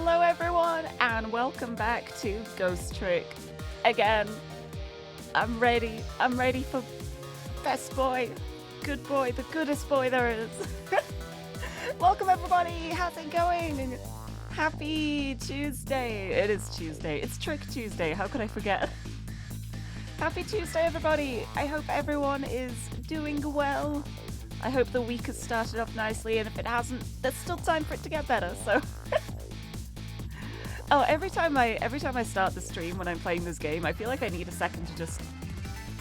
Hello everyone and welcome back to Ghost Trick. Again, I'm ready for best boy, good boy, the goodest boy there is. Welcome everybody, how's it going? Happy Tuesday. It is Tuesday, it's Trick Tuesday, how could I forget? Happy Tuesday everybody, I hope everyone is doing well. I hope the week has started off nicely, and if it hasn't, there's still time for it to get better, so... Oh, every time I start the stream when I'm playing this game, I feel like I need a second to just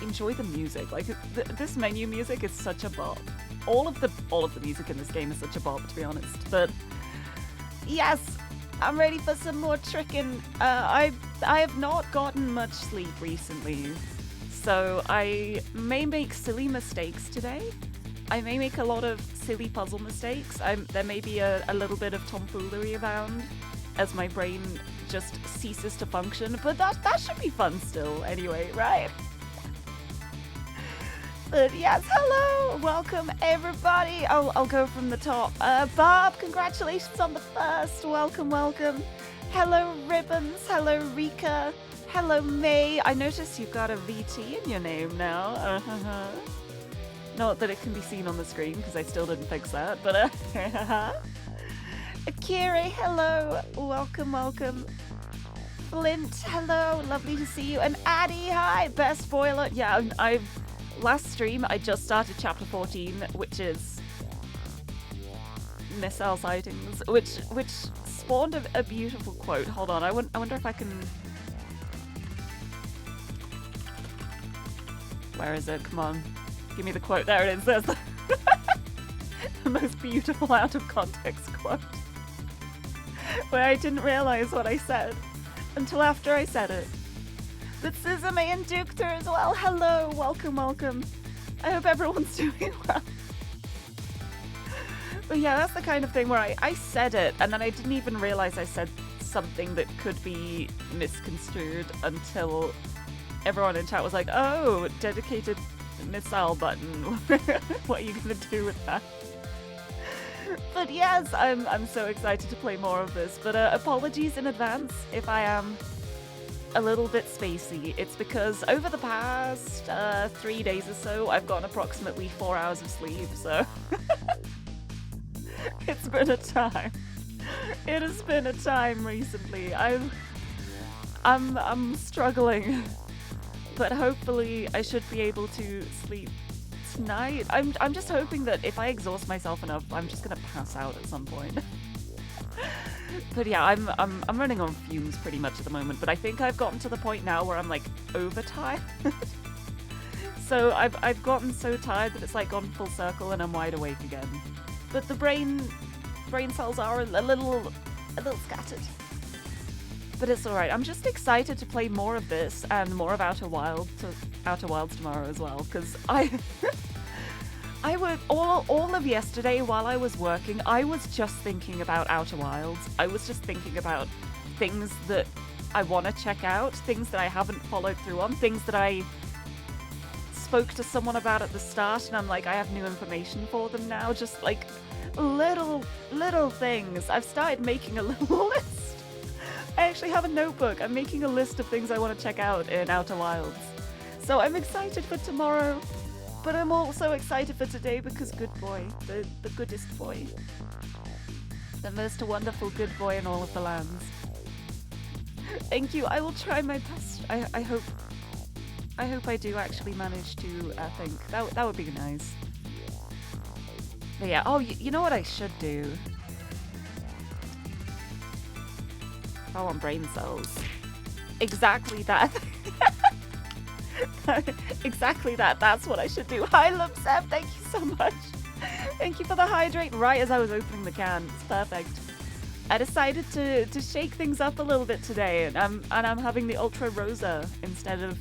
enjoy the music. Like, this menu music is such a bop. All of the music in this game is such a bop, to be honest. But, yes, I'm ready for some more tricking. I have not gotten much sleep recently, so I may make silly mistakes today. I may make a lot of silly puzzle mistakes. There may be a little bit of tomfoolery around as my brain just ceases to function, but that should be fun still anyway, right? But yes, hello! Welcome everybody! I'll go from the top. Barb, congratulations on the first! Welcome, welcome. Hello Ribbons, hello Rika, hello May. I noticed you've got a VT in your name now. Not that it can be seen on the screen, because I still didn't fix that, but Akira, hello, welcome, welcome. Flint, hello, lovely to see you. And Addie, hi, best boiler. Yeah, last stream, I just started chapter 14, which is missile sightings, which spawned a beautiful quote. Hold on, I wonder if I can... Where is it? Come on. Give me the quote. There it is. There's the, the most beautiful out of context quote. Where I didn't realize what I said until after I said it. But Suzume and Dukter as well. Hello. Welcome, welcome. I hope everyone's doing well. But yeah, that's the kind of thing where I said it and then I didn't even realize I said something that could be misconstrued until everyone in chat was like, oh, dedicated missile button. What are you gonna do with that? But yes, I'm so excited to play more of this, but apologies in advance if I am a little bit spacey. It's because over the past 3 days or so I've gotten approximately 4 hours of sleep, so it's been a time. It has been a time recently. I'm struggling. But hopefully I should be able to sleep tonight. I'm just hoping that if I exhaust myself enough, I'm just gonna pass out at some point. But yeah, I'm running on fumes pretty much at the moment, but I think I've gotten to the point now where I'm like overtired. So I've gotten so tired that it's like gone full circle and I'm wide awake again. But the brain cells are a little scattered. But it's alright, I'm just excited to play more of this and more of Outer Wilds tomorrow as well, because I would all of yesterday while I was working, I was just thinking about Outer Wilds. I was just thinking about things that I want to check out, things that I haven't followed through on, things that I spoke to someone about at the start and I'm like, I have new information for them now, just like little things. I've started making a little list. I actually have a notebook. I'm making a list of things I want to check out in Outer Wilds. So I'm excited for tomorrow, but I'm also excited for today because good boy, the goodest boy, the most wonderful good boy in all of the lands. Thank you. I will try my best. I hope I do actually manage to think. That would be nice. But yeah, oh, you know what I should do? I want brain cells. Exactly that. Exactly that. That's what I should do. Hi, Lumsep. Thank you so much. Thank you for the hydrate right as I was opening the can. It's perfect. I decided to shake things up a little bit today, and I'm having the Ultra Rosa instead of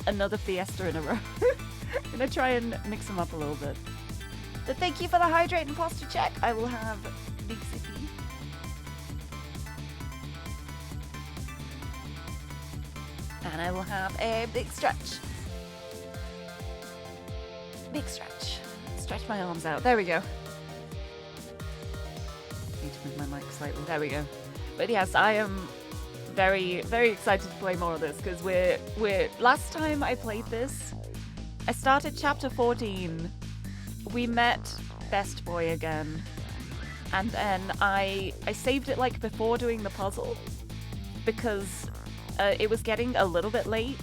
another Fiesta in a row. I'm gonna try and mix them up a little bit. But thank you for the hydrate and posture check. I will have big sippy. And I will have a big stretch. Big stretch. Stretch my arms out. There we go. Need to move my mic slightly. There we go. But yes, I am very, very excited to play more of this because we're last time I played this, I started chapter 14. We met Best Boy again, and then I saved it like before doing the puzzle because it was getting a little bit late.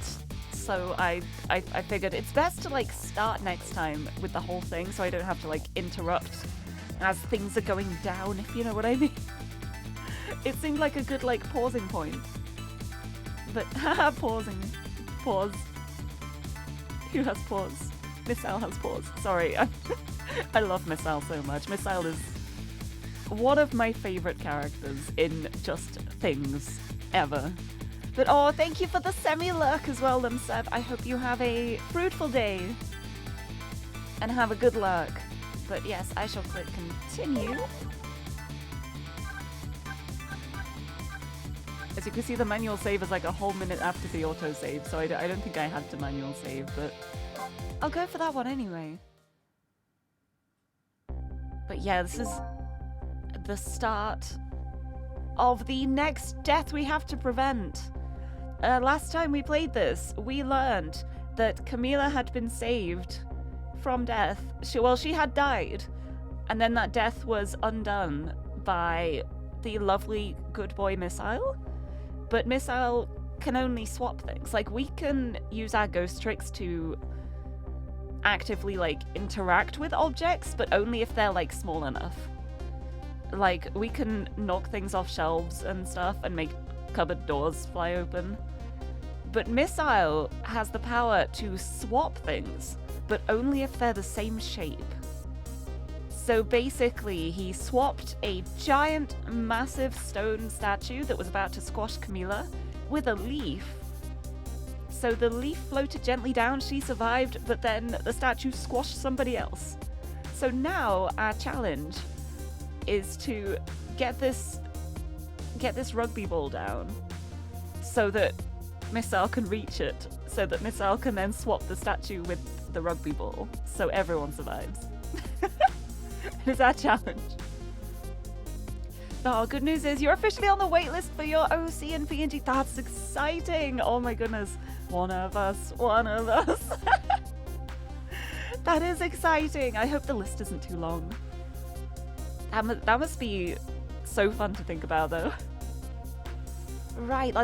So I figured it's best to like start next time with the whole thing so I don't have to like interrupt as things are going down, if you know what I mean. It seemed like a good like pausing point. But haha, pausing. Pause. Who has pause? Missile has pause. Sorry. I love Missile so much. Missile is one of my favorite characters in just things ever. But oh, thank you for the semi-lurk as well, Limseb. I hope you have a fruitful day. And have a good lurk. But yes, I shall click continue. As you can see, the manual save is like a whole minute after the autosave, so I don't think I had to manual save, but I'll go for that one anyway. But yeah, this is the start of the next death we have to prevent. Last time we played this, we learned that Camila had been saved from death. She had died, and then that death was undone by the lovely good boy Missile. But Missile can only swap things. Like, we can use our ghost tricks to actively, like, interact with objects, but only if they're, like, small enough. Like, we can knock things off shelves and stuff and make cupboard doors fly open. But Missile has the power to swap things, but only if they're the same shape. So basically, he swapped a giant, massive stone statue that was about to squash Camila with a leaf. So the leaf floated gently down, she survived, but then the statue squashed somebody else. So now our challenge is to get this rugby ball down so that Missile can reach it, so that Missile can then swap the statue with the rugby ball, so everyone survives. Is our challenge. Oh, good news is you're officially on the waitlist for your OC and PNG. That's exciting. Oh my goodness. One of us. That is exciting. I hope the list isn't too long. That must be so fun to think about though. Right,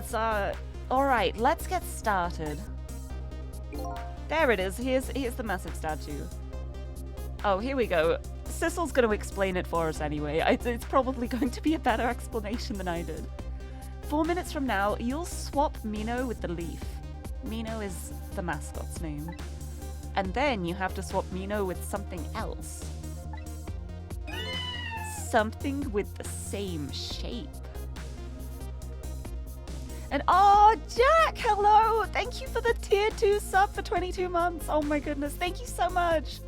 alright, let's get started. There it is. Here's the massive statue. Oh, here we go. Sissel's going to explain it for us anyway. It's probably going to be a better explanation than I did. 4 minutes from now, you'll swap Mino with the leaf. Mino is the mascot's name. And then you have to swap Mino with something else. Something with the same shape. And oh, Jack, hello! Thank you for the tier 2 sub for 22 months. Oh my goodness, thank you so much.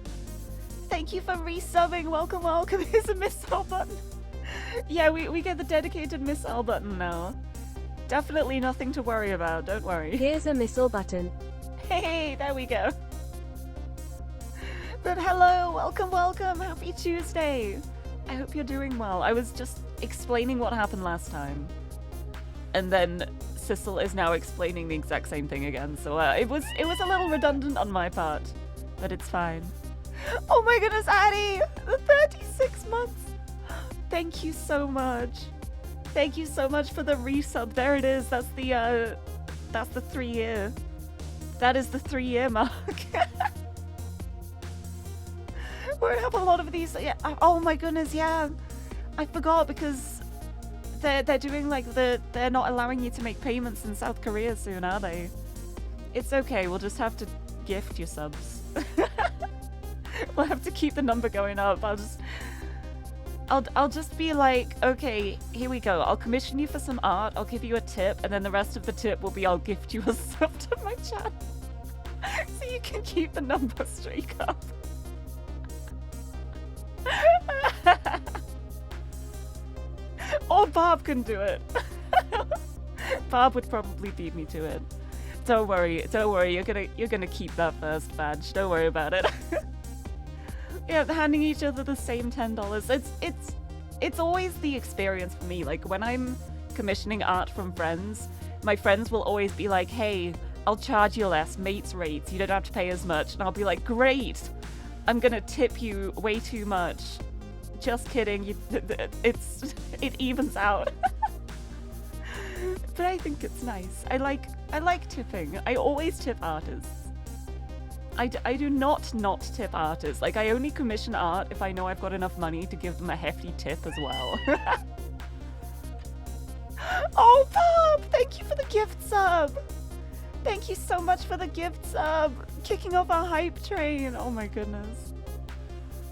Thank you for resubbing. Welcome, welcome. Here's a missile button. Yeah, we get the dedicated missile button now. Definitely nothing to worry about, don't worry. Here's a missile button. Hey, there we go. But hello, welcome, welcome. Happy Tuesday. I hope you're doing well. I was just explaining what happened last time. And then Sissel is now explaining the exact same thing again. So it was a little redundant on my part, but it's fine. Oh my goodness, Addie! The 36 months! Thank you so much. Thank you so much for the resub. There it is. That's the 3 year. That is the 3 year mark. We have a lot of these. Yeah. Oh my goodness, yeah. I forgot because they're doing like they're not allowing you to make payments in South Korea soon, are they? It's okay. We'll just have to gift your subs. We'll have to keep the number going up. I'll just be like, okay, here we go. I'll commission you for some art. I'll give you a tip, and then the rest of the tip will be I'll gift you a sub to my channel, so you can keep the number streak up. Or Bob can do it. Bob would probably beat me to it. Don't worry. You're gonna keep that first badge. Don't worry about it. Yeah, handing each other the same $10. It's always the experience for me. Like when I'm commissioning art from friends, my friends will always be like, hey, I'll charge you less, mates rates, you don't have to pay as much. And I'll be like, great, I'm gonna tip you way too much. Just kidding, it evens out. But I think it's nice. I like tipping. I always tip artists. I do not tip artists. Like, I only commission art if I know I've got enough money to give them a hefty tip as well. Oh, Pop! Thank you for the gift sub! Thank you so much for the gift sub! Kicking off our hype train! Oh my goodness.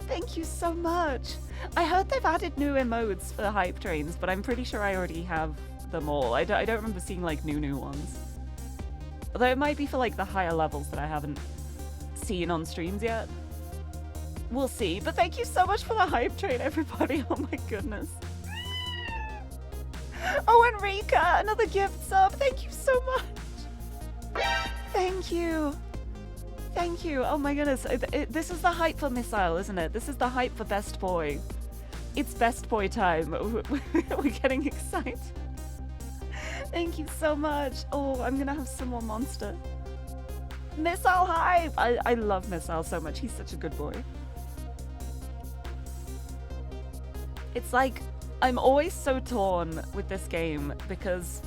Thank you so much! I heard they've added new emotes for hype trains, but I'm pretty sure I already have them all. I don't remember seeing, like, new ones. Although it might be for, like, the higher levels that I haven't seen on streams yet. We'll see. But thank you so much for the hype train, everybody! Oh my goodness. Oh, Enrica, another gift sub. Thank you so much. Thank you. Thank you. Oh my goodness. This is the hype for Missile, isn't it? This is the hype for Best Boy. It's Best Boy time. We're getting excited. Thank you so much. Oh, I'm gonna have some more Monster. Missile hype. I love Missile so much. He's such a good boy. It's like, I'm always so torn with this game because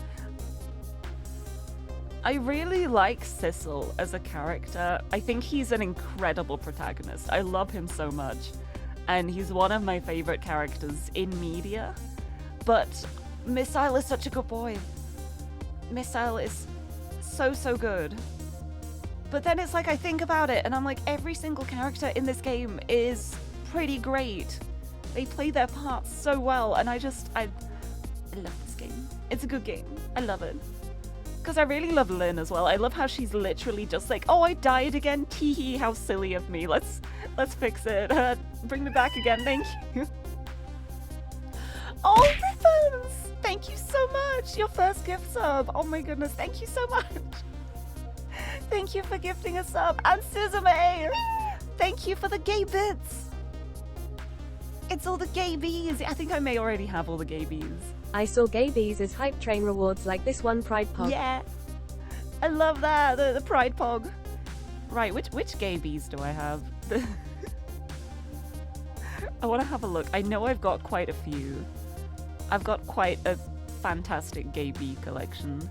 I really like Sissel as a character. I think he's an incredible protagonist. I love him so much. And he's one of my favorite characters in media. But Missile is such a good boy. Missile is so good. But then it's like I think about it and I'm like, every single character in this game is pretty great. They play their parts so well, and I love this game. It's a good game. I love it. Because I really love Lynn as well. I love how she's literally just like, oh, I died again. Teehee, how silly of me. Let's fix it. Bring me back again. Thank you. Oh, Ribbons! Thank you so much. Your first gift sub. Oh my goodness. Thank you so much. Thank you for gifting a sub. And Suzume! Thank you for the gay bits. It's all the gay bees. I think I may already have all the gay bees. I saw gay bees as hype train rewards like this one Pride Pog. Yeah. I love that. The Pride Pog. Right, which gay bees do I have? I want to have a look. I know I've got quite a few. I've got quite a fantastic gay bee collection.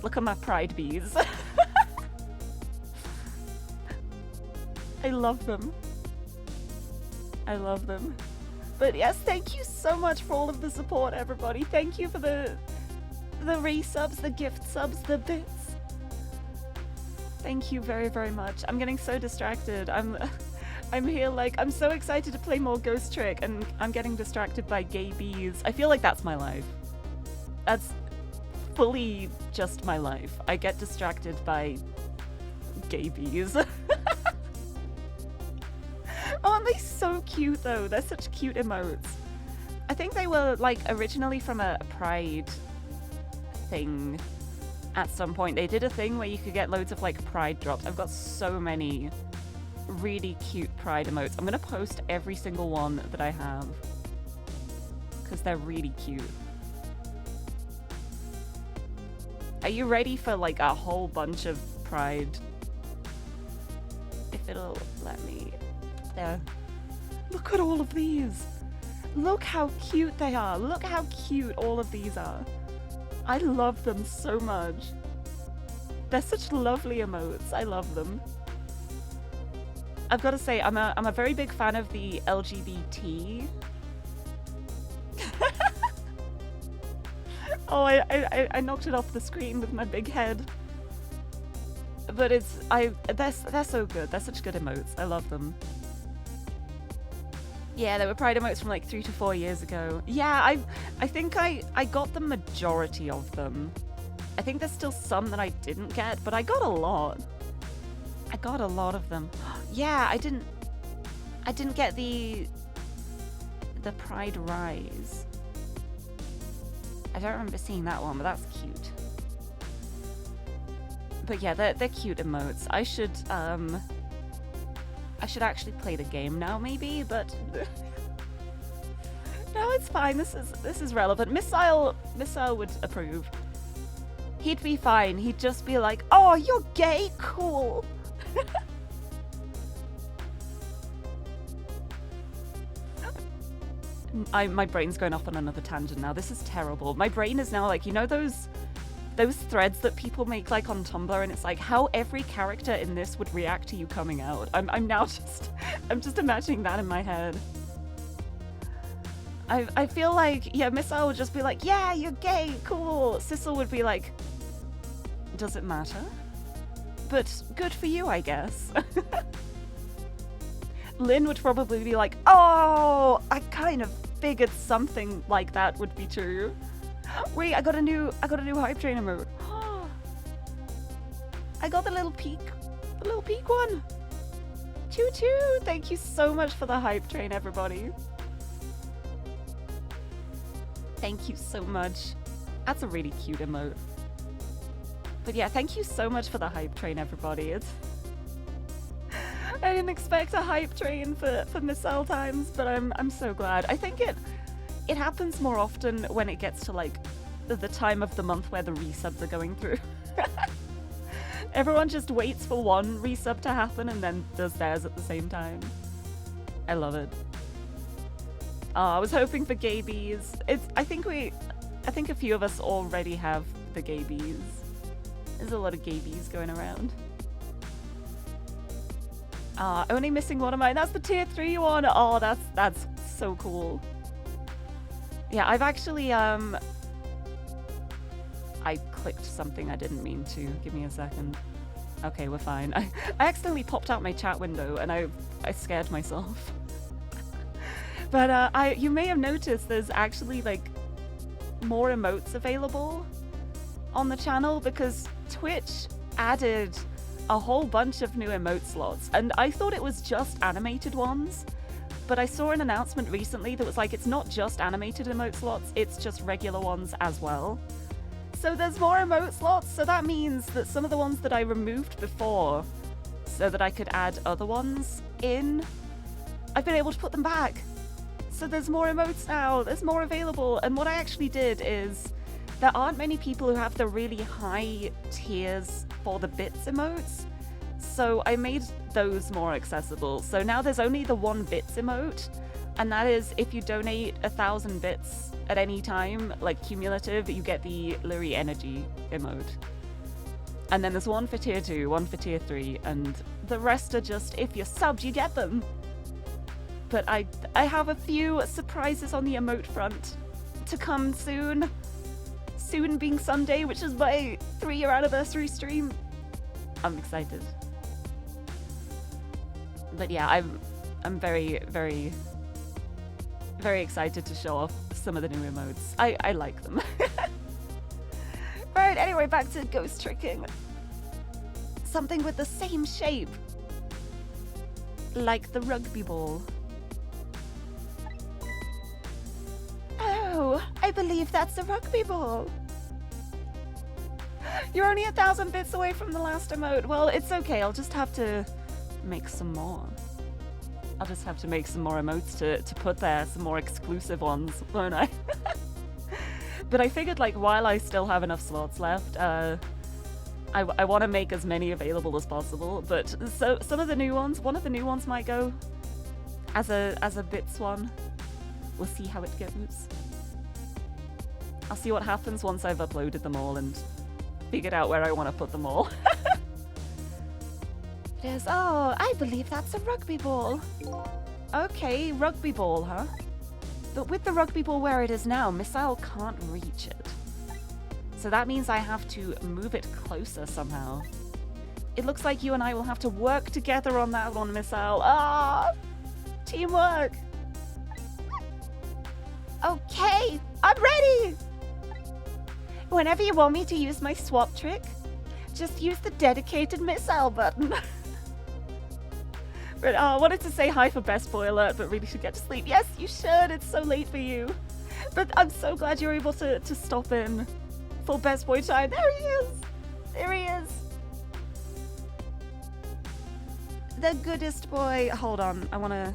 Look at my Pride bees. I love them. I love them. But yes, thank you so much for all of the support, everybody. Thank you for the resubs, the gift subs, the bits. Thank you very, very much. I'm getting so distracted. I'm here like, I'm so excited to play more Ghost Trick and I'm getting distracted by gay bees. I feel like that's my life. That's fully just my life. I get distracted by gay bees. Oh, aren't they so cute though? They're such cute emotes. I think they were like originally from a Pride thing at some point. They did a thing where you could get loads of like Pride drops. I've got so many really cute Pride emotes. I'm gonna post every single one that I have because they're really cute. Are you ready for like a whole bunch of Pride? If it'll let me. There. Look at all of these. Look how cute they are. Look how cute all of these are. I love them so much. They're such lovely emotes. I love them. I've got to say, I'm a very big fan of the LGBT. Oh, I knocked it off the screen with my big head. But they're so good. They're such good emotes. I love them. Yeah, there were Pride emotes from like 3 to 4 years ago. Yeah, I think I got the majority of them. I think there's still some that I didn't get, but I got a lot. I got a lot of them. Yeah, I didn't get the Pride Rise. I don't remember seeing that one, but that's cute. But yeah, they're cute emotes. I should actually play the game now, maybe, but No, it's fine. This is relevant. Missile would approve. He'd be fine. He'd just be like, "Oh, you're gay? Cool." My brain's going off on another tangent now. This is terrible. My brain is now like, you know those threads that people make like on Tumblr, and it's like how every character in this would react to you coming out. I'm now just I'm just imagining that in my head. I feel like, yeah, Missile would just be like, "Yeah, you're gay, cool." Sissel would be like, "Does it matter? But good for you, I guess." Lynn would probably be like, "Oh, I kind of figured something like that would be true." Wait, I got a new hype train emote. I got the little peak one. Choo choo! Thank you so much for the hype train, everybody. Thank you so much. That's a really cute emote. But yeah, thank you so much for the hype train, everybody. I didn't expect a hype train for Missile times, but I'm so glad. I think it happens more often when it gets to like the time of the month where the resubs are going through. Everyone just waits for one resub to happen and then does theirs at the same time. I love it. I was hoping for gay bees. I think a few of us already have the gay bees. There's a lot of gay bees going around. Only missing one of mine. That's the tier 3 one. Oh, that's so cool. Yeah, I've actually I clicked something I didn't mean to. Give me a second. Okay, we're fine. I accidentally popped out my chat window and I scared myself. But you may have noticed there's actually like more emotes available on the channel because Twitch added a whole bunch of new emote slots, and I thought it was just animated ones, but I saw an announcement recently that was like, it's not just animated emote slots, it's just regular ones as well. So there's more emote slots, so that means that some of the ones that I removed before so that I could add other ones in, I've been able to put them back. So there's more emotes now, there's more available, and what I actually did is there aren't many people who have the really high tiers for the bits emotes, so I made those more accessible. So now there's only the 1 bits emote, and that is if you donate 1,000 bits at any time, like cumulative, you get the Lirie energy emote. And then there's one for tier 2, one for tier 3, and the rest are just if you're subbed, you get them. But I have a few surprises on the emote front to come soon. Soon being Sunday, which is my 3-year anniversary stream. I'm excited. But yeah, I'm very, very, very excited to show off some of the new emotes. I like them. Right, anyway, back to ghost tricking. Something with the same shape. Like the rugby ball. Oh, I believe that's a rugby ball. You're only 1,000 bits away from the last emote. Well, it's okay. I'll just have to make some more. I'll just have to make some more emotes to put there, some more exclusive ones, won't I? But I figured, like, while I still have enough slots left, I want to make as many available as possible. But so some of the new ones, one of the new ones might go as a bits one. We'll see how it goes. I'll see what happens once I've uploaded them all and figured out where I want to put them all. It is. Oh, I believe that's a rugby ball. Okay, rugby ball, huh? But with the rugby ball where it is now, Missile can't reach it. So that means I have to move it closer somehow. It looks like you and I will have to work together on that one, Missile. Ah! Teamwork! Okay, I'm ready! Whenever you want me to use my swap trick, just use the dedicated Missile button. But I wanted to say hi for Best Boy Alert, but really should get to sleep. Yes, you should. It's so late for you. But I'm so glad you're able to stop in for Best Boy time. There he is. There he is. The goodest boy. Hold on. I want to...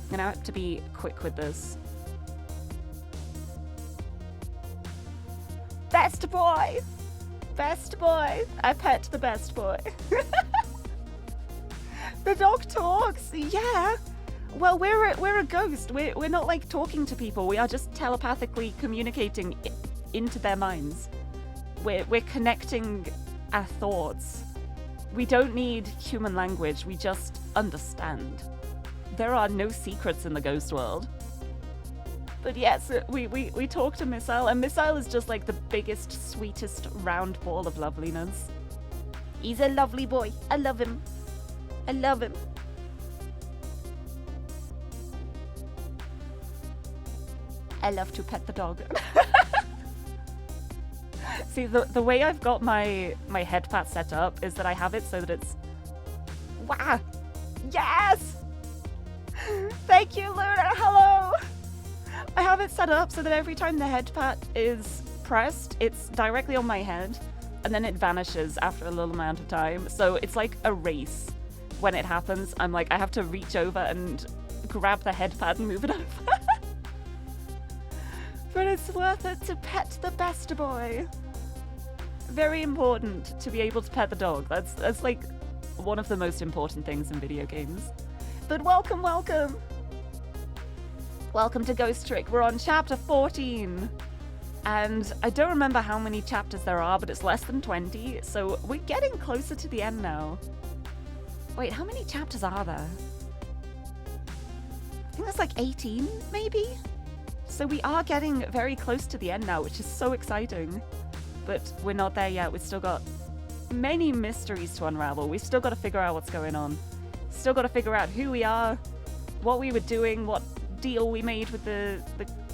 I'm gonna have to be quick with this. Best boy! Best boy! I pet the best boy. The dog talks, yeah. Well, we're a ghost. We're not like talking to people. We are just telepathically communicating into their minds. We're connecting our thoughts. We don't need human language. We just understand. There are no secrets in the ghost world. But yes, we talk to Missile, and Missile is just like the biggest, sweetest round ball of loveliness. He's a lovely boy. I love him. I love him. I love to pet the dog. See, the way I've got my head pat set up is that I have it so that it's... Wow! Yes! Thank you, Luna! Hello! I have it set up so that every time the head pat is pressed, it's directly on my head, and then it vanishes after a little amount of time. So it's like a race. When it happens, I'm like, I have to reach over and grab the head pad and move it over. But it's worth it to pet the best boy. Very important to be able to pet the dog. That's like one of the most important things in video games. But welcome, welcome. Welcome to Ghost Trick. We're on chapter 14. And I don't remember how many chapters there are, but it's less than 20. So we're getting closer to the end now. Wait, how many chapters are there? I think there's like 18, maybe? So we are getting very close to the end now, which is so exciting. But we're not there yet. We've still got many mysteries to unravel. We've still got to figure out what's going on. Still got to figure out who we are, what we were doing, what deal we made with the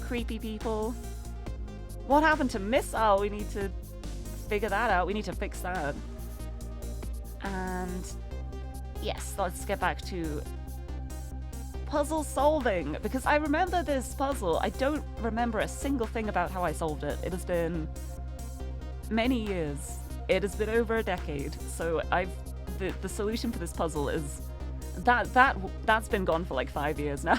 creepy people. What happened to Missile? We need to figure that out. We need to fix that. And yes, let's get back to puzzle solving, because I remember this puzzle. I don't remember a single thing about how I solved it. It has been many years. It has been over a decade. So the solution for this puzzle is that's been gone for like 5 years now.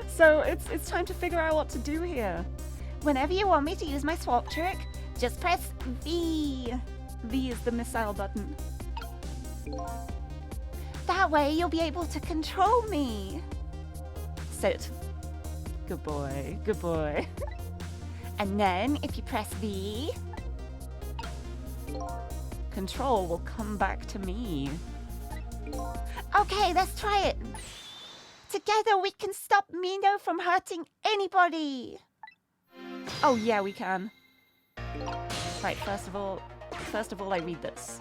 So it's time to figure out what to do here. Whenever you want me to use my swap trick, just press V. V is the missile button. That way you'll be able to control me. Sit. Good boy, good boy. And then if you press V, control will come back to me. Okay, let's try it. Together we can stop Mino from hurting anybody. Oh yeah, we can. Right, first of all I read this.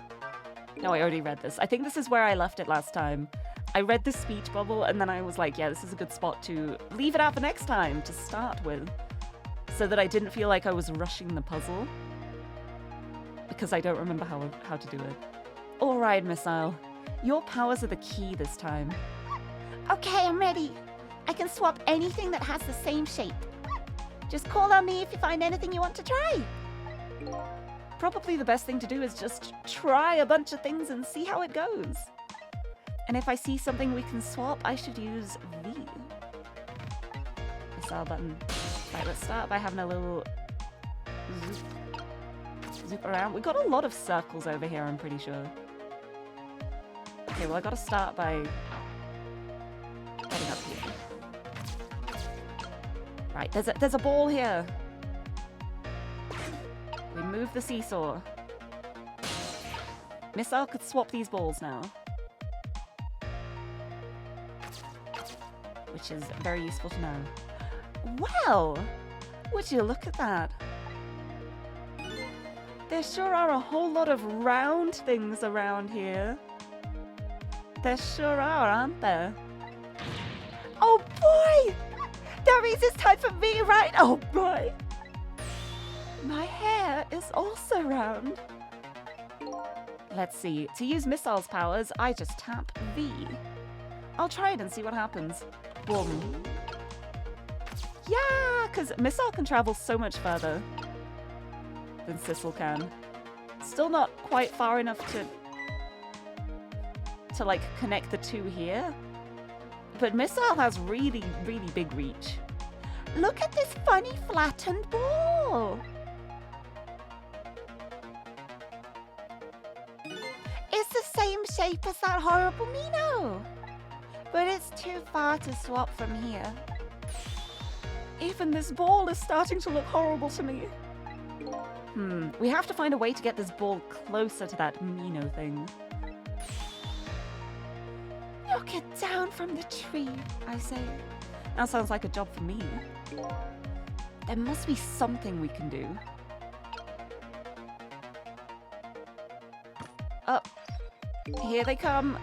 No, I already read this. I think this is where I left it last time. I read the speech bubble and then I was like, yeah, this is a good spot to leave it out for next time to start with. So that I didn't feel like I was rushing the puzzle. Because I don't remember how to do it. Alright, Missile. Your powers are the key this time. Okay, I'm ready. I can swap anything that has the same shape. Just call on me if you find anything you want to try. Probably the best thing to do is just try a bunch of things and see how it goes. And if I see something we can swap, I should use V. Missile button. Right, let's start by having a little zoop around. We got a lot of circles over here, I'm pretty sure. Okay, well I gotta start by getting up here. Right, there's a ball here. We move the seesaw. Missile could swap these balls now. Which is very useful to know. Well, would you look at that? There sure are a whole lot of round things around here. There sure are, aren't there? Oh boy! That means it's time for me, right? Oh boy! My hair is also round. Let's see. To use Missile's powers, I just tap V. I'll try it and see what happens. Boom. Yeah, because Missile can travel so much further than Sissel can. Still not quite far enough to like connect the two here. But Missile has really, really big reach. Look at this funny flattened ball! It's the same shape as that horrible Mino! But it's too far to swap from here. Even this ball is starting to look horrible to me. We have to find a way to get this ball closer to that Mino thing. Knock it down from the tree, I say. That sounds like a job for me. There must be something we can do. Oh, here they come.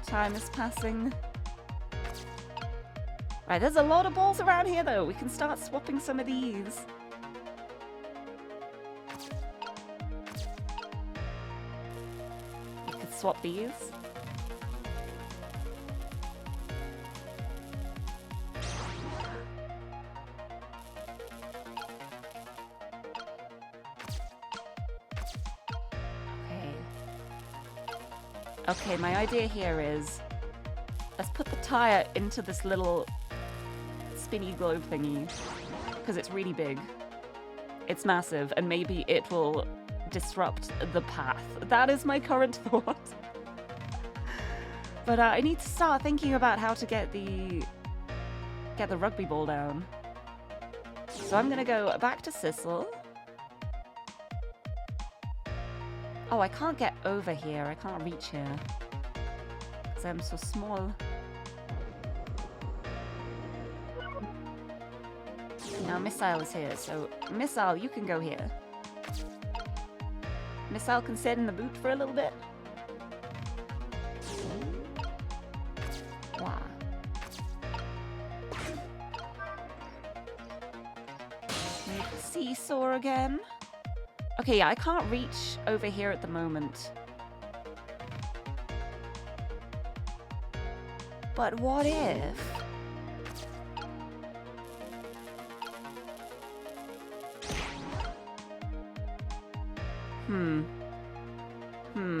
Time is passing. Right, there's a lot of balls around here though. We can start swapping some of these. We could swap these. Okay, my idea here is let's put the tire into this little spinny globe thingy because it's really big. It's massive and maybe it will disrupt the path. That is my current thought. But I need to start thinking about how to get the rugby ball down. So I'm gonna go back to Sissel. Oh, I can't get over here. I can't reach here. Because I'm so small. Now Missile is here, so Missile, you can go here. Missile can sit in the boot for a little bit. Wow. Make the seesaw again. Okay, yeah, I can't reach over here at the moment. But what if...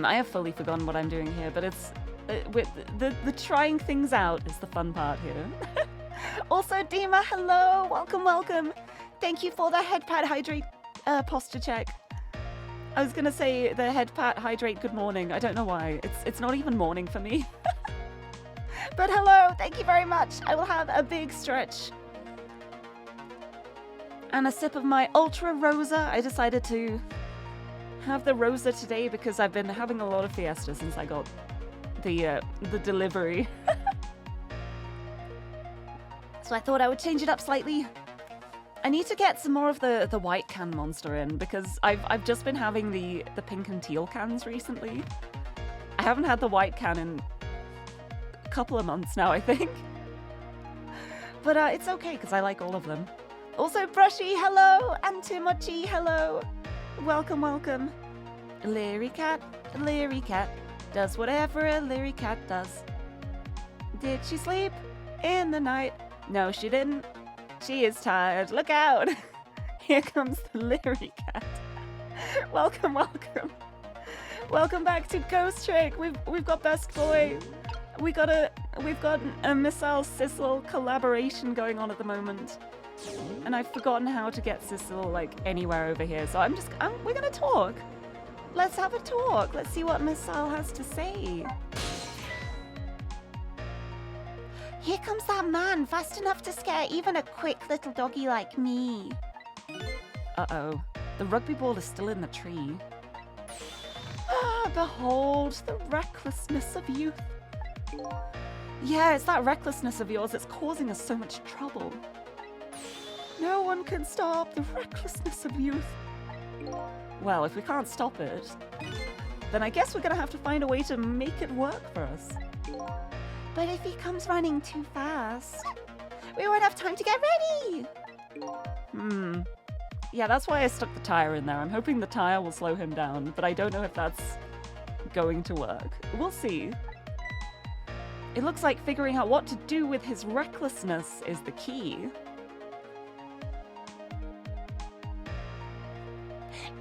I have fully forgotten what I'm doing here, but it's... with the trying things out is the fun part here. Also, Dima, hello! Welcome, welcome! Thank you for the head pat hydrate posture check. I was gonna say the head pat hydrate good morning. I don't know why. It's not even morning for me. But hello, thank you very much. I will have a big stretch. And a sip of my Ultra Rosa. I decided to have the Rosa today because I've been having a lot of Fiesta since I got the delivery. So I thought I would change it up slightly. I need to get some more of the white can monster in because I've just been having the pink and teal cans recently. I haven't had the white can in a couple of months now, I think. But it's okay because I like all of them. Also, Brushy, hello! And Timochi, hello! Welcome, welcome. Lirie cat does whatever a Lirie cat does. Did she sleep in the night? No, she didn't. She is tired. Look out! Here comes the Lirie cat. Welcome, welcome. Welcome back to Ghost Trick. We've got Best Boy. We've got a Missile Sissel collaboration going on at the moment. And I've forgotten how to get Sissel like anywhere over here. So we're gonna talk. Let's have a talk. Let's see what Missile has to say. Here comes that man, fast enough to scare even a quick little doggy like me. Uh-oh. The rugby ball is still in the tree. Ah, behold the recklessness of youth. Yeah, it's that recklessness of yours that's causing us so much trouble. No one can stop the recklessness of youth. Well, if we can't stop it, then I guess we're gonna have to find a way to make it work for us. But if he comes running too fast, we won't have time to get ready! Yeah, that's why I stuck the tire in there. I'm hoping the tire will slow him down, but I don't know if that's going to work. We'll see. It looks like figuring out what to do with his recklessness is the key.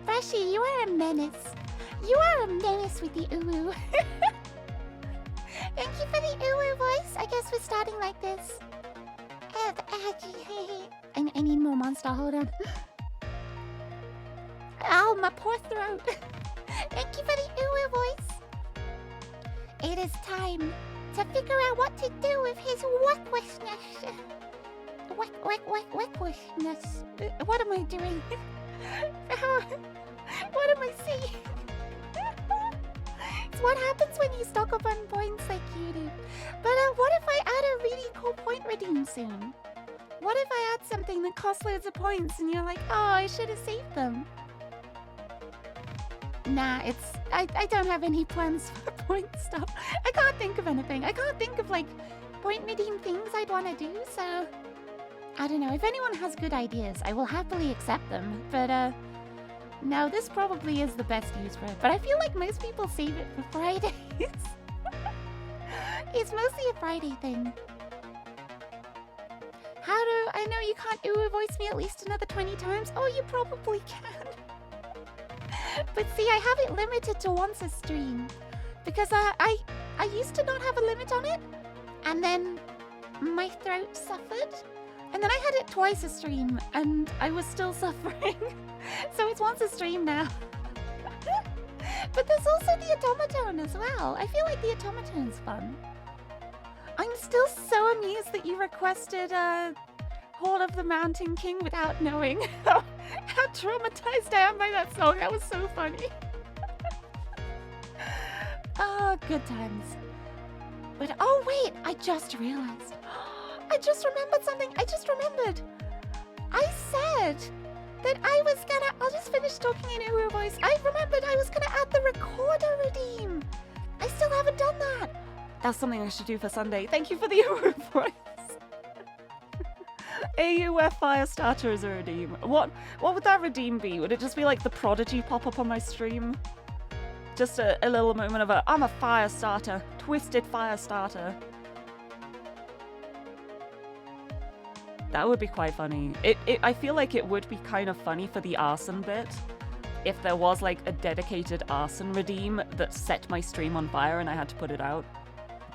Brushy, you are a menace. You are a menace with the uwu. Thank you for the ooh voice. I guess we're starting like this. I need more monster. Hold on. Ow, my poor throat. Thank you for the ooh voice. It is time to figure out what to do with his wickwissness. Wickwissness. What am I doing? What am I saying? It's what happens when you stock up on points like you do. But what if I add a really cool point redeem soon? What if I add something that costs loads of points and you're like, oh, I should have saved them? Nah, I don't have any plans for point stuff. I can't think of anything. I can't think of, like, point redeem things I'd want to do, so... I don't know. If anyone has good ideas, I will happily accept them. But, no, this probably is the best use for it. But I feel like most people save it for Fridays. It's mostly a Friday thing. How do I know you can't ooh voice me at least another 20 times? Oh, you probably can. But see, I have it limited to once a stream. Because I used to not have a limit on it. And then my throat suffered. And then I had it twice a stream, and I was still suffering. So it's once a stream now. But there's also the automaton as well. I feel like the automaton's fun. I'm still so amused that you requested Hall of the Mountain King without knowing how traumatized I am by that song. That was so funny. Oh, good times. But oh wait, I just realized. I just remembered something. I just remembered. I said that I was gonna... I'll just finish talking in ooh voice. I remembered I was gonna add the recorder redeem. I still haven't done that. That's something I should do for Sunday. Thank you for the ooh voice. AUF Firestarter is a redeem. What would that redeem be? Would it just be like the Prodigy pop up on my stream? Just a little moment of I'm a Firestarter. Twisted Firestarter. That would be quite funny. I feel like it would be kind of funny for the arson bit if there was like a dedicated arson redeem that set my stream on fire and I had to put it out.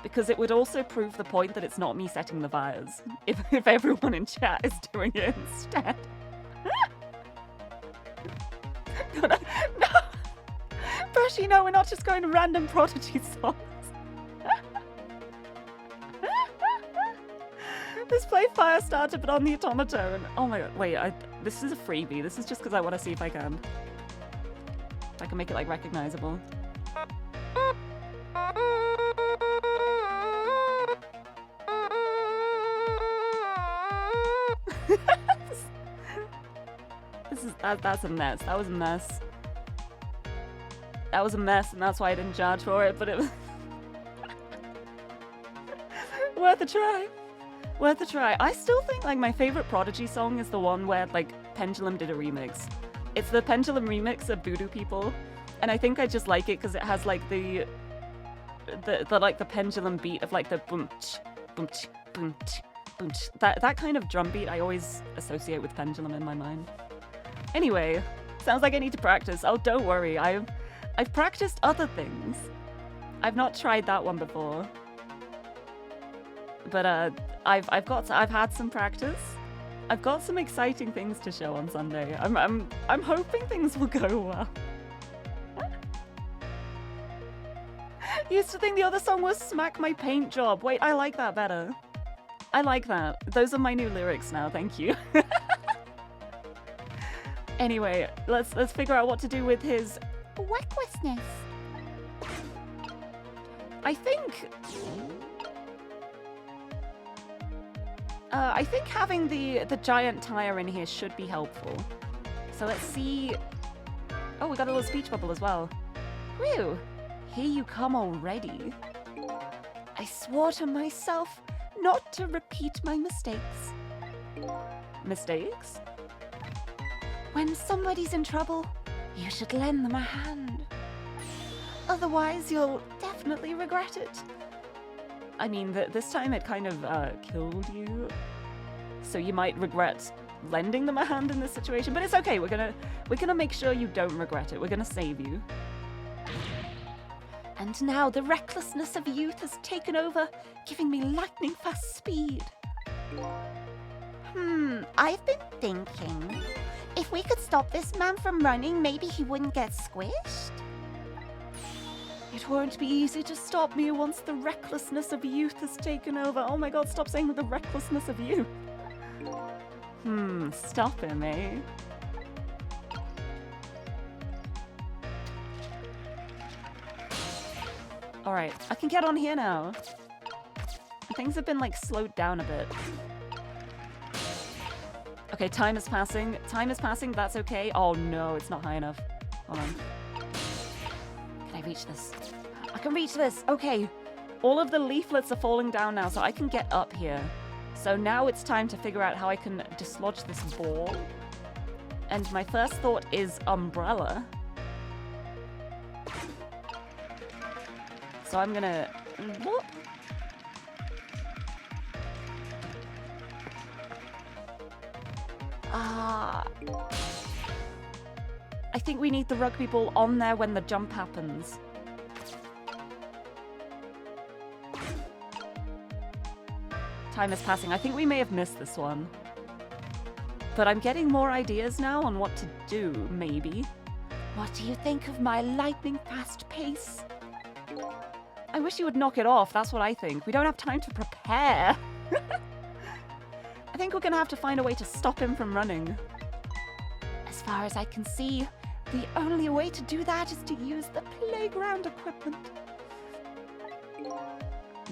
Because it would also prove the point that it's not me setting the fires if everyone in chat is doing it instead. No. Brushy, no, we're not just going to random Prodigy songs. Let's play Firestarter, but on the automaton. Oh my god, wait, this is a freebie. This is just because I want to see if I can. If I can make it, like, recognizable. That's a mess. That was a mess. That was a mess, and that's why I didn't charge for it, but it was... Worth a try. Worth a try. I still think, like, my favorite Prodigy song is the one where, like, Pendulum did a remix. It's the Pendulum remix of Voodoo People, and I think I just like it because it has, like, the Pendulum beat of, like, the boom-ch, boom-ch, boom-ch, boom-ch. That kind of drum beat I always associate with Pendulum in my mind. Anyway, sounds like I need to practice. Oh, don't worry. I've practiced other things. I've not tried that one before. But I've had some practice. I've got some exciting things to show on Sunday. I'm hoping things will go well. Used to think the other song was Smack My Paint Job. Wait, I like that better. I like that. Those are my new lyrics now, thank you. Anyway, let's figure out what to do with his wickwissness. I think having the giant tire in here should be helpful. So let's see. Oh, we got a little speech bubble as well. Whew. Here you come already. I swore to myself not to repeat my mistakes. Mistakes? When somebody's in trouble, you should lend them a hand. Otherwise, you'll definitely regret it. I mean, this time it kind of killed you. So you might regret lending them a hand in this situation, but it's okay. We're gonna make sure you don't regret it. We're gonna save you. And now the recklessness of youth has taken over, giving me lightning fast speed. I've been thinking. If we could stop this man from running, maybe he wouldn't get squished? It won't be easy to stop me once the recklessness of youth has taken over. Oh my god, stop saying the recklessness of youth. Stop him, eh? Alright, I can get on here now. Things have been, like, slowed down a bit. Okay, time is passing. Time is passing, that's okay. Oh no, it's not high enough. Hold on. Can I reach this? I can reach this! Okay. All of the leaflets are falling down now, so I can get up here. So now it's time to figure out how I can dislodge this ball. And my first thought is umbrella. So I'm gonna... Whoop. I think we need the rugby ball on there when the jump happens. Time is passing. I think we may have missed this one. But I'm getting more ideas now on what to do, maybe. What do you think of my lightning fast pace? I wish you would knock it off, that's what I think. We don't have time to prepare. I think we're gonna have to find a way to stop him from running. As far as I can see, the only way to do that is to use the playground equipment.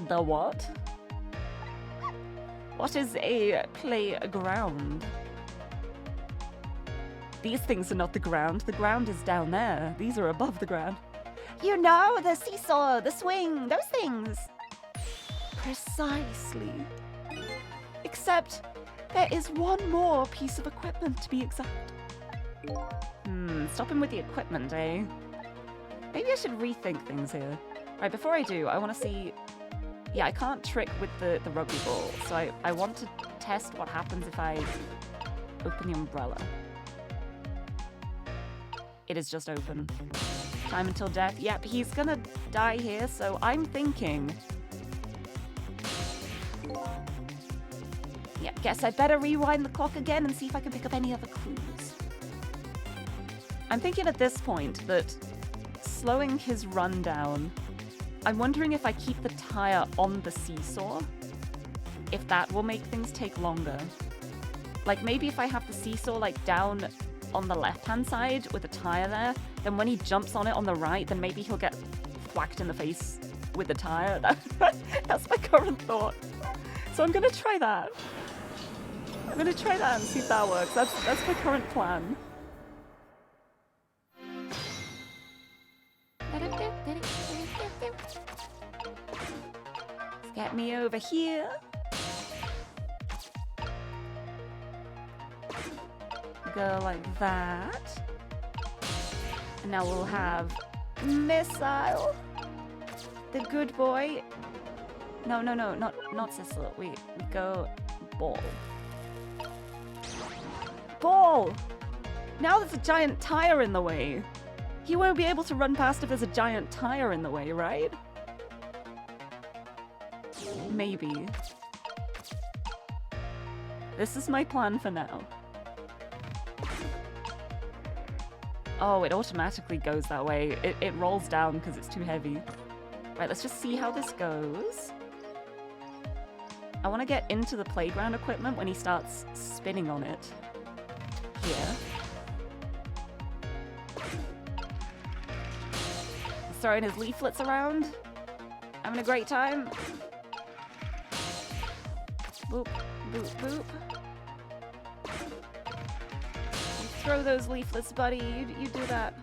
The what? What is a playground? These things are not the ground. The ground is down there. These are above the ground. You know, the seesaw, the swing, those things. Precisely. Except there is one more piece of equipment to be exact. Stop him with the equipment, eh? Maybe I should rethink things here. Right, before I do, I want to see... Yeah, I can't trick with the rugby ball, so I want to test what happens if I open the umbrella. It is just open. Time until death. Yep, he's gonna die here, so I'm thinking... Yeah, guess I'd better rewind the clock again and see if I can pick up any other clues. I'm thinking at this point that slowing his run down... I'm wondering if I keep the tire on the seesaw, if that will make things take longer. Like, maybe if I have the seesaw, like, down on the left-hand side with a tire there, then when he jumps on it on the right, then maybe he'll get whacked in the face with the tire. That's my current thought. So I'm gonna try that. I'm gonna try that and see if that works. That's my current plan. Let's get me over here. Go like that. And now we'll have missile. The good boy. No, not Cecil. We go ball. Ball! Now there's a giant tire in the way. He won't be able to run past if there's a giant tire in the way, right? Maybe. This is my plan for now. Oh, it automatically goes that way. It rolls down because it's too heavy. Right, let's just see how this goes. I want to get into the playground equipment when he starts spinning on it. Here. He's throwing his leaflets around. Having a great time. Boop, boop, boop. You throw those leaflets, buddy. You do that.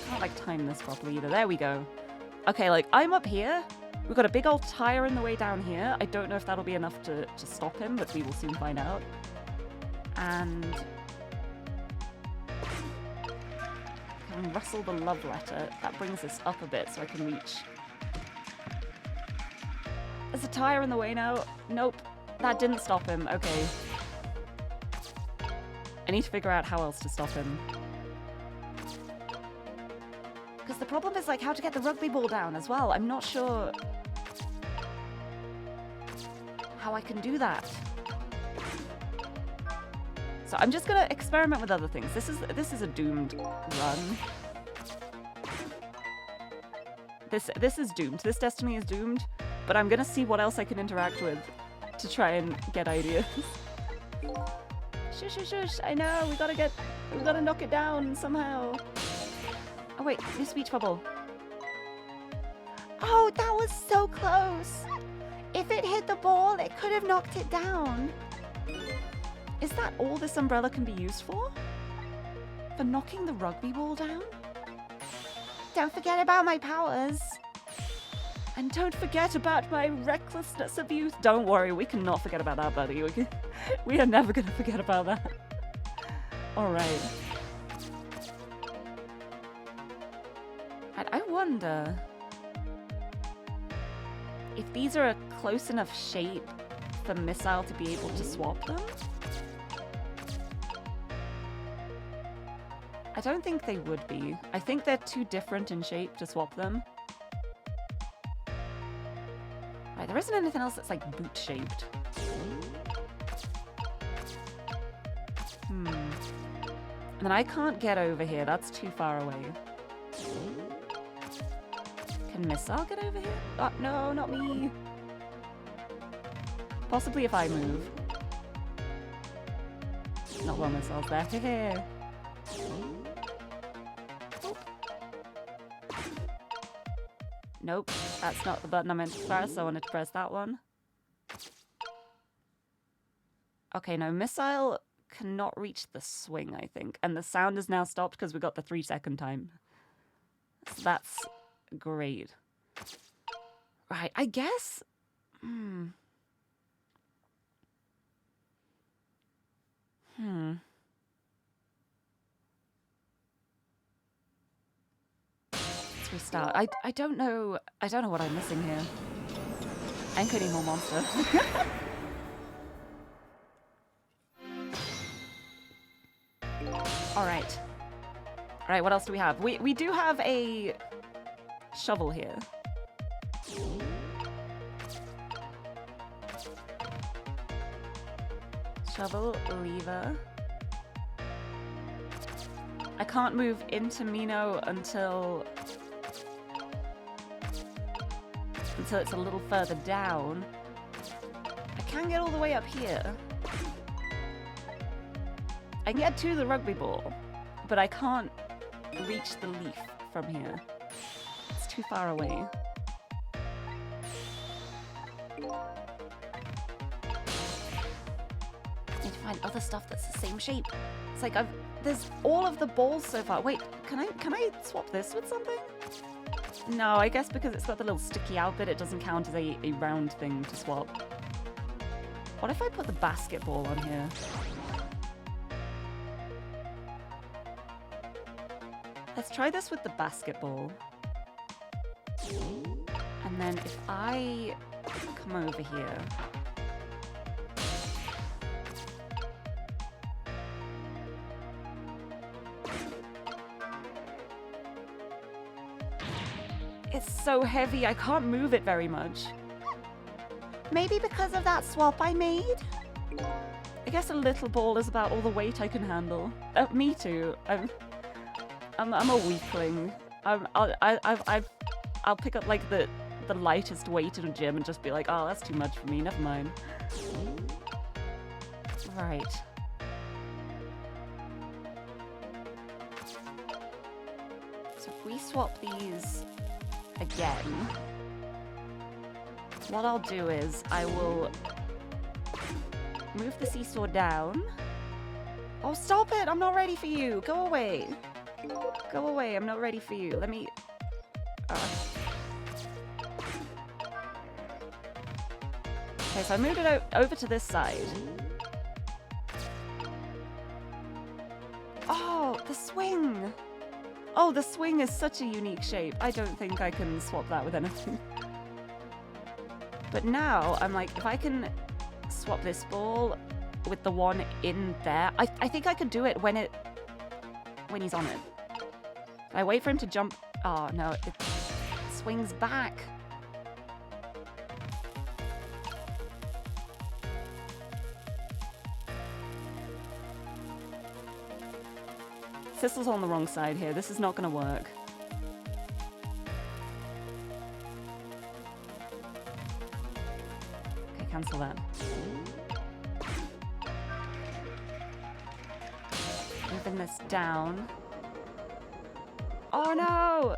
Can't, like, time this properly either. There we go. Okay, like, I'm up here. We've got a big old tire in the way down here. I don't know if that'll be enough to stop him, but we will soon find out. And... I can rustle the love letter. That brings us up a bit so I can reach. There's a tire in the way now. Nope. That didn't stop him. Okay. I need to figure out how else to stop him. the problem is like how to get the rugby ball down as well. I'm not sure how I can do that. So I'm just gonna experiment with other things. This is a doomed run. This is doomed. This destiny is doomed. But I'm gonna see what else I can interact with to try and get ideas. Shush, shush, shush! I know we gotta knock it down somehow. Oh wait, new speech bubble. Oh, that was so close. If it hit the ball, it could have knocked it down. Is that all this umbrella can be used for? For knocking the rugby ball down? Don't forget about my powers. And don't forget about my recklessness of youth. Don't worry, we cannot forget about that, buddy. We are never gonna forget about that. Alright. I wonder if these are a close enough shape for Missile to be able to swap them. I don't think they would be. I think they're too different in shape to swap them. Right, there isn't anything else that's like boot-shaped. And then I can't get over here. That's too far away. Can Missile get over here? Oh, no, not me. Possibly if I move. Not while Missile's there. Nope, that's not the button I meant to press. I wanted to press that one. Okay, no, Missile cannot reach the swing, I think. And the sound is now stopped because we got the 3-second time. So that's great. Right, I guess... Let's restart. I don't know what I'm missing here. Anchor any more monster. Alright. Alright, what else do we have? We do have a shovel here. Shovel, lever. I can't move into Mino until it's a little further down. I can get all the way up here. I can get to the rugby ball, but I can't reach the leaf from here. It's too far away. I need to find other stuff that's the same shape. It's like there's all of the balls so far. Wait, can I swap this with something? No, I guess because it's got the little sticky out bit, it doesn't count as a round thing to swap. What if I put the basketball on here? Let's try this with the basketball. And then if I come over here... It's so heavy, I can't move it very much. Maybe because of that swap I made? I guess a little ball is about all the weight I can handle. Me too. I'm a weakling. I'll pick up like the lightest weight in a gym and just be like, oh, that's too much for me. Never mind. Right. So if we swap these again, what I'll do is I will move the seesaw down. Oh, stop it! I'm not ready for you. Go away. Go away. I'm not ready for you. Let me... Okay, so I moved it over to this side. Oh, the swing! Oh, the swing is such a unique shape. I don't think I can swap that with anything. But now, I'm like, if I can swap this ball with the one in there, I think I could do it when he's on it. I wait for him to jump Oh, no, it swings back. Sissel's on the wrong side here. This is not going to work. Okay, cancel that. Moving this down. Oh no!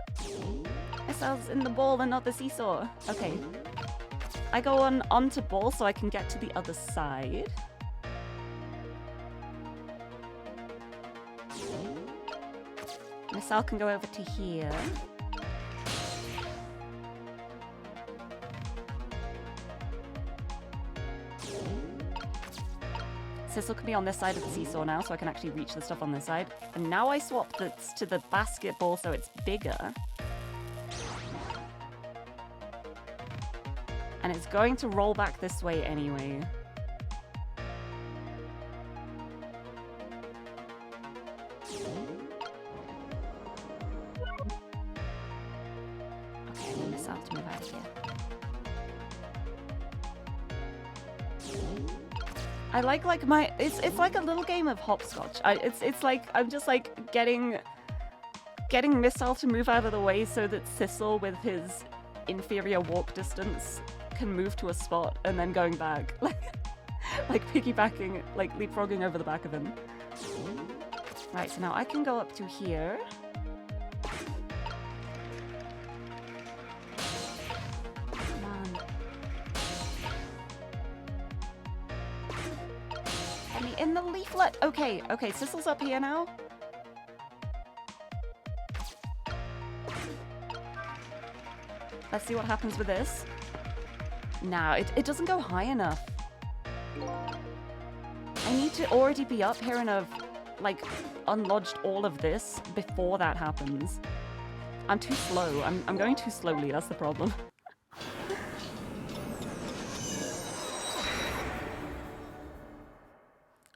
Missile's in the ball and not the seesaw. Okay. I go onto ball so I can get to the other side. Missile can go over to here. Sissel can be on this side of the seesaw now, so I can actually reach the stuff on this side. And now I swap this to the basketball so it's bigger. And it's going to roll back this way anyway. Okay, I need this out to move out of here. I like my it's like a little game of hopscotch. It's like I'm just like getting Missile to move out of the way so that Sissel with his inferior walk distance can move to a spot and then going back like piggybacking, like leapfrogging over the back of him. Right, so now I can go up to here. Come on. Get me in the leaflet. Okay, Sissel's up here now. Let's see what happens with this. No, it doesn't go high enough. I need to already be up here and have, like, unlodged all of this before that happens. I'm too slow. I'm going too slowly, that's the problem.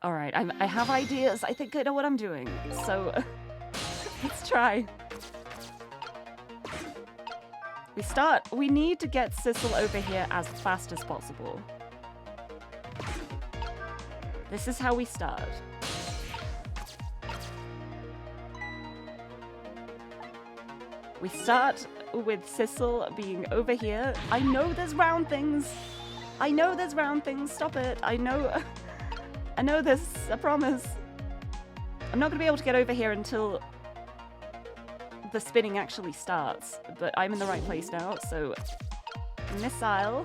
Alright, I have ideas. I think I know what I'm doing. So, let's try. We need to get Sissel over here as fast as possible. This is how we start. We start with Sissel being over here. I know there's round things. I know there's round things. Stop it. I know this. I promise. I'm not going to be able to get over here until the spinning actually starts, but I'm in the right place now, so Missile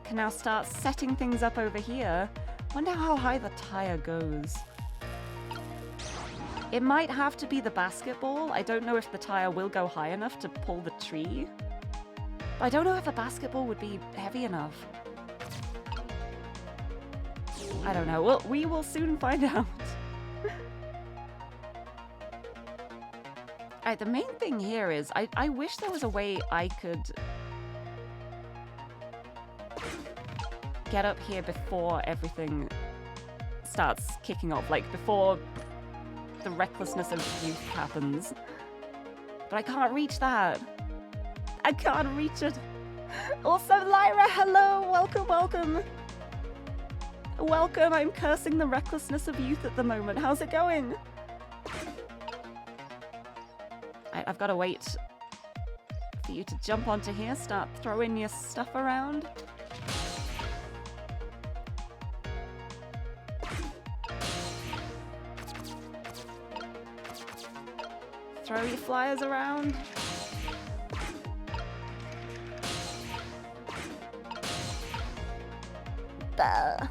can now start setting things up over here. Wonder how high the tire goes. It might have to be the basketball. I don't know if the tire will go high enough to pull the tree. But I don't know if a basketball would be heavy enough. I don't know. Well, we will soon find out. Alright, the main thing here is I wish there was a way I could get up here before everything starts kicking off, like before the recklessness of youth happens. But I can't reach that. I can't reach it. Also, Lyra, hello! Welcome, welcome! Welcome, I'm cursing the recklessness of youth at the moment. How's it going? I've got to wait for you to jump onto here, start throwing your stuff around. Throw your flyers around. Bah.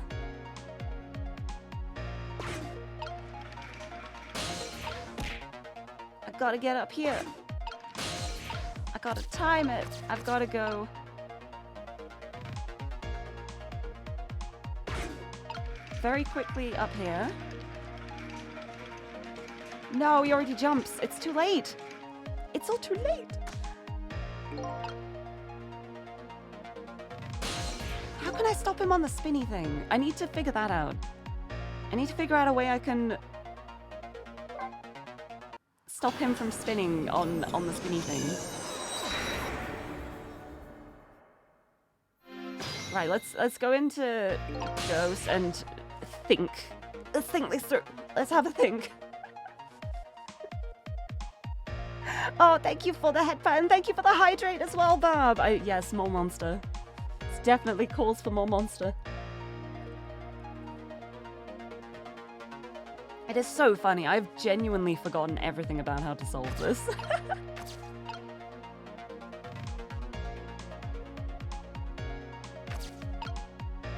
I've got to get up here. I got to time it. I've got to go. Very quickly up here. No, he already jumps. It's too late. It's all too late. How can I stop him on the spinny thing? I need to figure that out. I need to figure out a way I can stop him from spinning on the spinny thing. Right, let's go into Ghost and think. Let's think this through. Let's have a think. Oh, thank you for the headband. Thank you for the hydrate as well, Barb. Yes, more monster. It's definitely calls for more monster. It is so funny. I've genuinely forgotten everything about how to solve this.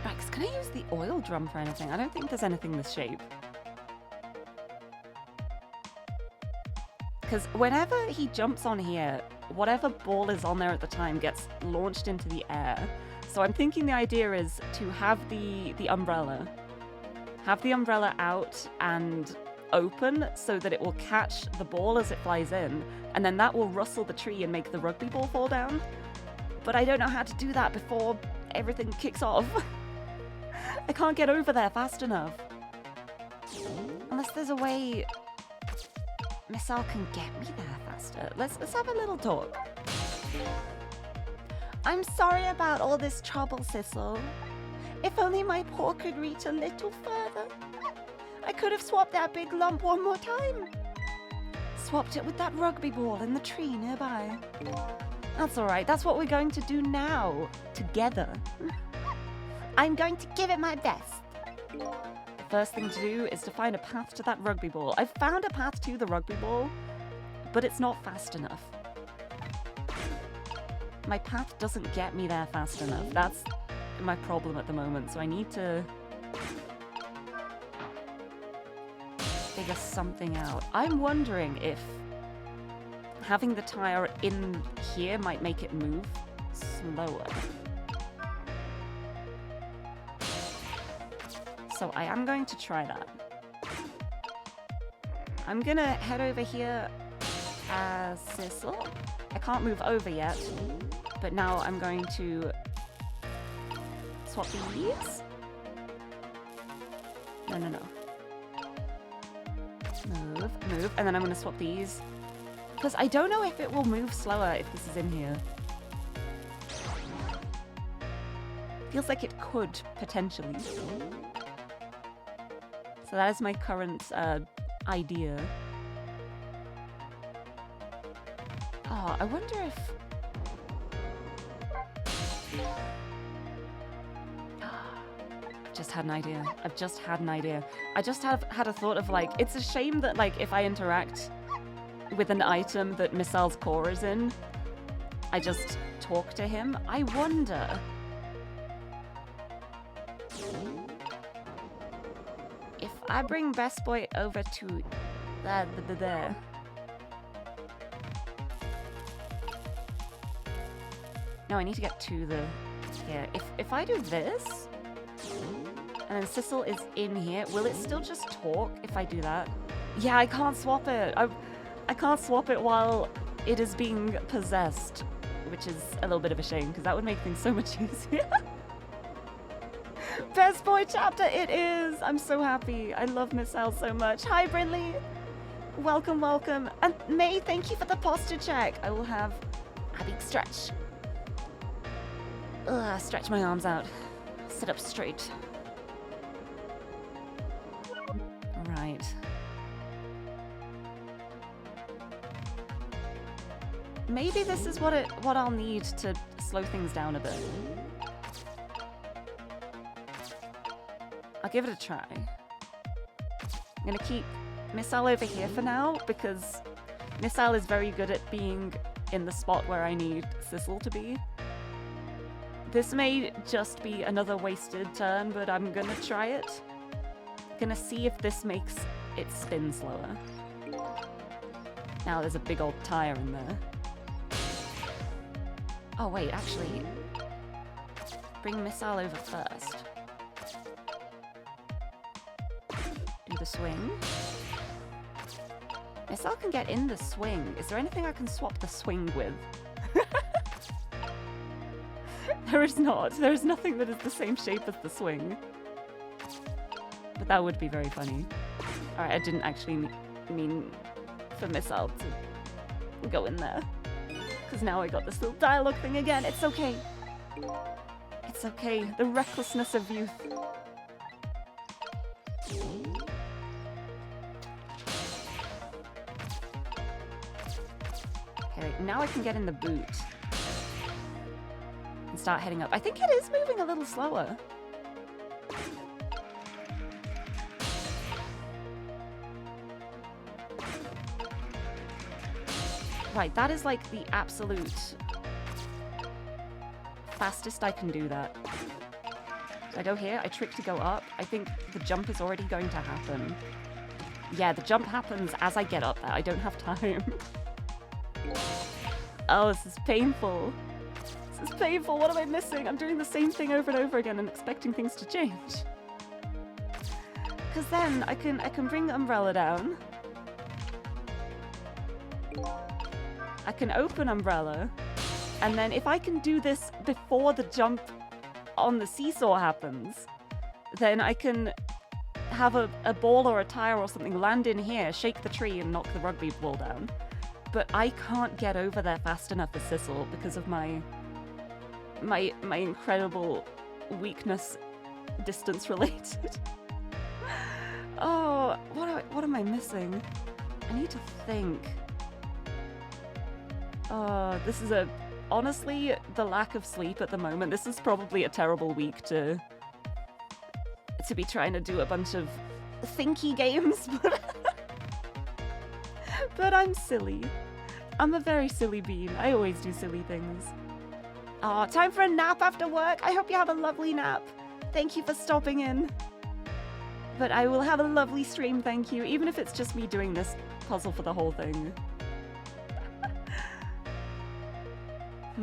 Rex, can I use the oil drum for anything? I don't think there's anything this shape. Because whenever he jumps on here, whatever ball is on there at the time gets launched into the air. So I'm thinking the idea is to have the umbrella. Have the umbrella out and open so that it will catch the ball as it flies in, and then that will rustle the tree and make the rugby ball fall down. But I don't know how to do that before everything kicks off. I can't get over there fast enough. Unless there's a way Missile can get me there faster. Let's have a little talk. I'm sorry about all this trouble, Sissel. If only my paw could reach a little further. I could have swapped that big lump one more time. Swapped it with that rugby ball in the tree nearby. That's alright, that's what we're going to do now. Together. I'm going to give it my best. The first thing to do is to find a path to that rugby ball. I've found a path to the rugby ball, but it's not fast enough. My path doesn't get me there fast enough. That's my problem at the moment, so I need to figure something out. I'm wondering if having the tire in here might make it move slower. So I am going to try that. I'm gonna head over here as Sissel. I can't move over yet, but now I'm going to swap these. No. Move, and then I'm gonna swap these. Because I don't know if it will move slower if this is in here. Feels like it could, potentially. So that is my current idea. Oh, I wonder if... I've just had an idea. I just have had a thought of, like, it's a shame that, like, if I interact with an item that Missile's core is in, I just talk to him. I wonder... if I bring Best Boy over to there. No, I need to get to the here. If I do this, and then Sissel is in here, will it still just talk if I do that? Yeah, I can't swap it. I can't swap it while it is being possessed, which is a little bit of a shame because that would make things so much easier. Best Boy chapter it is! I'm so happy. I love Miss L so much. Hi, Brinley. Welcome. And May, thank you for the posture check. I will have a big stretch. Stretch my arms out. Sit up straight. Right. Maybe this is what I'll need to slow things down a bit. I'll give it a try. I'm gonna keep Missile over here for now because Missile is very good at being in the spot where I need Sissel to be. This may just be another wasted turn, but I'm gonna try it. Gonna see if this makes it spin slower. Now there's a big old tire in there. Oh wait, actually, bring Missile over first. Do the swing. Missile can get in the swing. Is there anything I can swap the swing with? There is not. There is nothing that is the same shape as the swing. But that would be very funny. Alright, I didn't actually mean for missile to go in there. Because now I got this little dialogue thing again. It's okay. It's okay. The recklessness of youth. Okay, now I can get in the boot. And start heading up. I think it is moving a little slower. Right, that is like the absolute fastest I can do that. So I go here, I trick to go up. I think the jump is already going to happen. Yeah, the jump happens as I get up there. I don't have time. Oh, this is painful. This is painful. What am I missing? I'm doing the same thing over and over again and expecting things to change. Because then I can bring the umbrella down. I can open umbrella, and then if I can do this before the jump on the seesaw happens, then I can have a ball or a tire or something land in here, shake the tree, and knock the rugby ball down. But I can't get over there fast enough for Sissel because of my incredible weakness, distance related. Oh, what am I missing? I need to think. This is honestly, the lack of sleep at the moment. This is probably a terrible week to be trying to do a bunch of thinky games, but I'm silly. I'm a very silly bean. I always do silly things. Oh, time for a nap after work. I hope you have a lovely nap. Thank you for stopping in. But I will have a lovely stream, thank you, even if it's just me doing this puzzle for the whole thing. I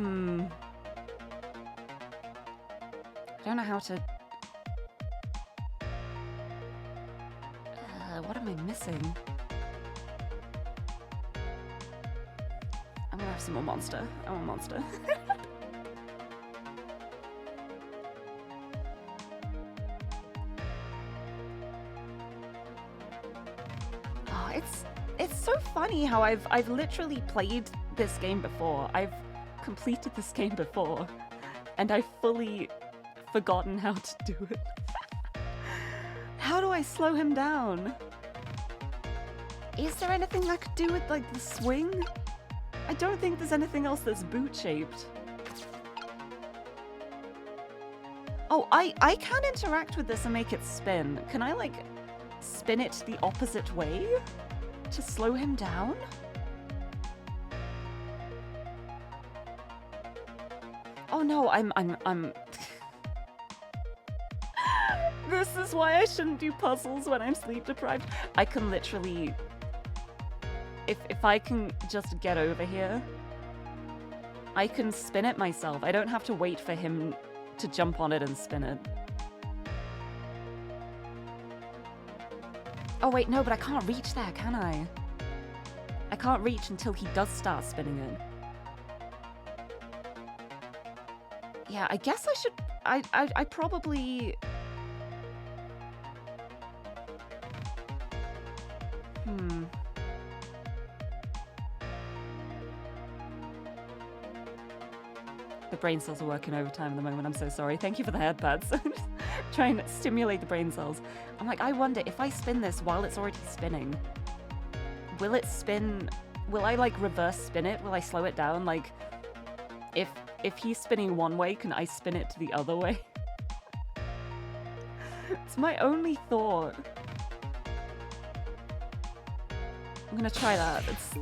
don't know how to... what am I missing? I'm gonna have some more monster. I want monster. Oh, it's so funny how I've literally played this game before. I've completed this game before, and I've fully forgotten how to do it. How do I slow him down? Is there anything I could do with, like, the swing? I don't think there's anything else that's boot-shaped. Oh, I can interact with this and make it spin. Can I, like, spin it the opposite way to slow him down? Oh no, I'm This is why I shouldn't do puzzles when I'm sleep deprived. I can literally... If I can just get over here, I can spin it myself. I don't have to wait for him to jump on it and spin it. Oh wait, no, but I can't reach there, can I? I can't reach until he does start spinning it. Yeah, I guess I should... I probably... The brain cells are working overtime at the moment, I'm so sorry. Thank you for the headpads. Trying to stimulate the brain cells. I'm like, I wonder, if I spin this while it's already spinning, will it spin... Will I, like, reverse spin it? Will I slow it down? Like, if he's spinning one way, can I spin it to the other way? It's my only thought. I'm gonna try that. It's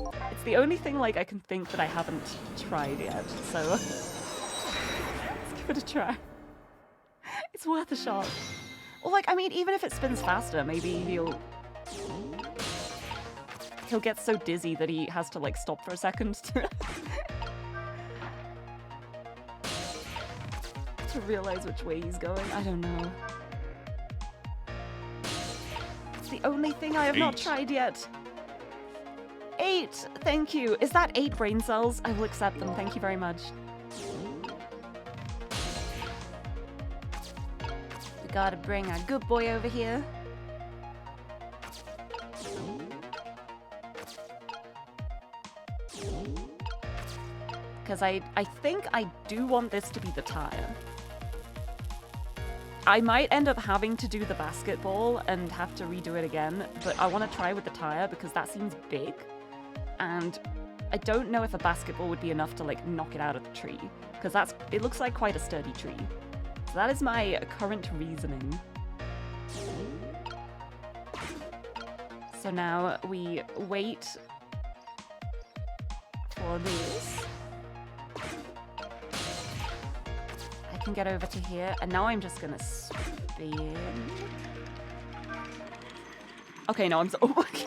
the only thing, like, I can think that I haven't tried yet, so... Let's give it a try. It's worth a shot. Or, like, I mean, even if it spins faster, maybe he'll get so dizzy that he has to, like, stop for a second to realize which way he's going. I don't know. It's the only thing I have not tried yet. 8! Thank you. Is that 8 brain cells? I will accept them. Thank you very much. We gotta bring our good boy over here. Because I think I do want this to be the tire. I might end up having to do the basketball and have to redo it again, but I want to try with the tire because that seems big. And I don't know if a basketball would be enough to like knock it out of the tree, because it looks like quite a sturdy tree. So that is my current reasoning. So now we wait for this. I can get over to here, and now I'm just gonna spin. Okay, no, I'm so... Oh, okay.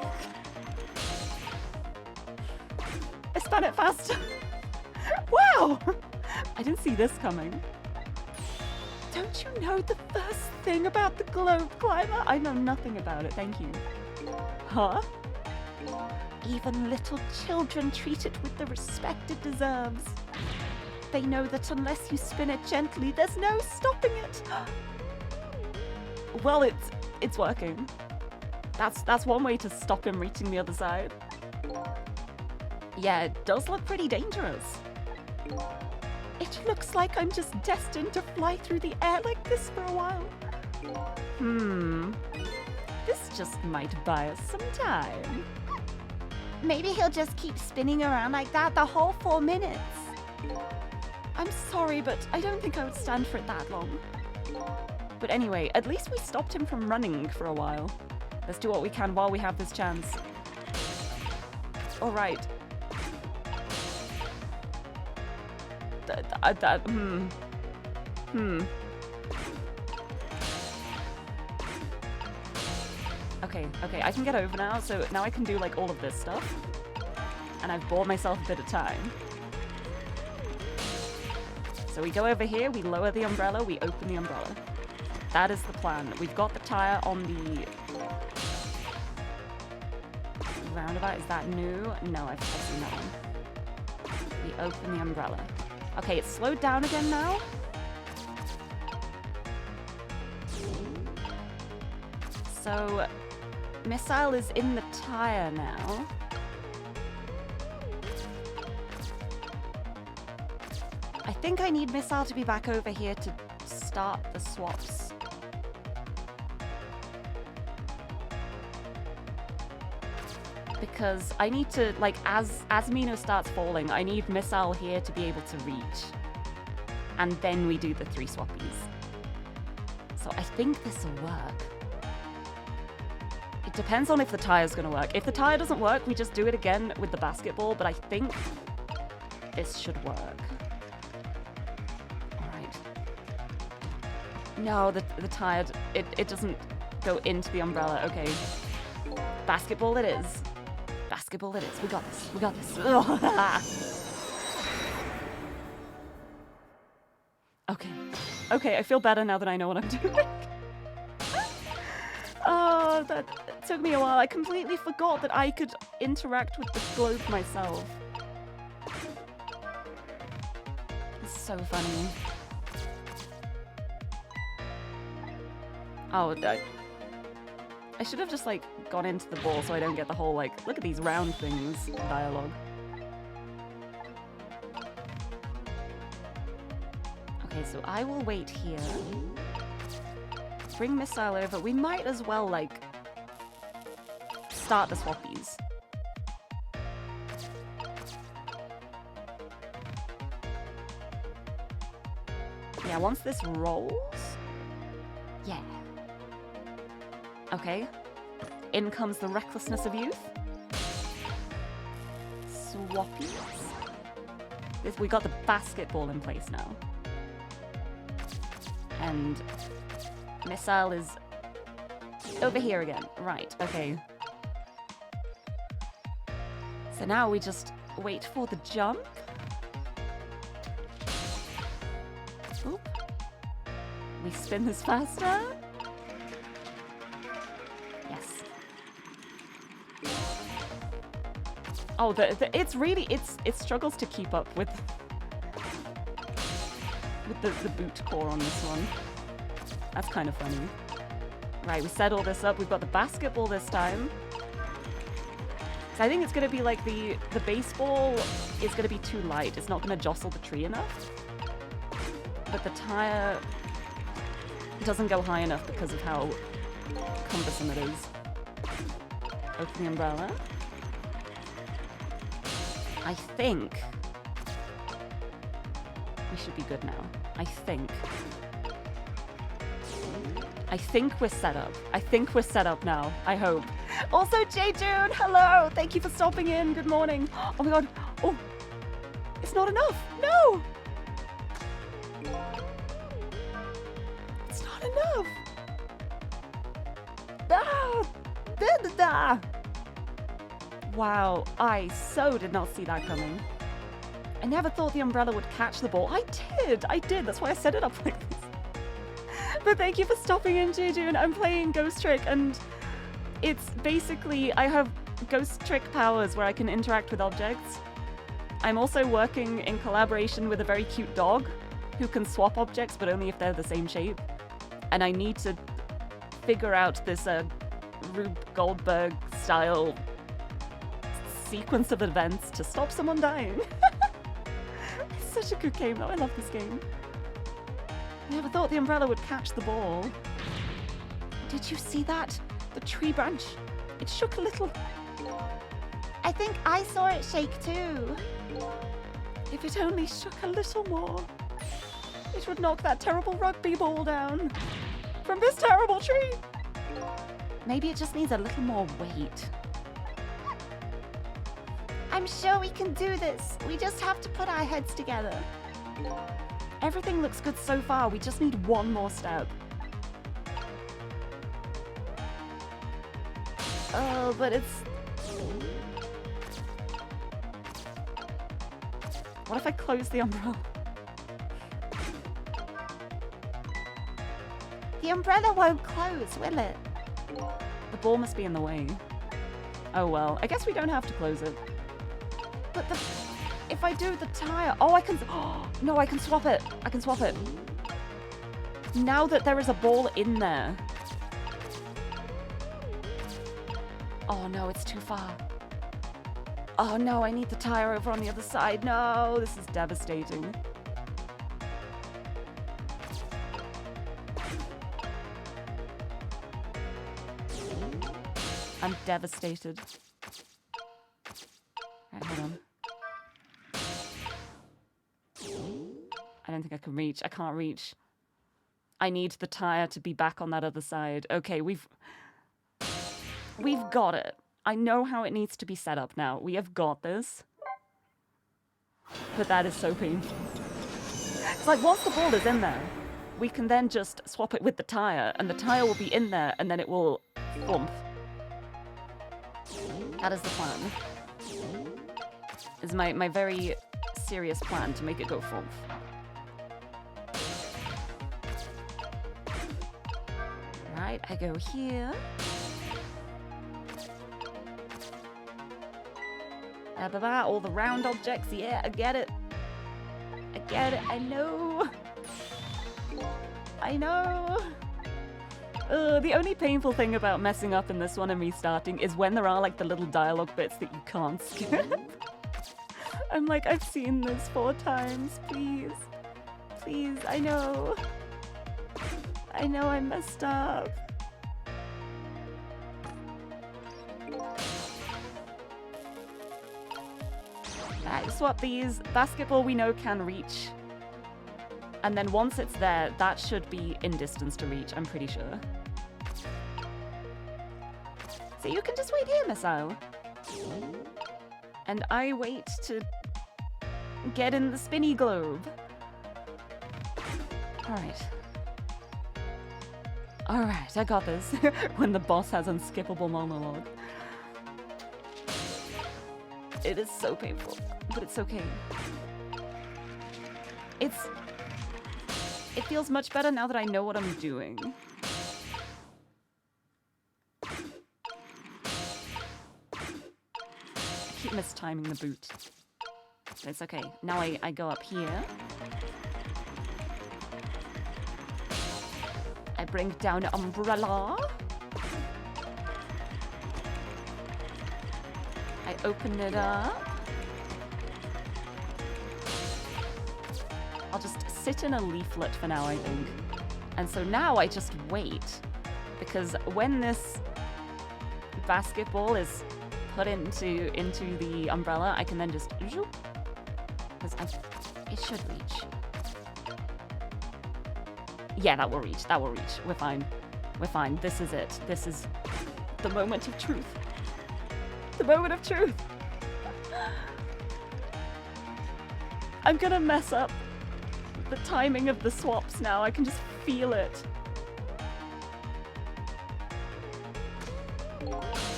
I spun it faster. Wow! I didn't see this coming. Don't you know the first thing about the globe climber? I know nothing about it, thank you. Huh? Even little children treat it with the respect it deserves. They know that unless you spin it gently, there's no stopping it. Well, it's working. That's one way to stop him reaching the other side. Yeah, it does look pretty dangerous. It looks like I'm just destined to fly through the air like this for a while. This just might buy us some time. Maybe he'll just keep spinning around like that the whole 4 minutes. I'm sorry, but I don't think I would stand for it that long. But anyway, at least we stopped him from running for a while. Let's do what we can while we have this chance. All right. Okay, I can get over now, so now I can do like all of this stuff. And I've bought myself a bit of time. So we go over here, we lower the umbrella, we open the umbrella. That is the plan. We've got the tire on the roundabout. Is that new? No, I've seen that one. We open the umbrella. Okay, it's slowed down again now. So, missile is in the tire now. I think I need missile to be back over here to start the swaps. Because I need to, like, as Mino starts falling, I need missile here to be able to reach. And then we do the 3 swappies. So I think this will work. It depends on if the tire's gonna work. If the tire doesn't work, we just do it again with the basketball, but I think this should work. Alright. No, the tire, it doesn't go into the umbrella. Okay. Basketball it is. Basketball it is. We got this. We got this. Okay. Okay, I feel better now that I know what I'm doing. Oh, that took me a while. I completely forgot that I could interact with the globe myself. It's so funny. Oh, I should have just, like, gone into the ball so I don't get the whole, like, look at these round things dialogue. Okay, so I will wait here. Bring missile over. We might as well, like, start the swappies. Yeah, once this rolls... Yeah. Okay. In comes the recklessness of youth. Swappies. We got the basketball in place now. And missile is over here again. Right, okay. So now we just wait for the jump. Oop. We spin this faster. Yes. Oh, it's really, it struggles to keep up with the boot core on this one. That's kind of funny. Right, we set all this up. We've got the basketball this time. I think it's going to be like the baseball is going to be too light. It's not going to jostle the tree enough. But the tire doesn't go high enough because of how cumbersome it is. Open the umbrella. I think we should be good now. I think we're set up. I think we're set up now. I hope. Also, J. June, hello! Thank you for stopping in. Good morning. Oh my god. Oh, it's not enough. No! It's not enough. Ah! Da, da, da. Wow, I so did not see that coming. I never thought the umbrella would catch the ball. I did. That's why I set it up like this. But thank you for stopping in, Jejun. I'm playing Ghost Trick, and it's basically, I have Ghost Trick powers where I can interact with objects. I'm also working in collaboration with a very cute dog who can swap objects, but only if they're the same shape. And I need to figure out this Rube Goldberg style sequence of events to stop someone dying. It's such a good game though. I love this game. I never thought the umbrella would catch the ball. Did you see that? The tree branch. It shook a little. I think I saw it shake too. If it only shook a little more, it would knock that terrible rugby ball down from this terrible tree. Maybe it just needs a little more weight. I'm sure we can do this. We just have to put our heads together. Everything looks good so far. We just need one more step. Oh, but it's... What if I close the umbrella? The umbrella won't close, will it? The ball must be in the way. Oh well, I guess we don't have to close it. But if I do the tire... Oh, I can... Oh, no, I can swap it. I can swap it. Now that there is a ball in there. Oh no, it's too far. Oh no, I need the tire over on the other side. No, this is devastating. I'm devastated. Right, hold on. I don't think I can reach. I can't reach. I need the tire to be back on that other side. Okay, we've got it. I know how it needs to be set up now. We have got this. But that is so painful. It's like once the ball is in there, we can then just swap it with the tire, and the tire will be in there, and then it will thump. That is the plan. Is my very serious plan to make it go thump. Right, I go here. All the round objects, yeah, I get it. I get it, I know. I know. The only painful thing about messing up in this one and restarting is when there are like the little dialogue bits that you can't skip. I'm like, I've seen this 4 times, please. Please, I know. I know I messed up. Alright, swap these. Basketball we know can reach. And then once it's there, that should be in distance to reach, I'm pretty sure. So you can just wait here, missile. And I wait to get in the spinny globe. Alright. Alright, I got this. When the boss has unskippable monologue. It is so painful, but it's okay. It feels much better now that I know what I'm doing. I keep mistiming the boot. But it's okay. Now I go up here. I bring down an umbrella. I open it up. I'll just sit in a leaflet for now, I think. And so now I just wait. Because when this basketball is put into the umbrella, I can then just... Because it should reach. Yeah, that will reach. That will reach. We're fine. We're fine. This is it. This is the moment of truth. The moment of truth. I'm gonna mess up the timing of the swaps now. I can just feel it.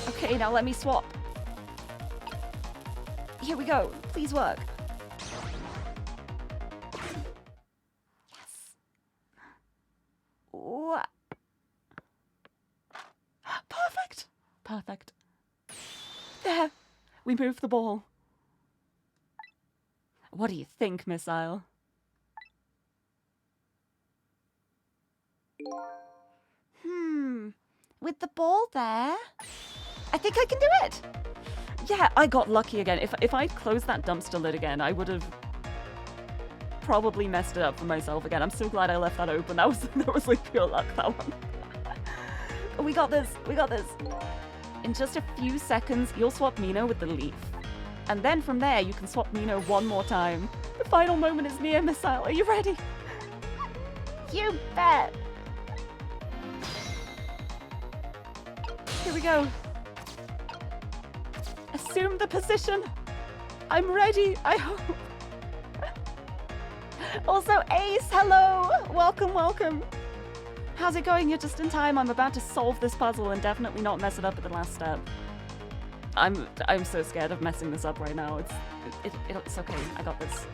Okay, now let me swap. Here we go. Please work. Yes. What? Perfect. Perfect. There. We moved the ball. What do you think, Missile? With the ball there, I think I can do it! Yeah, I got lucky again. If I'd closed that dumpster lid again, I would have probably messed it up for myself again. I'm so glad I left that open. That was like pure luck, that one. We got this. We got this. In just a few seconds, you'll swap Mino with the leaf. And then from there, you can swap Mino one more time. The final moment is near, Missile. Are you ready? you bet. Here we go. Assume the position. I'm ready, I hope. Also, Ace, hello. Welcome, welcome. How's it going? You're just in time. I'm about to solve this puzzle and definitely not mess it up at the last step. I'm so scared of messing this up right now. It's okay. I got this.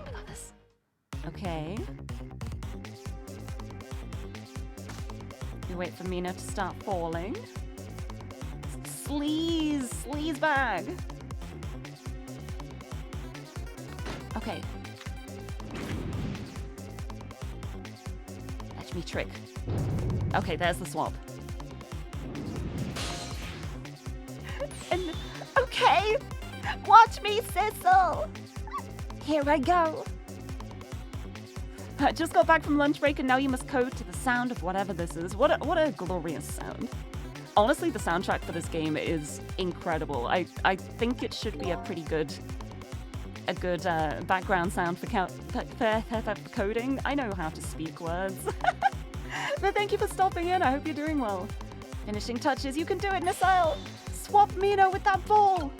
I got this. Okay. You wait for Mina to start falling. Sleaze bag. Okay. Let me trick. Okay, there's the swap. And okay, watch me sizzle. Here I go. I just got back from lunch break and now you must code to the sound of whatever this is. What a glorious sound. Honestly, the soundtrack for this game is incredible. I think it should be a pretty good background sound for coding. I know how to speak words. But thank you for stopping in. I hope you're doing well. Finishing touches. You can do it, Missile. Swap Mino with that ball.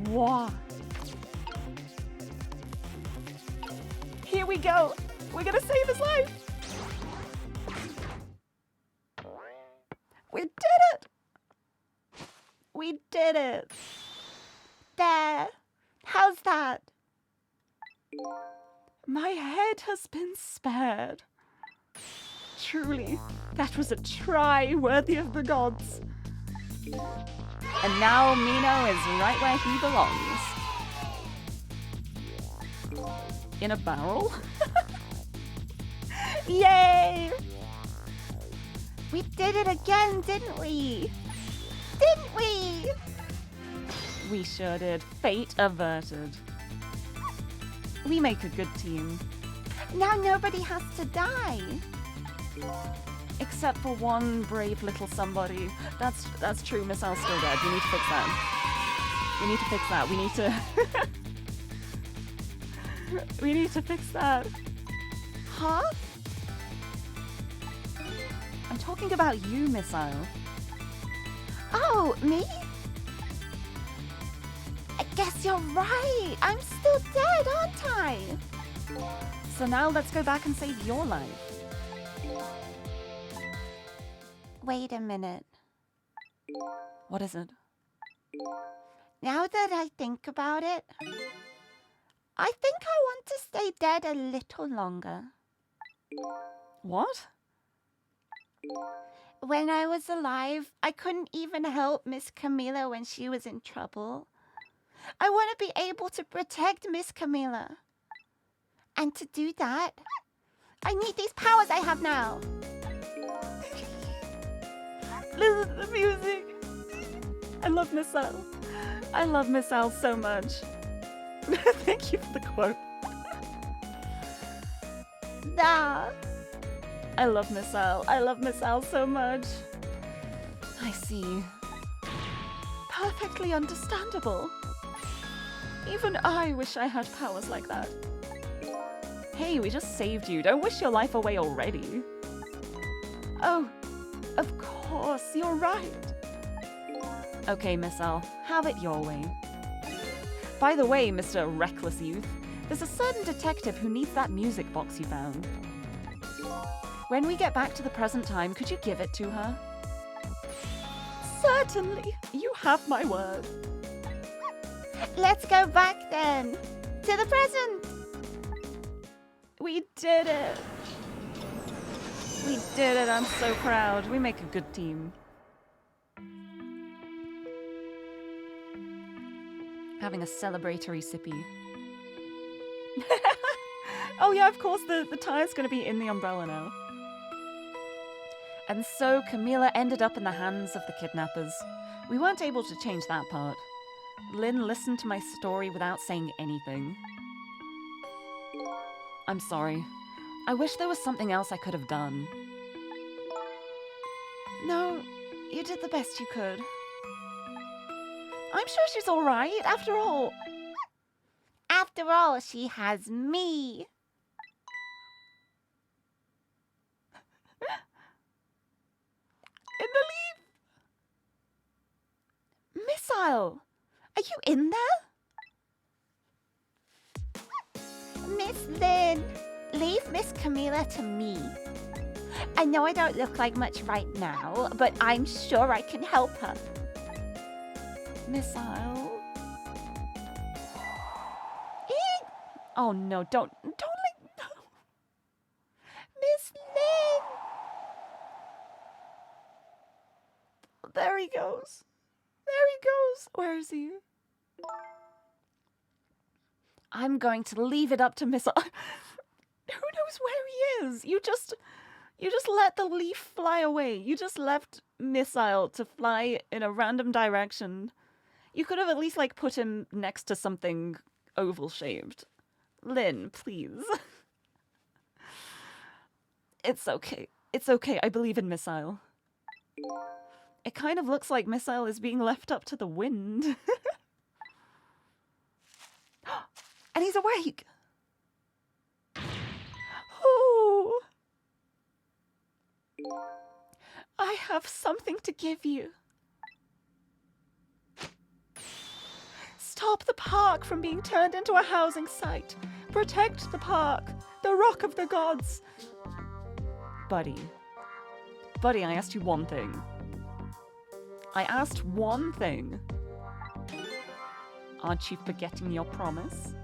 Wow. Here we go. We're gonna save his life. We did it. We did it. There. How's that? My head has been spared. Truly, that was a try worthy of the gods. And now Mino is right where he belongs. In a barrel? Yay! We did it again, didn't we? Didn't we? We sure did. Fate averted. We make a good team. Now nobody has to die. Except for one brave little somebody. That's true. Missile's still dead. We need to fix that. We need to fix that. We need to... we need to fix that. Huh? I'm talking about you, Missile. Oh, me? I guess you're right. I'm still dead, aren't I? So now let's go back and save your life. Wait a minute. What is it? Now that I think about it, I think I want to stay dead a little longer. What? When I was alive, I couldn't even help Miss Camilla when she was in trouble. I want to be able to protect Miss Camilla. And to do that, I need these powers I have now. Listen to the music. I love Missile. I love Miss Al so much. Thank you for the quote. Nah. I love Miss Al. I love Miss Al so much. I see. Perfectly understandable. Even I wish I had powers like that. Hey, we just saved you. Don't wish your life away already. Oh, of course, you're right. Okay, Miss Al, have it your way. By the way, Mr. Reckless Youth, there's a certain detective who needs that music box you found. When we get back to the present time, could you give it to her? Certainly. You have my word. Let's go back then. To the present. We did it. We did it. I'm so proud. We make a good team. Having a celebratory sippy. Oh yeah, of course, the tire's gonna be in the umbrella now. And so Camila ended up in the hands of the kidnappers. We weren't able to change that part. Lynn listened to my story without saying anything. I'm sorry. I wish there was something else I could have done. No, you did the best you could. I'm sure she's alright, after all. After all, she has me. In the leaf! Missile! Are you in there? Miss Lynn, leave Miss Camila to me. I know I don't look like much right now, but I'm sure I can help her. Missile? Oh no, don't like, no. Miss Lynn! There he goes. There he goes. Where is he? I'm going to leave it up to Missile. Who knows where he is? You just let the leaf fly away. You just left Missile to fly in a random direction. You could have at least like put him next to something oval shaped. Lynn, please. It's okay. It's okay. I believe in Missile. It kind of looks like Missile is being left up to the wind. And he's awake. Oh. I have something to give you. Stop the park from being turned into a housing site. Protect the park, the rock of the gods. Buddy. Buddy, I asked you one thing. I asked one thing. Aren't you forgetting your promise?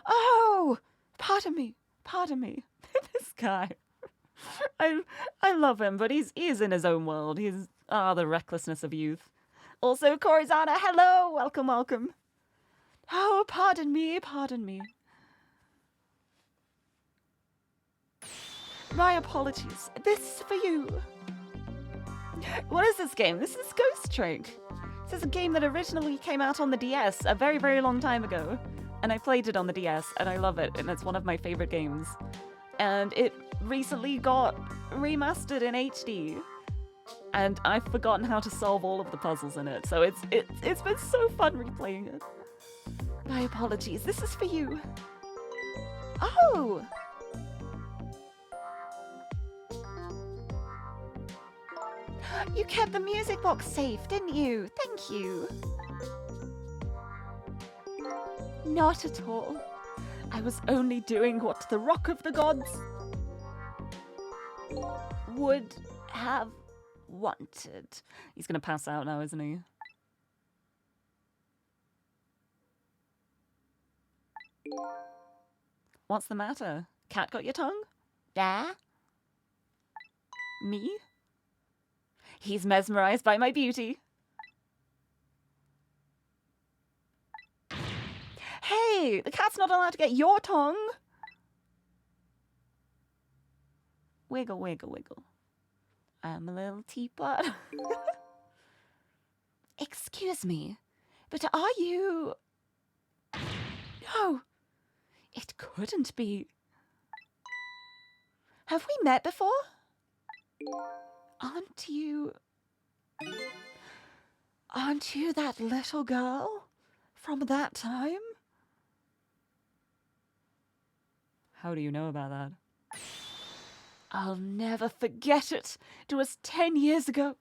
Oh! Pardon me. Pardon me. This guy. I love him, but he is in his own world. He's the recklessness of youth. Also, Corizana, hello! Welcome, welcome. Oh, pardon me, pardon me. My apologies. This is for you. What is this game? This is Ghost Trick. This is a game that originally came out on the DS a very, very long time ago. And I played it on the DS, and I love it, and it's one of my favorite games. And it recently got remastered in HD. And I've forgotten how to solve all of the puzzles in it, so it's been so fun replaying it. My apologies. This is for you. Oh! You kept the music box safe, didn't you? Thank you. Not at all. I was only doing what the Rock of the Gods would have wanted. He's gonna pass out now, isn't he? What's the matter? Cat got your tongue? Yeah? Me? He's mesmerized by my beauty. Hey, the cat's not allowed to get your tongue. Wiggle, wiggle, wiggle. I'm a little teapot. Excuse me, but are you... No, it couldn't be. Have we met before? Aren't you that little girl from that time? How do you know about that? I'll never forget it. It was 10 years ago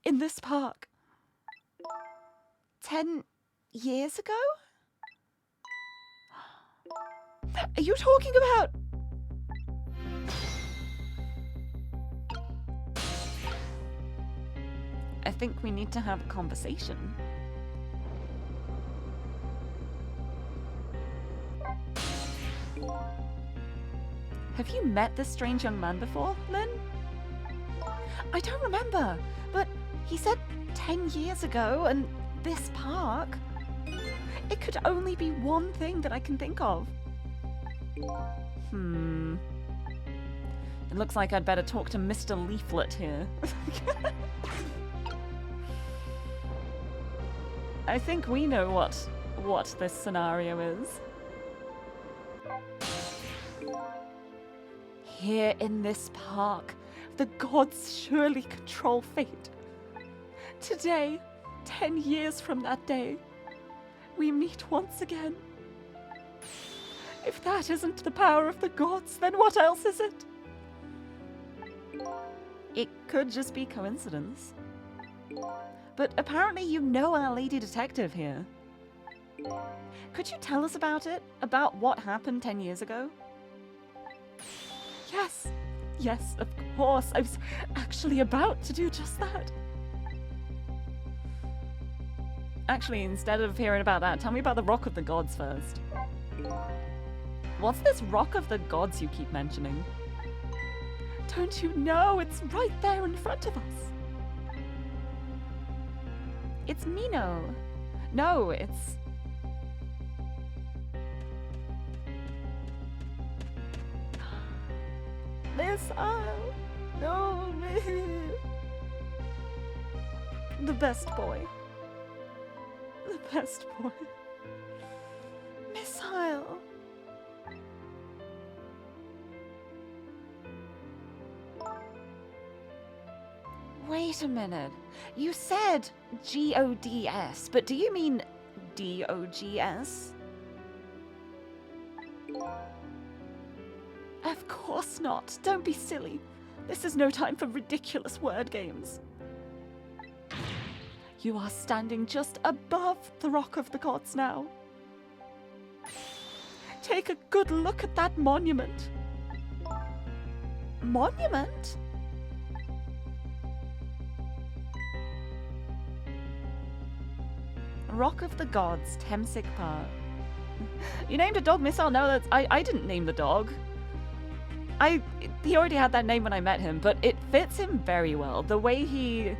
in this park. 10 years ago? Are you talking about... I think we need to have a conversation. Have you met this strange young man before, Lynn? I don't remember, but he said 10 years ago and this park. It could only be one thing that I can think of. It looks like I'd better talk to Mr. Leaflet here. I think we know what this scenario is. Here in this park, the gods surely control fate. Today, 10 years from that day, we meet once again. If that isn't the power of the gods, then what else is it? It could just be coincidence. But apparently you know our lady detective here. Could you tell us about it? About what happened 10 years ago? Yes, of course. I was actually about to do just that. Actually, instead of hearing about that, tell me about the Rock of the Gods first. What's this Rock of the Gods you keep mentioning? Don't you know? It's right there in front of us. It's Mino. No, it's... Miss Isle. No, me. The best boy. The best boy. Miss Isle. Wait a minute. You said G-O-D-S, but do you mean D-O-G-S? Of course not. Don't be silly. This is no time for ridiculous word games. You are standing just above the Rock of the Gods now. Take a good look at that monument. Monument? Rock of the Gods, Temsic Park. You named a dog Missile? No, that's... I didn't name the dog. He already had that name when I met him, but it fits him very well. The way he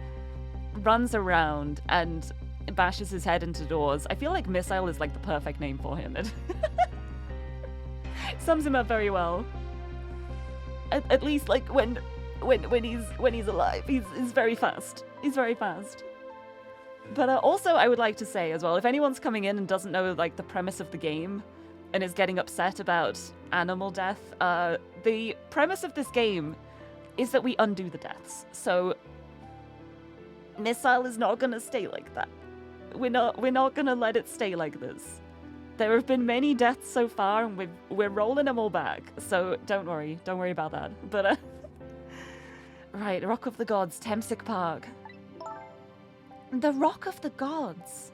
runs around and bashes his head into doors, I feel like Missile is like the perfect name for him. It sums him up very well. At least like when he's alive, he's very fast. He's very fast. But also, I would like to say as well, if anyone's coming in and doesn't know like the premise of the game and is getting upset about animal death, the premise of this game is that we undo the deaths. So Missile is not gonna stay like that. We're not gonna let it stay like this. There have been many deaths so far, and we're rolling them all back. So don't worry about that. But right, Rock of the Gods, Temsic Park. The Rock of the Gods.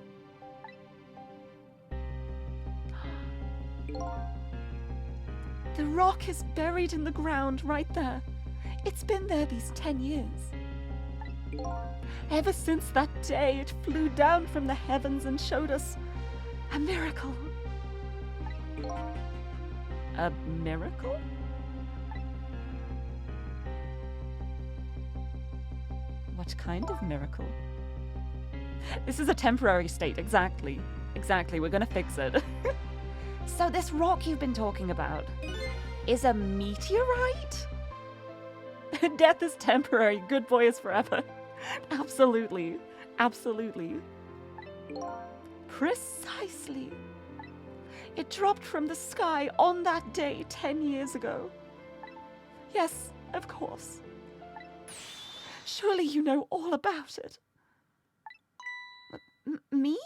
The rock is buried in the ground right there. It's been there these 10 years. Ever since that day, it flew down from the heavens and showed us a miracle. A miracle? What kind of miracle? This is a temporary state, exactly. Exactly, we're gonna fix it. So this rock you've been talking about is a meteorite? Death is temporary, good boy is forever. Absolutely. Absolutely. Precisely. It dropped from the sky on that day 10 years ago. Yes, of course. Surely you know all about it. Me?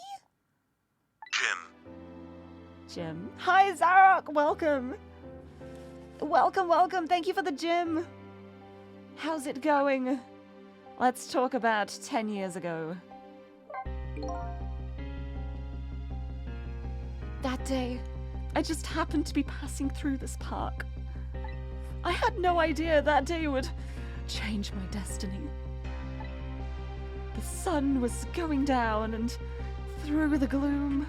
Jim. Hi, Zarok! Welcome! Welcome! Thank you for the gym! How's it going? Let's talk about 10 years ago. That day, I just happened to be passing through this park. I had no idea that day would change my destiny. The sun was going down, and through the gloom,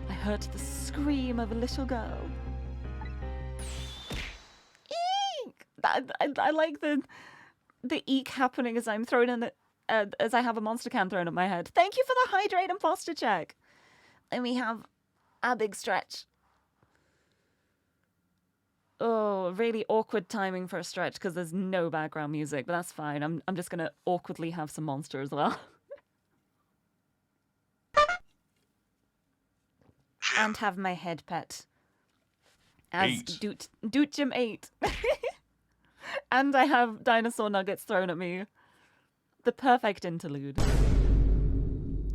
I heard the scream of a little girl. Eek! I like the eek happening as I'm thrown in as I have a monster can thrown at my head. Thank you for the hydrate and posture check. And we have a big stretch. Oh, really awkward timing for a stretch because there's no background music, but that's fine. I'm just gonna awkwardly have some monster as well. And have my head pet. As Doot Jim 8. And I have dinosaur nuggets thrown at me. The perfect interlude.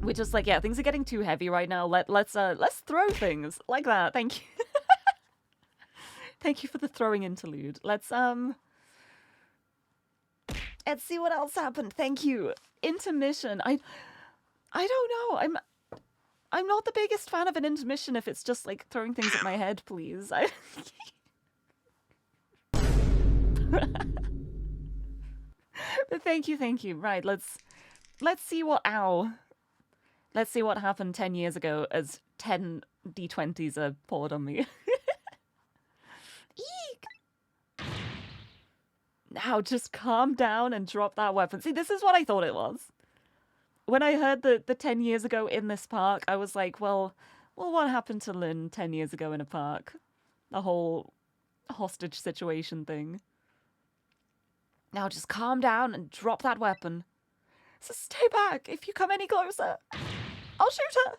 We're just like, yeah, things are getting too heavy right now. Let's throw things like that. Thank you. Thank you for the throwing interlude. Let's see what else happened. Thank you. Intermission. I don't know. I'm not the biggest fan of an intermission if it's just like throwing things at my head, please. But thank you. Right, let's see what let's see what happened 10 years ago as 10 D20s are poured on me. Eek! Now just calm down and drop that weapon. See, this is what I thought it was. When I heard the 10 years ago in this park, I was like, well, what happened to Lynn 10 years ago in a park? The whole hostage situation thing. Now just calm down and drop that weapon. So stay back. If you come any closer, I'll shoot her.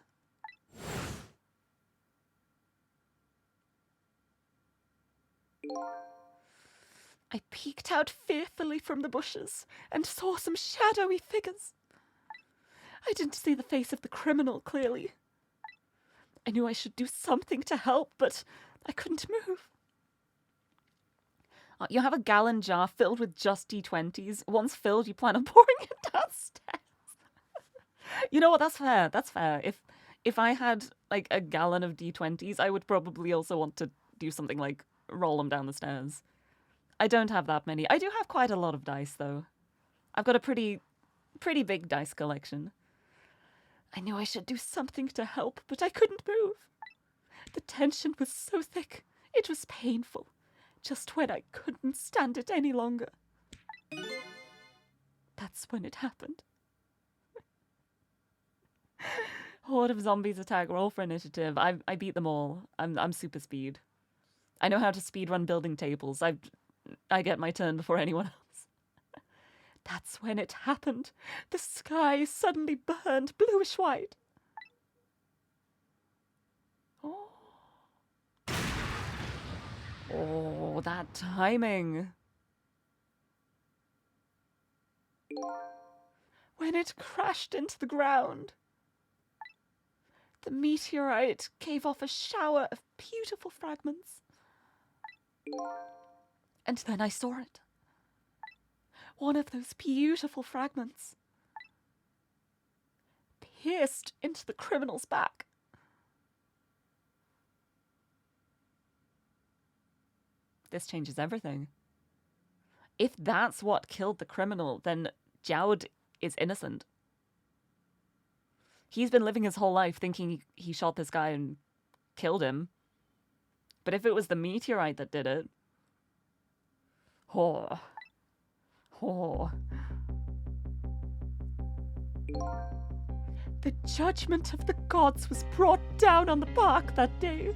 I peeked out fearfully from the bushes and saw some shadowy figures. I didn't see the face of the criminal clearly. I knew I should do something to help, but I couldn't move. You have a gallon jar filled with just D20s. Once filled, you plan on pouring it downstairs. You know what? That's fair. That's fair. If I had like a gallon of D20s, I would probably also want to do something like roll them down the stairs. I don't have that many. I do have quite a lot of dice, though. I've got a pretty big dice collection. I knew I should do something to help, but I couldn't move. The tension was so thick. It was painful. Just when I couldn't stand it any longer. That's when it happened. Horde of zombies attack. Roll for initiative. I beat them all. I'm super speed. I know how to speedrun building tables. I get my turn before anyone else. That's when it happened. The sky suddenly burned bluish white. Oh, that timing. When it crashed into the ground, the meteorite gave off a shower of beautiful fragments. And then I saw it. One of those beautiful fragments pierced into the criminal's back. This changes everything. If that's what killed the criminal, then Jowd is innocent. He's been living his whole life thinking he shot this guy and killed him. But if it was the meteorite that did it... Oh. The judgment of the gods was brought down on the park that day.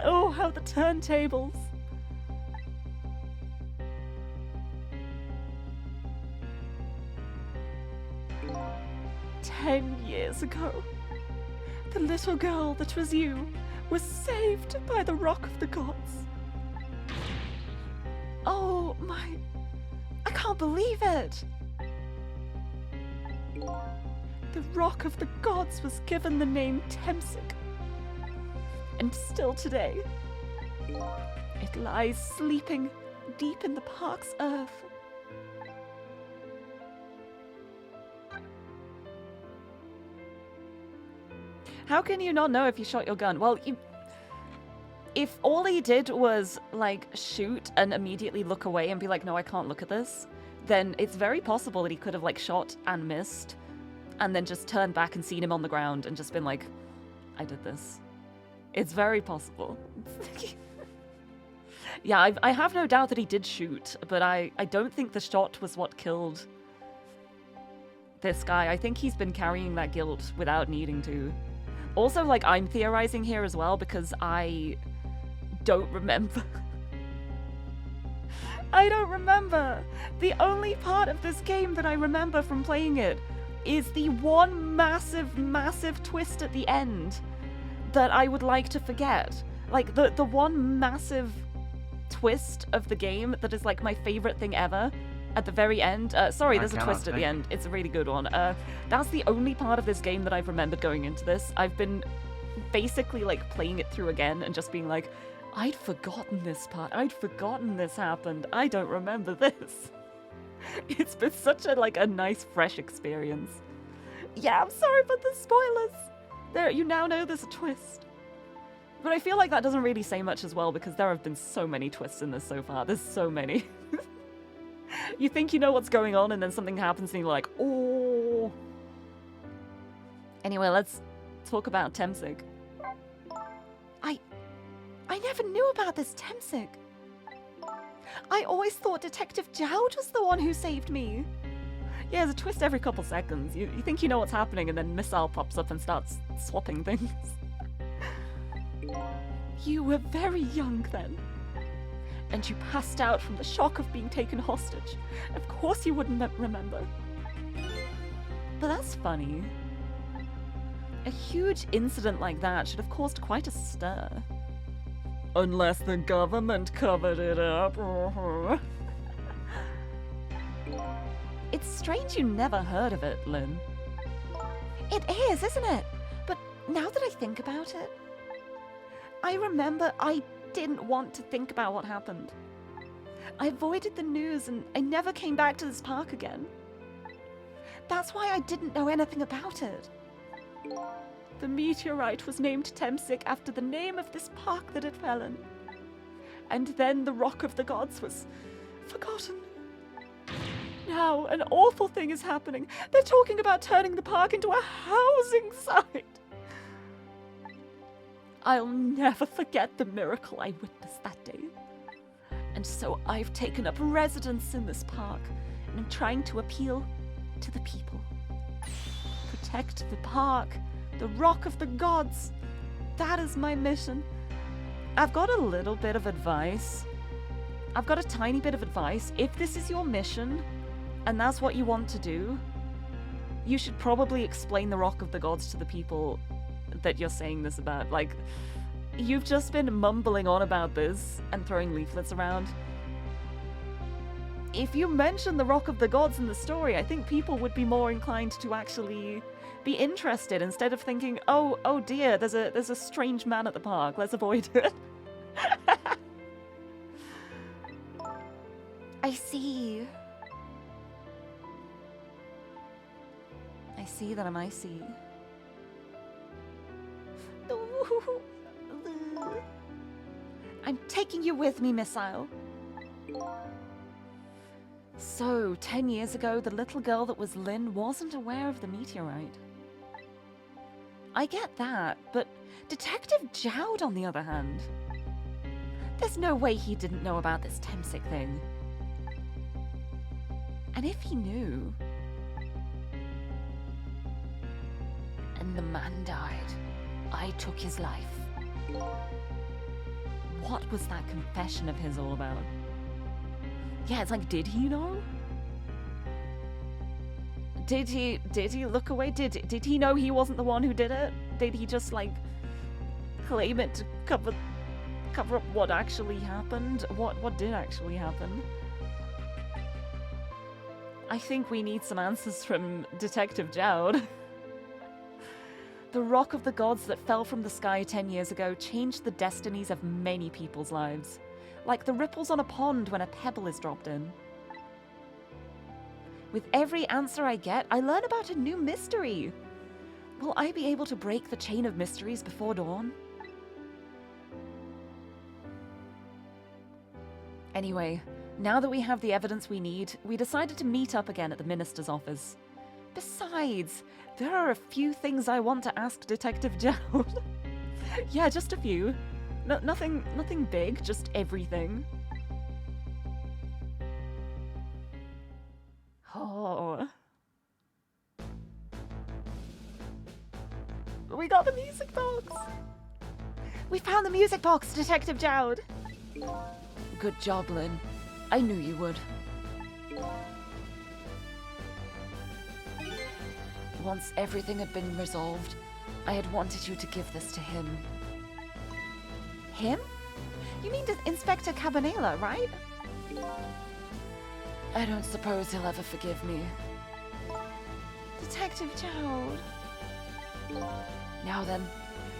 Oh, how the turntables. 10 years ago, the little girl that was you was saved by the Rock of the Gods. Oh my... I can't believe it! The Rock of the Gods was given the name Temsic. And still today, it lies sleeping deep in the park's earth. How can you not know if you shot your gun? Well, if all he did was, like, shoot and immediately look away and be like, no, I can't look at this, then it's very possible that he could have, like, shot and missed, and then just turned back and seen him on the ground and just been like, I did this. It's very possible. Yeah, I have no doubt that he did shoot, but I don't think the shot was what killed this guy. I think he's been carrying that guilt without needing to. Also, like, I'm theorizing here as well because I don't remember. I don't remember. The only part of this game that I remember from playing it is the one massive, massive twist at the end that I would like to forget. Like, the one massive twist of the game that is, like, my favorite thing ever at the very end. Sorry, there's a twist at the end. It's a really good one. That's the only part of this game that I've remembered going into this. I've been basically, like, playing it through again and just being like, I'd forgotten this part. I'd forgotten this happened. I don't remember this. It's been such a, like, a nice, fresh experience. Yeah, I'm sorry about the spoilers. There, you now know there's a twist. But I feel like that doesn't really say much as well because there have been so many twists in this so far. There's so many. You think you know what's going on and then something happens and you're like, oh. Anyway, let's talk about Temsic. I never knew about this Temsic. I always thought Detective Jowd was the one who saved me. Yeah, there's a twist every couple seconds. You think you know what's happening and then Missile pops up and starts swapping things. You were very young then. And you passed out from the shock of being taken hostage. Of course you wouldn't remember. But that's funny. A huge incident like that should have caused quite a stir. Unless the government covered it up. It's strange you never heard of it, Lynn. It is, isn't it? But now that I think about it, I remember I didn't want to think about what happened. I avoided the news and I never came back to this park again. That's why I didn't know anything about it. The meteorite was named Temsic after the name of this park that it fell in. And then the Rock of the Gods was forgotten. Now an awful thing is happening. They're talking about turning the park into a housing site. I'll never forget the miracle I witnessed that day. And so I've taken up residence in this park and I'm trying to appeal to the people. Protect the park, the Rock of the Gods. That is my mission. I've got a little bit of advice. I've got a tiny bit of advice. If this is your mission and that's what you want to do, you should probably explain the Rock of the Gods to the people that you're saying this about. Like, you've just been mumbling on about this and throwing leaflets around. If you mention the Rock of the Gods in the story, I think people would be more inclined to actually be interested instead of thinking, oh dear, there's a strange man at the park, let's avoid it. I see. I see that I'm icy. I'm taking you with me, Missile. So, 10 years ago, the little girl that was Lynn wasn't aware of the meteorite. I get that, but Detective Jowd, on the other hand, there's no way he didn't know about this Temsic thing. And if he knew, and the man died, I took his life. What was that confession of his all about? Yeah, it's like, did he know? Did he look away? Did he know he wasn't the one who did it? Did he just like claim it to cover up what actually happened? What did actually happen? I think we need some answers from Detective Jowd. The rock of the gods that fell from the sky 10 years ago changed the destinies of many people's lives, like the ripples on a pond when a pebble is dropped in. With every answer I get, I learn about a new mystery. Will I be able to break the chain of mysteries before dawn? Anyway, now that we have the evidence we need, we decided to meet up again at the minister's office. Besides, there are a few things I want to ask Detective Jowd. Yeah, just a few. Nothing big, just everything. Oh. We got the music box! We found the music box, Detective Jowd! Good job, Lynn. I knew you would. Once everything had been resolved, I had wanted you to give this to him. Him? You mean Inspector Cabanela, right? I don't suppose he'll ever forgive me. Detective Jowd. Now then,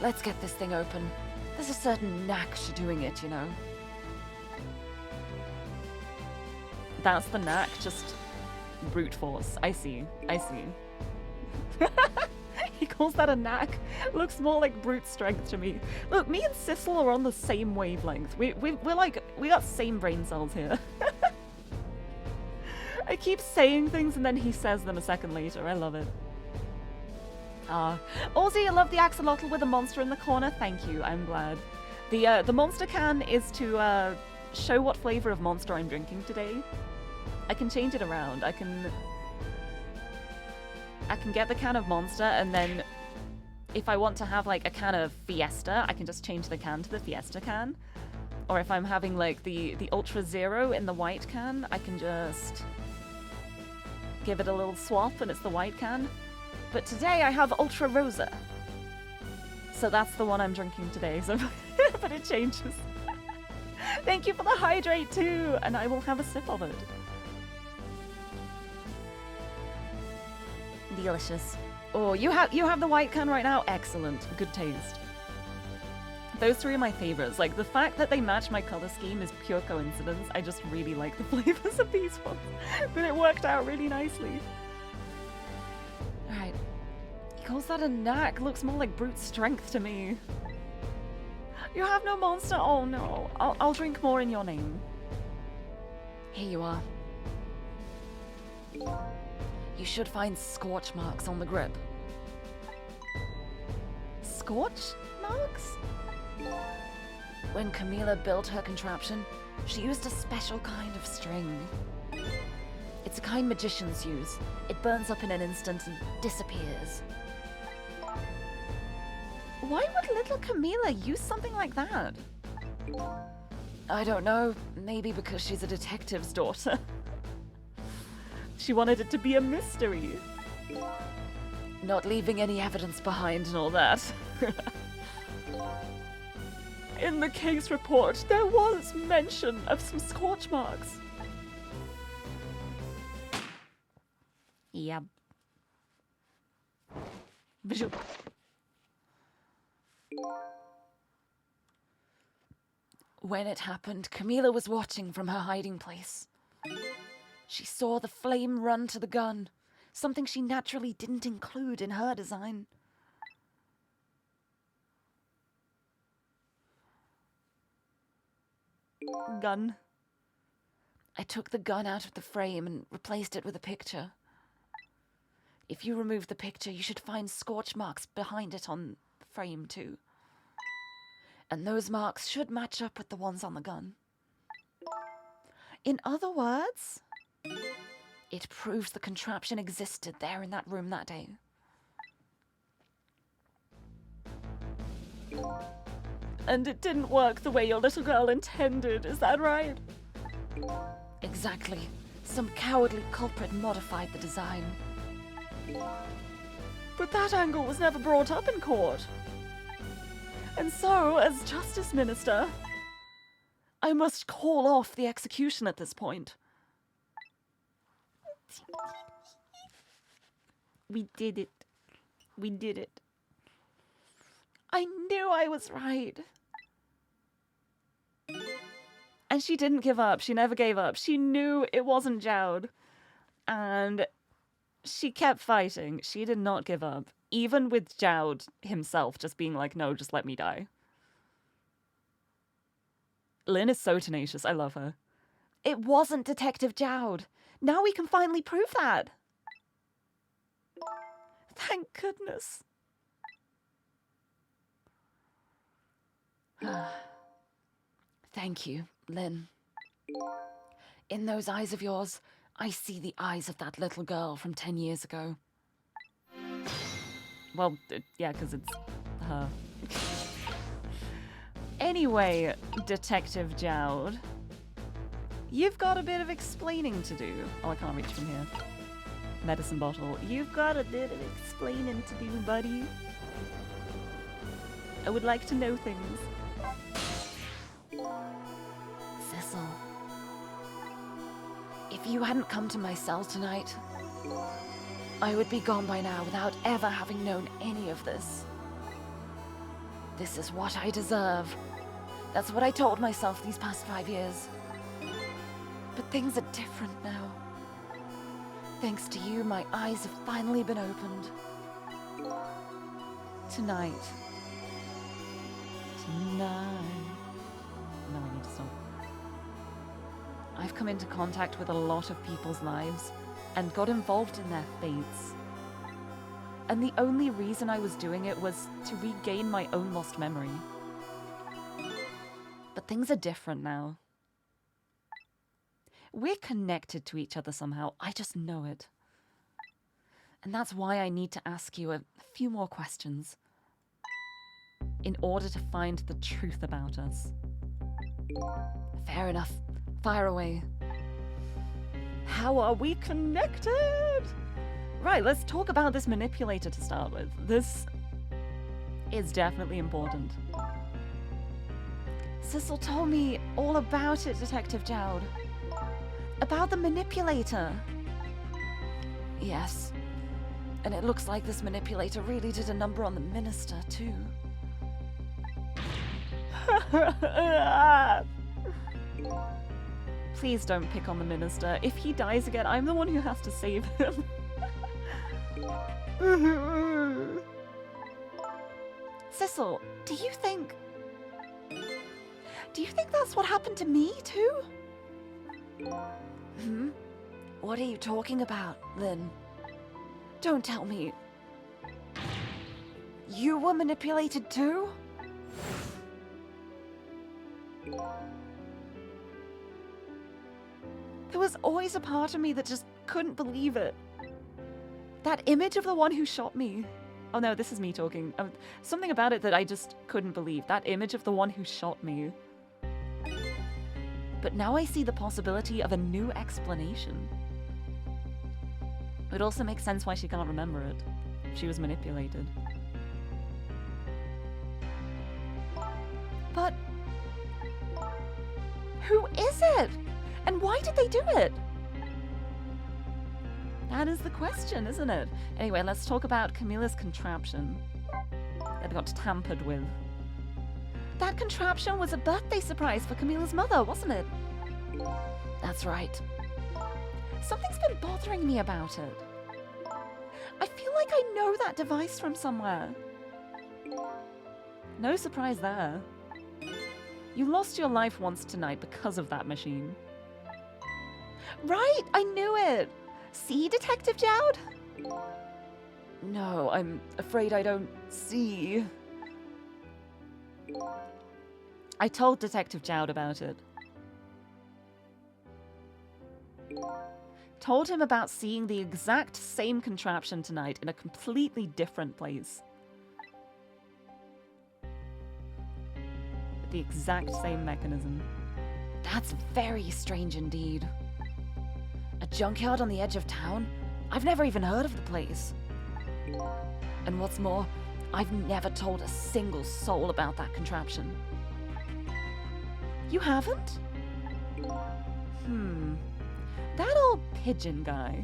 let's get this thing open. There's a certain knack to doing it, you know. That's the knack, just brute force. I see. He calls that a knack. Looks more like brute strength to me. Look, me and Sissel are on the same wavelength. We got same brain cells here. I keep saying things and then he says them a second later. I love it. Ozzy, I love the axolotl with a monster in the corner. Thank you, I'm glad. The monster can is to show what flavor of monster I'm drinking today. I can change it around. I can get the can of Monster, and then if I want to have like a can of Fiesta, I can just change the can to the Fiesta can. Or if I'm having like the Ultra Zero in the white can, I can just give it a little swap and it's the white can. But today I have Ultra Rosa. So that's the one I'm drinking today, so but it changes. Thank you for the hydrate too, and I will have a sip of it. Delicious. Oh, you have the white can right now? Excellent. Good taste. Those three are my favorites. Like, the fact that they match my color scheme is pure coincidence. I just really like the flavors of these ones. But it worked out really nicely. Alright. He calls that a knack. Looks more like brute strength to me. You have no monster? Oh no. I'll drink more in your name. Here you are. You should find scorch marks on the grip. Scorch marks? When Camilla built her contraption, she used a special kind of string. It's a kind magicians use. It burns up in an instant and disappears. Why would little Camilla use something like that? I don't know. Maybe because she's a detective's daughter. She wanted it to be a mystery. Not leaving any evidence behind and all that. In the case report, there was mention of some scorch marks. Yep. Visual. When it happened, Camilla was watching from her hiding place. She saw the flame run to the gun, something she naturally didn't include in her design. Gun. I took the gun out of the frame and replaced it with a picture. If you remove the picture, you should find scorch marks behind it on the frame too. And those marks should match up with the ones on the gun. In other words, it proves the contraption existed there in that room that day. And it didn't work the way your little girl intended, is that right? Exactly. Some cowardly culprit modified the design. But that angle was never brought up in court. And so, as Justice Minister, I must call off the execution at this point. We did it. We did it. I knew I was right. And she didn't give up. She never gave up. She knew it wasn't Jowd. And she kept fighting. She did not give up. Even with Jowd himself just being like, no, just let me die. Lynn is so tenacious. I love her. It wasn't Detective Jowd. Now we can finally prove that. Thank goodness. Thank you, Lynn. In those eyes of yours, I see the eyes of that little girl from 10 years ago. Well, yeah, because it's her. Anyway, Detective Jowd, you've got a bit of explaining to do. Oh, I can't reach from here. Medicine bottle. You've got a bit of explaining to do, buddy. I would like to know things. Cecil, if you hadn't come to my cell tonight, I would be gone by now without ever having known any of this. This is what I deserve. That's what I told myself these past 5 years. But things are different now. Thanks to you, my eyes have finally been opened. Tonight. No, I need to stop. I've come into contact with a lot of people's lives and got involved in their fates. And the only reason I was doing it was to regain my own lost memory. But things are different now. We're connected to each other somehow. I just know it. And that's why I need to ask you a few more questions in order to find the truth about us. Fair enough. Fire away. How are we connected? Right, let's talk about this manipulator to start with. This is definitely important. Cecil told me all about it, Detective Jowd. About the manipulator. Yes. And it looks like this manipulator really did a number on the minister, too. Please don't pick on the minister. If he dies again, I'm the one who has to save him. Cecil, do you think that's what happened to me, too? What are you talking about, Lynn? Don't tell me. You were manipulated, too? There was always a part of me that just couldn't believe it. That image of the one who shot me. Oh no, this is me talking. Something about it that I just couldn't believe. That image of the one who shot me. But now I see the possibility of a new explanation. It also makes sense why she can't remember it. She was manipulated. But who is it? And why did they do it? That is the question, isn't it? Anyway, let's talk about Camilla's contraption that got tampered with. That contraption was a birthday surprise for Camilla's mother, wasn't it? That's right. Something's been bothering me about it. I feel like I know that device from somewhere. No surprise there. You lost your life once tonight because of that machine. Right, I knew it. See, Detective Jowd? No, I'm afraid I don't see. I told Detective Jowd about it. Told him about seeing the exact same contraption tonight in a completely different place. With the exact same mechanism. That's very strange indeed. A junkyard on the edge of town? I've never even heard of the place. And what's more, I've never told a single soul about that contraption. You haven't? That old pigeon guy.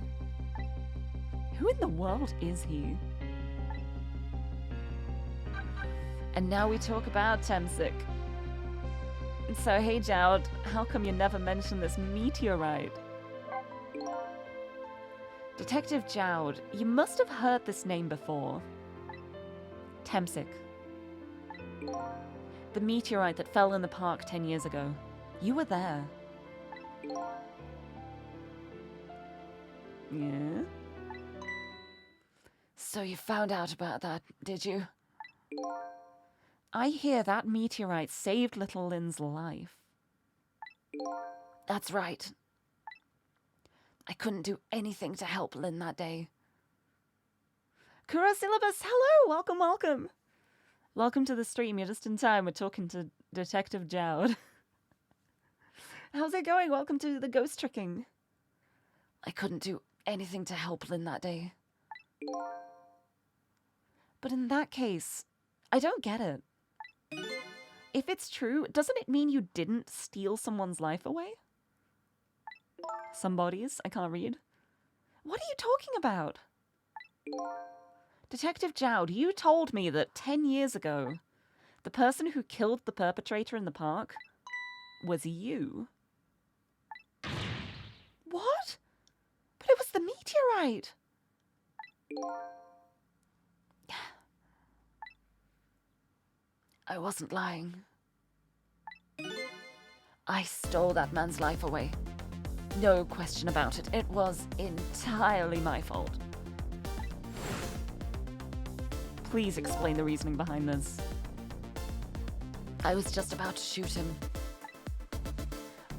Who in the world is he? And now we talk about Temsic. So hey Jowd, how come you never mentioned this meteorite? Detective Jowd, you must have heard this name before. Temsic. The meteorite that fell in the park 10 years ago. You were there. Yeah? So you found out about that, did you? I hear that meteorite saved little Lynn's life. That's right. I couldn't do anything to help Lynn that day. Syllabus, hello! Welcome, welcome! Welcome to the stream. You're just in time. We're talking to Detective Jowd. How's it going? Welcome to the ghost tricking. I couldn't do anything to help Lynn that day. But in that case, I don't get it. If it's true, doesn't it mean you didn't steal someone's life away? Somebody's? I can't read. What are you talking about? Detective Jowd, you told me that 10 years ago, the person who killed the perpetrator in the park was you. What? But it was the meteorite. I wasn't lying. I stole that man's life away. No question about it. It was entirely my fault. Please explain the reasoning behind this. I was just about to shoot him.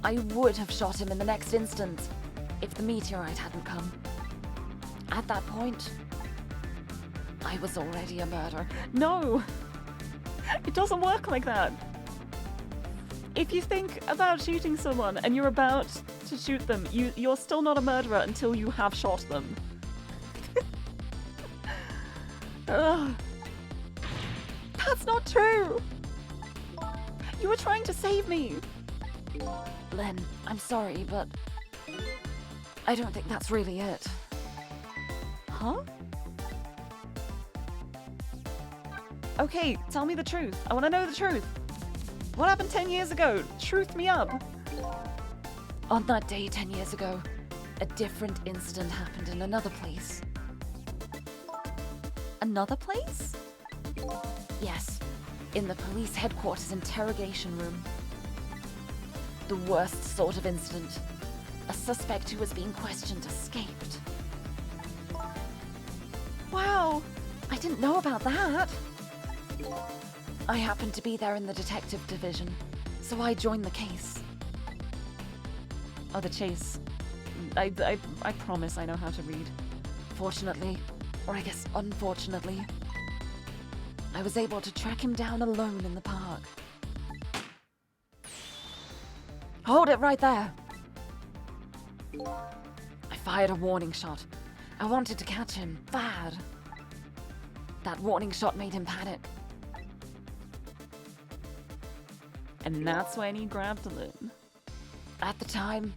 I would have shot him in the next instant if the meteorite hadn't come. At that point, I was already a murderer. No! It doesn't work like that. If you think about shooting someone and you're about to shoot them, you're still not a murderer until you have shot them. Ugh. That's not true! You were trying to save me! Len, I'm sorry, but I don't think that's really it. Huh? Okay, tell me the truth. I want to know the truth. What happened 10 years ago? Truth me up. On that day 10 years ago, a different incident happened in another place. Another place? Yes, in the police headquarters interrogation room. The worst sort of incident. A suspect who was being questioned escaped. Wow, I didn't know about that. I happened to be there in the detective division, so I joined the case. Oh, the chase. I promise I know how to read. Fortunately, or I guess unfortunately, I was able to track him down alone in the park. Hold it right there! I fired a warning shot. I wanted to catch him, bad. That warning shot made him panic. And that's when he grabbed Lynn. At the time,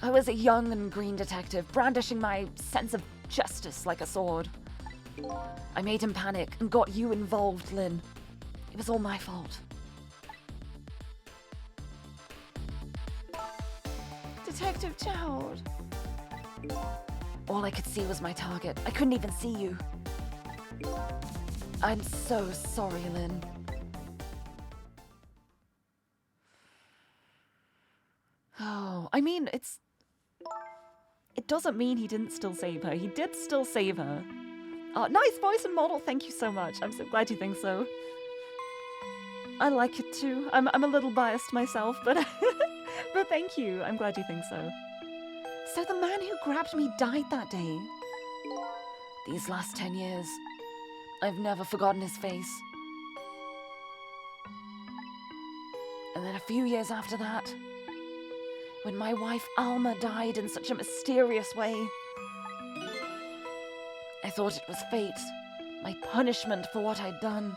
I was a young and green detective, brandishing my sense of justice like a sword. I made him panic and got you involved, Lynn. It was all my fault. Detective Jowd. All I could see was my target. I couldn't even see you. I'm so sorry, Lynn. Oh, I mean, it doesn't mean he didn't still save her. He did still save her. Nice voice and model, thank you so much. I'm so glad you think so. I like it too. I'm a little biased myself, but but thank you. I'm glad you think so. So the man who grabbed me died that day. These last 10 years, I've never forgotten his face. And then a few years after that, when my wife Alma died in such a mysterious way, thought it was fate, my punishment for what I'd done.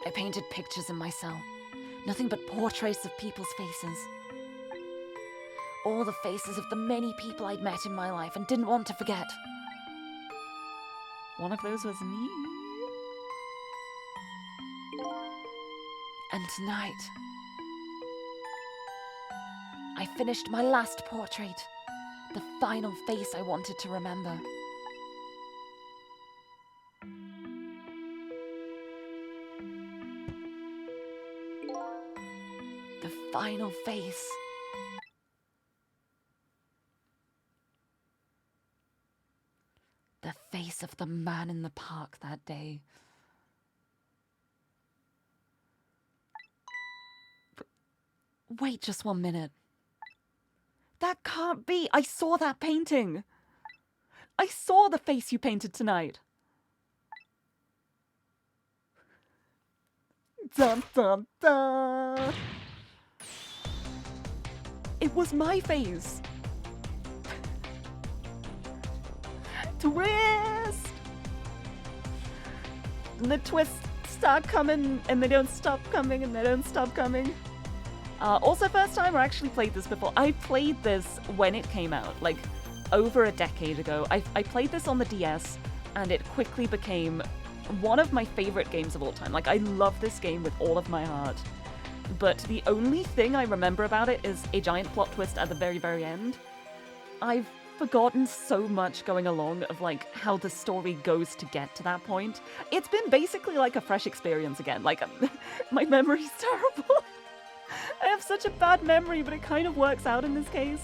I painted pictures in my cell, nothing but portraits of people's faces. All the faces of the many people I'd met in my life and didn't want to forget. One of those was me. And tonight, I finished my last portrait, the final face I wanted to remember. The final face. The face of the man in the park that day. Wait just 1 minute. That can't be. I saw that painting. I saw the face you painted tonight. Dun dun dun. It was my face. Twist! And the twists start coming, and they don't stop coming, and they don't stop coming. Also, first time I actually played this before. I played this when it came out, like over a decade ago. I played this on the DS, and it quickly became one of my favorite games of all time. Like, I love this game with all of my heart. But the only thing I remember about it is a giant plot twist at the very, very end. I've forgotten so much going along of like how the story goes to get to that point. It's been basically like a fresh experience again. Like, my memory's terrible. I have such a bad memory, but it kind of works out in this case.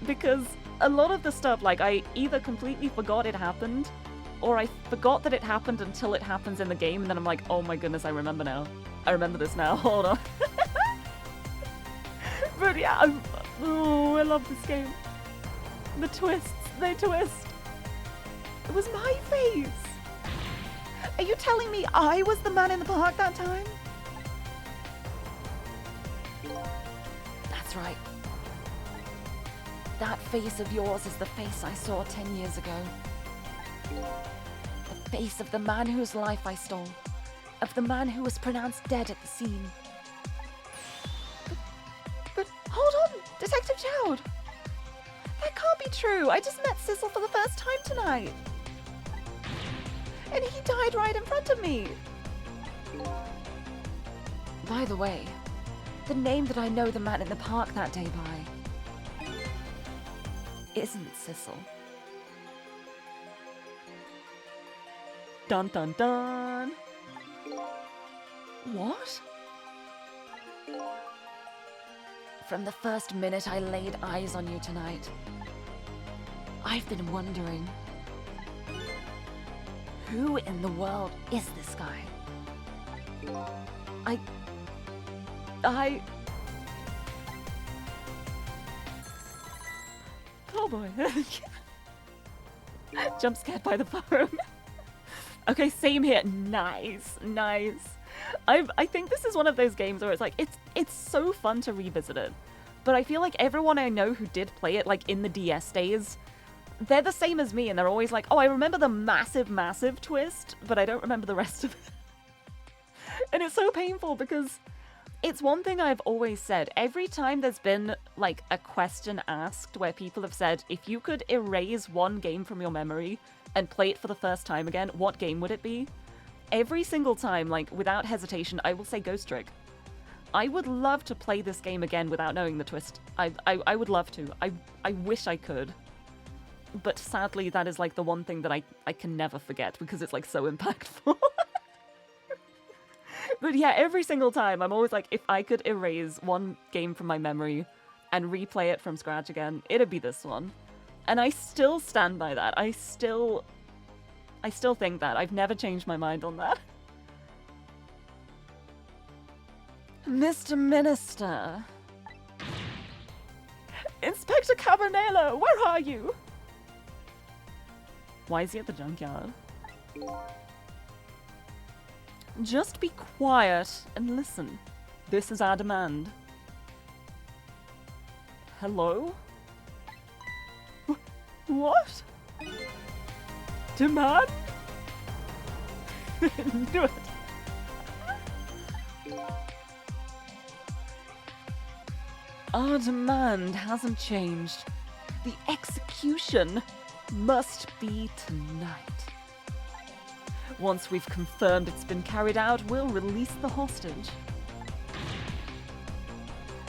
Because a lot of the stuff, like, I either completely forgot it happened, or I forgot that it happened until it happens in the game, and then I'm like, oh my goodness, I remember now. I remember this now, hold on. But yeah, I love this game. The twists, they twist. It was my face. Are you telling me I was the man in the park that time? That's right. That face of yours is the face I saw 10 years ago. The face of the man whose life I stole. Of the man who was pronounced dead at the scene. But hold on, Detective Chowd. That can't be true. I just met Sissel for the first time tonight. And he died right in front of me. By the way, the name that I know the man in the park that day by isn't Sissel. Dun dun dun. What? From the first minute I laid eyes on you tonight, I've been wondering, who in the world is this guy? Oh boy. Jump scared by the phone. Okay, same here. Nice, nice. I think this is one of those games where it's like, it's so fun to revisit it. But I feel like everyone I know who did play it, like in the DS days, they're the same as me, and they're always like, oh, I remember the massive, massive twist, but I don't remember the rest of it. And it's so painful because it's one thing I've always said. Every time there's been, like, a question asked where people have said, if you could erase one game from your memory and play it for the first time again, what game would it be? Every single time, like, without hesitation, I will say Ghost Trick. I would love to play this game again without knowing the twist. I would love to. I wish I could. But sadly, that is, like, the one thing that I can never forget because it's, like, so impactful. But yeah, every single time, I'm always like, if I could erase one game from my memory and replay it from scratch again, it'd be this one. And I still stand by that. I still think that. I've never changed my mind on that. Mr. Minister. Inspector Cabanela, where are you? Why is he at the junkyard? Just be quiet and listen. This is our demand. Hello? What? Demand? Do it. Our demand hasn't changed. The execution must be tonight. Once we've confirmed it's been carried out, we'll release the hostage.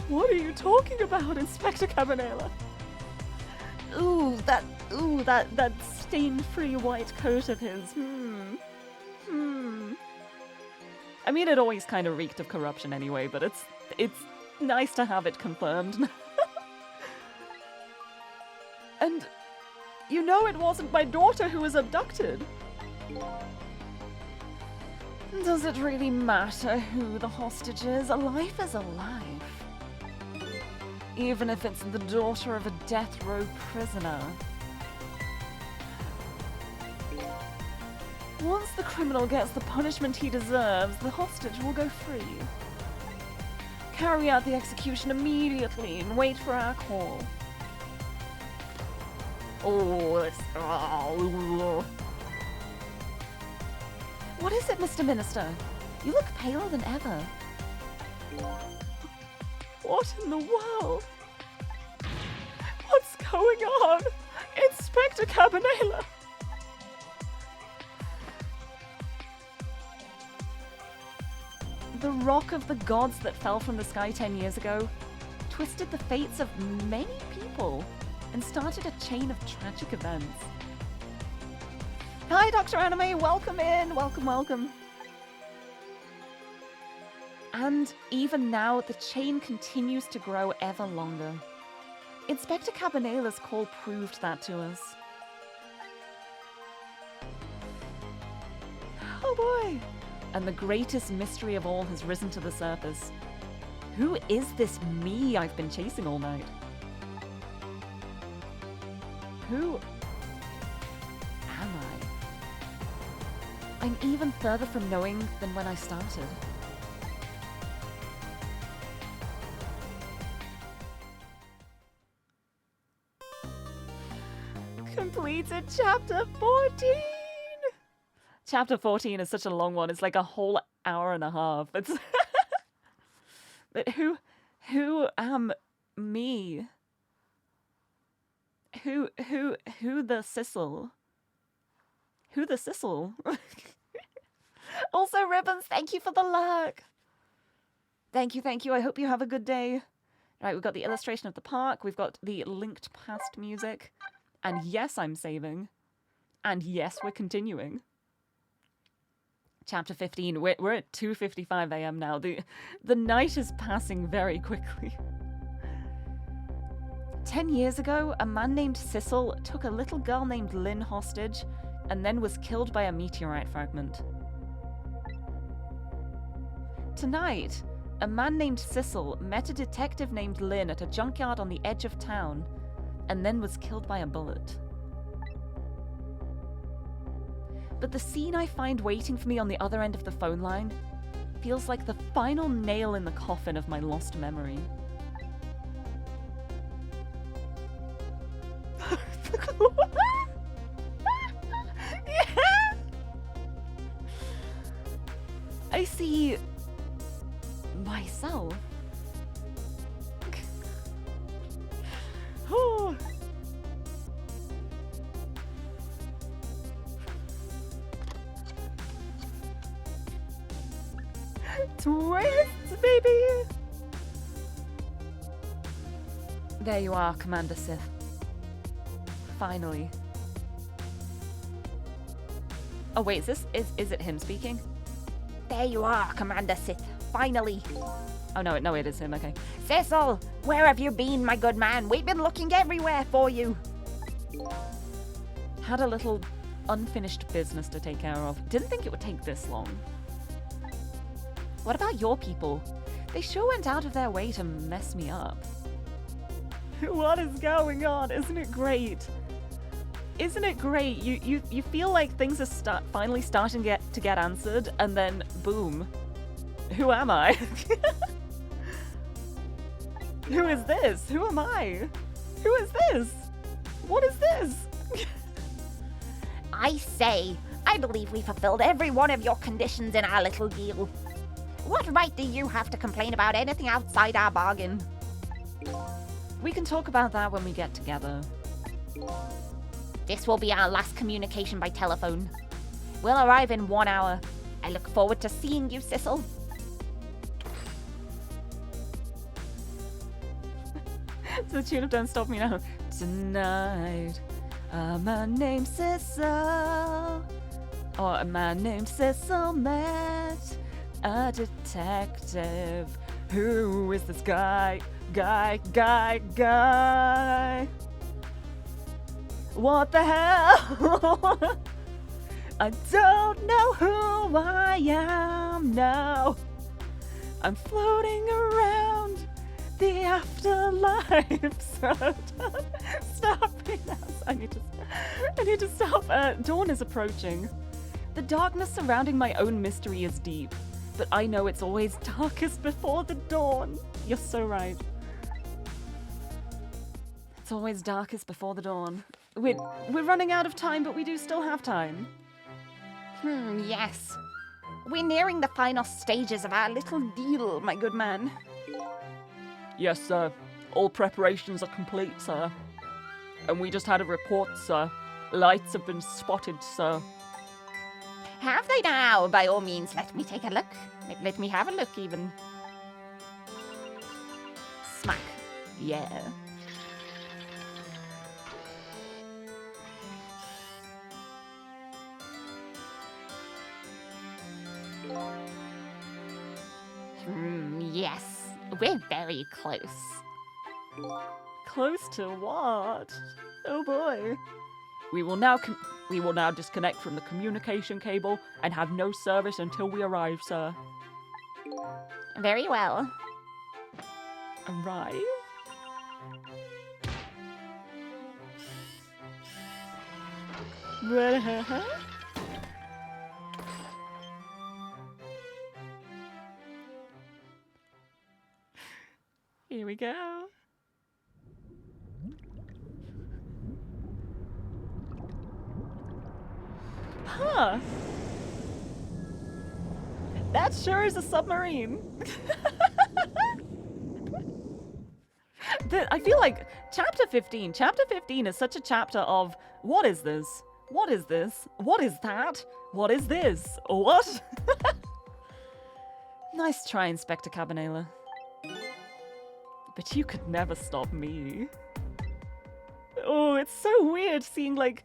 What are you talking about, Inspector Cabanela? Ooh, that stain-free white coat of his. I mean, it always kind of reeked of corruption anyway, but it's nice to have it confirmed. And you know it wasn't my daughter who was abducted. Does it really matter who the hostage is? A life is a life. Even if it's the daughter of a death row prisoner. Once the criminal gets the punishment he deserves, the hostage will go free. Carry out the execution immediately and wait for our call. What is it, Mr. Minister? You look paler than ever. What in the world? What's going on? Inspector Cabanela! The rock of the gods that fell from the sky 10 years ago twisted the fates of many people and started a chain of tragic events. Hi, Dr. Anime, welcome in, welcome. And even now, the chain continues to grow ever longer. Inspector Cabanela's call proved that to us. Oh boy! And the greatest mystery of all has risen to the surface. Who is this me I've been chasing all night? Who am I? I'm even further from knowing than when I started. Completed chapter 14! Chapter 14 is such a long one. It's like a whole hour and a half. It's but who am me? Who the Sissel? Who the Sissel? Also, Ribbons, thank you for the lurk. Thank you. I hope you have a good day. Right, we've got the illustration of the park. We've got the linked past music. And yes, I'm saving. And yes, we're continuing. Chapter 15. We're at 2:55 a.m. now. The night is passing very quickly. 10 years ago, a man named Sissel took a little girl named Lynn hostage and then was killed by a meteorite fragment. Tonight, a man named Sissel met a detective named Lynn at a junkyard on the edge of town and then was killed by a bullet. But the scene I find waiting for me on the other end of the phone line feels like the final nail in the coffin of my lost memory. Yeah. I see myself. Oh. Twists, baby! There you are, Commander Sith. Finally. Oh wait, is it him speaking? There you are, Commander Sith. Finally. Oh no, it is him, okay. Cecil, where have you been, my good man? We've been looking everywhere for you. Had a little unfinished business to take care of. Didn't think it would take this long. What about your people? They sure went out of their way to mess me up. What is going on? Isn't it great? Isn't it great? You feel like things are finally starting to get answered, and then boom. Who am I? Who is this? Who am I? Who is this? What is this? I say, I believe we fulfilled every one of your conditions in our little deal. What right do you have to complain about anything outside our bargain? We can talk about that when we get together. This will be our last communication by telephone. We'll arrive in 1 hour. I look forward to seeing you, Sissel. To the tune of Don't Stop Me Now. Tonight, my name's Sissel. Or my name's Sissel met a detective. Who is this guy? Guy. What the hell? I don't know who I am now. I'm floating around the afterlife. So don't stop me now. I need to stop. Dawn is approaching. The darkness surrounding my own mystery is deep, but I know it's always darkest before the dawn. You're so right. It's always darkest before the dawn. We're running out of time, but we do still have time. Yes. We're nearing the final stages of our little deal, my good man. Yes, sir. All preparations are complete, sir. And we just had a report, sir. Lights have been spotted, sir. Have they now? By all means, let me take a look. Let me have a look, even. Smack. Yeah. Yes. We're very close. Close to what? Oh boy. We will now disconnect from the communication cable and have no service until we arrive, sir. Very well. Arrive? Here we go. Huh. That sure is a submarine. I feel like chapter 15 is such a chapter of what is this? What is this? What is that? What is this? What? Nice try, Inspector Cabanela. But you could never stop me. Oh, it's so weird seeing, like,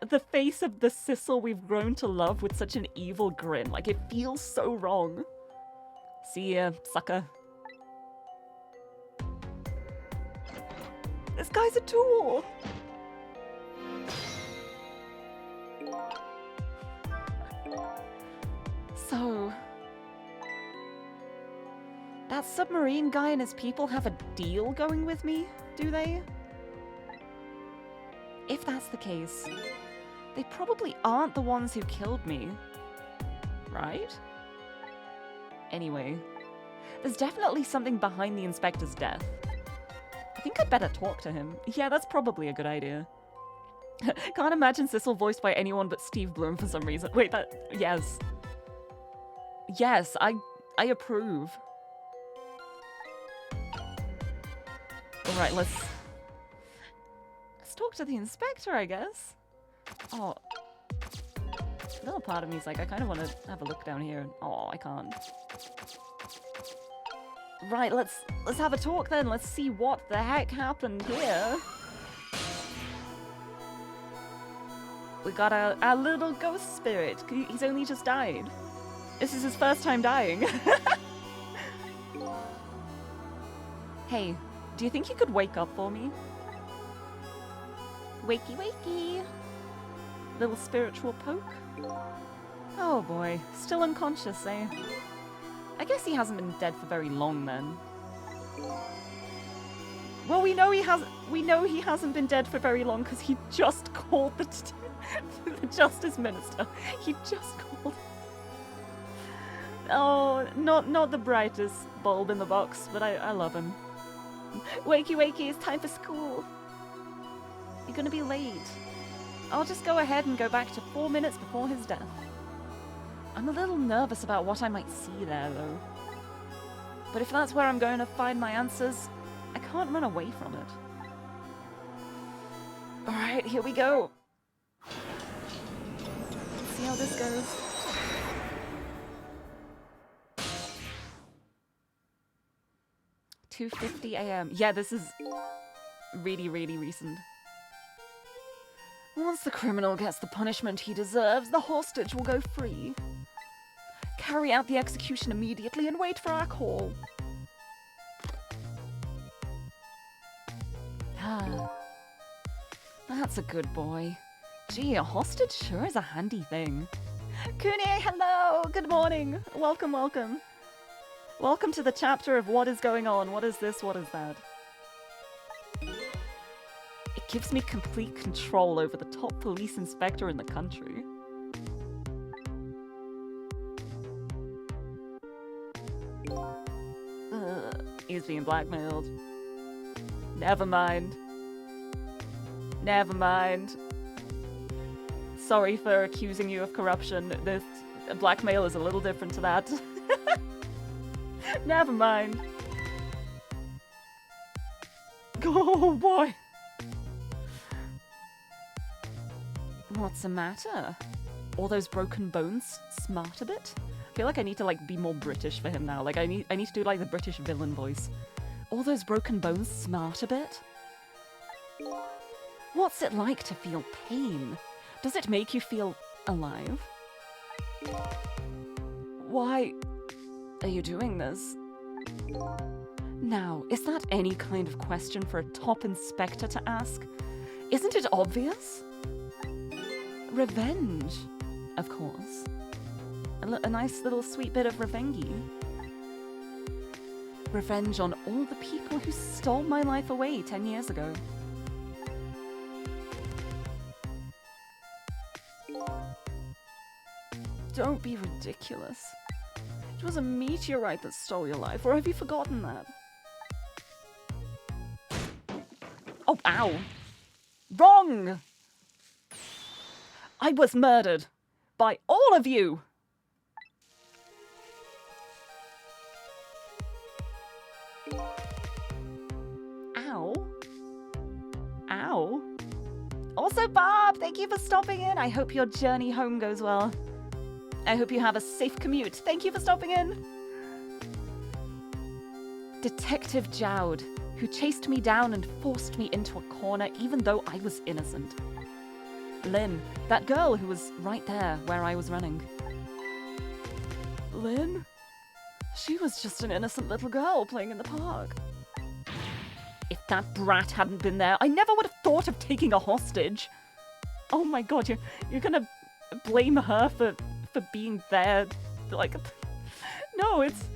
the face of the Sissel we've grown to love with such an evil grin. Like, it feels so wrong. See ya, sucker. This guy's a tool! So... that submarine guy and his people have a deal going with me, do they? If that's the case, they probably aren't the ones who killed me. Right? Anyway, there's definitely something behind the inspector's death. I think I'd better talk to him. Yeah, that's probably a good idea. Can't imagine Sissel voiced by anyone but Steve Bloom for some reason. Wait, that... yes. Yes, I approve. Alright, let's talk to the inspector, I guess. Oh. A little part of me is like, I kind of want to have a look down here. Oh, I can't. Right, let's have a talk then. Let's see what the heck happened here. We got our little ghost spirit. He's only just died. This is his first time dying. Hey, do you think you could wake up for me? Wakey wakey. Little spiritual poke. Oh boy, still unconscious, eh? I guess he hasn't been dead for very long then. Well, we know he hasn't been dead for very long because he just called the Justice Minister. He just called. Oh, not the brightest bulb in the box, but I love him. Wakey, wakey, it's time for school. You're gonna be late. I'll just go ahead and go back to 4 minutes before his death. I'm a little nervous about what I might see there, though. But if that's where I'm going to find my answers, I can't run away from it. Alright, here we go. Let's see how this goes. "2:50 a.m. Yeah, this is really, really recent. Once the criminal gets the punishment he deserves, the hostage will go free. Carry out the execution immediately and wait for our call." Ah, that's a good boy. Gee, a hostage sure is a handy thing. Kune, hello! Good morning! Welcome, welcome. Welcome to the chapter of what is going on, what is this, what is that. It gives me complete control over the top police inspector in the country. He's being blackmailed. Never mind. Never mind. Sorry for accusing you of corruption. This blackmail is a little different to that. Never mind. Oh boy. What's the matter? All those broken bones smart a bit? I feel like I need to be more British for him now. I need to do the British villain voice. All those broken bones smart a bit? What's it like to feel pain? Does it make you feel alive? Why are you doing this? Now, is that any kind of question for a top inspector to ask? Isn't it obvious? Revenge, of course. A nice little sweet bit of revenge. Revenge on all the people who stole my life away 10 years ago. Don't be ridiculous. It was a meteorite that stole your life, or have you forgotten that? Oh, ow! Wrong! I was murdered by all of you! Ow. Ow. Also, Bob, thank you for stopping in. I hope your journey home goes well. I hope you have a safe commute. Thank you for stopping in. Detective Jowd, who chased me down and forced me into a corner even though I was innocent. Lynn, that girl who was right there where I was running. Lynn? She was just an innocent little girl playing in the park. If that brat hadn't been there, I never would have thought of taking a hostage. Oh my god, you're gonna blame her for being there, no, it's...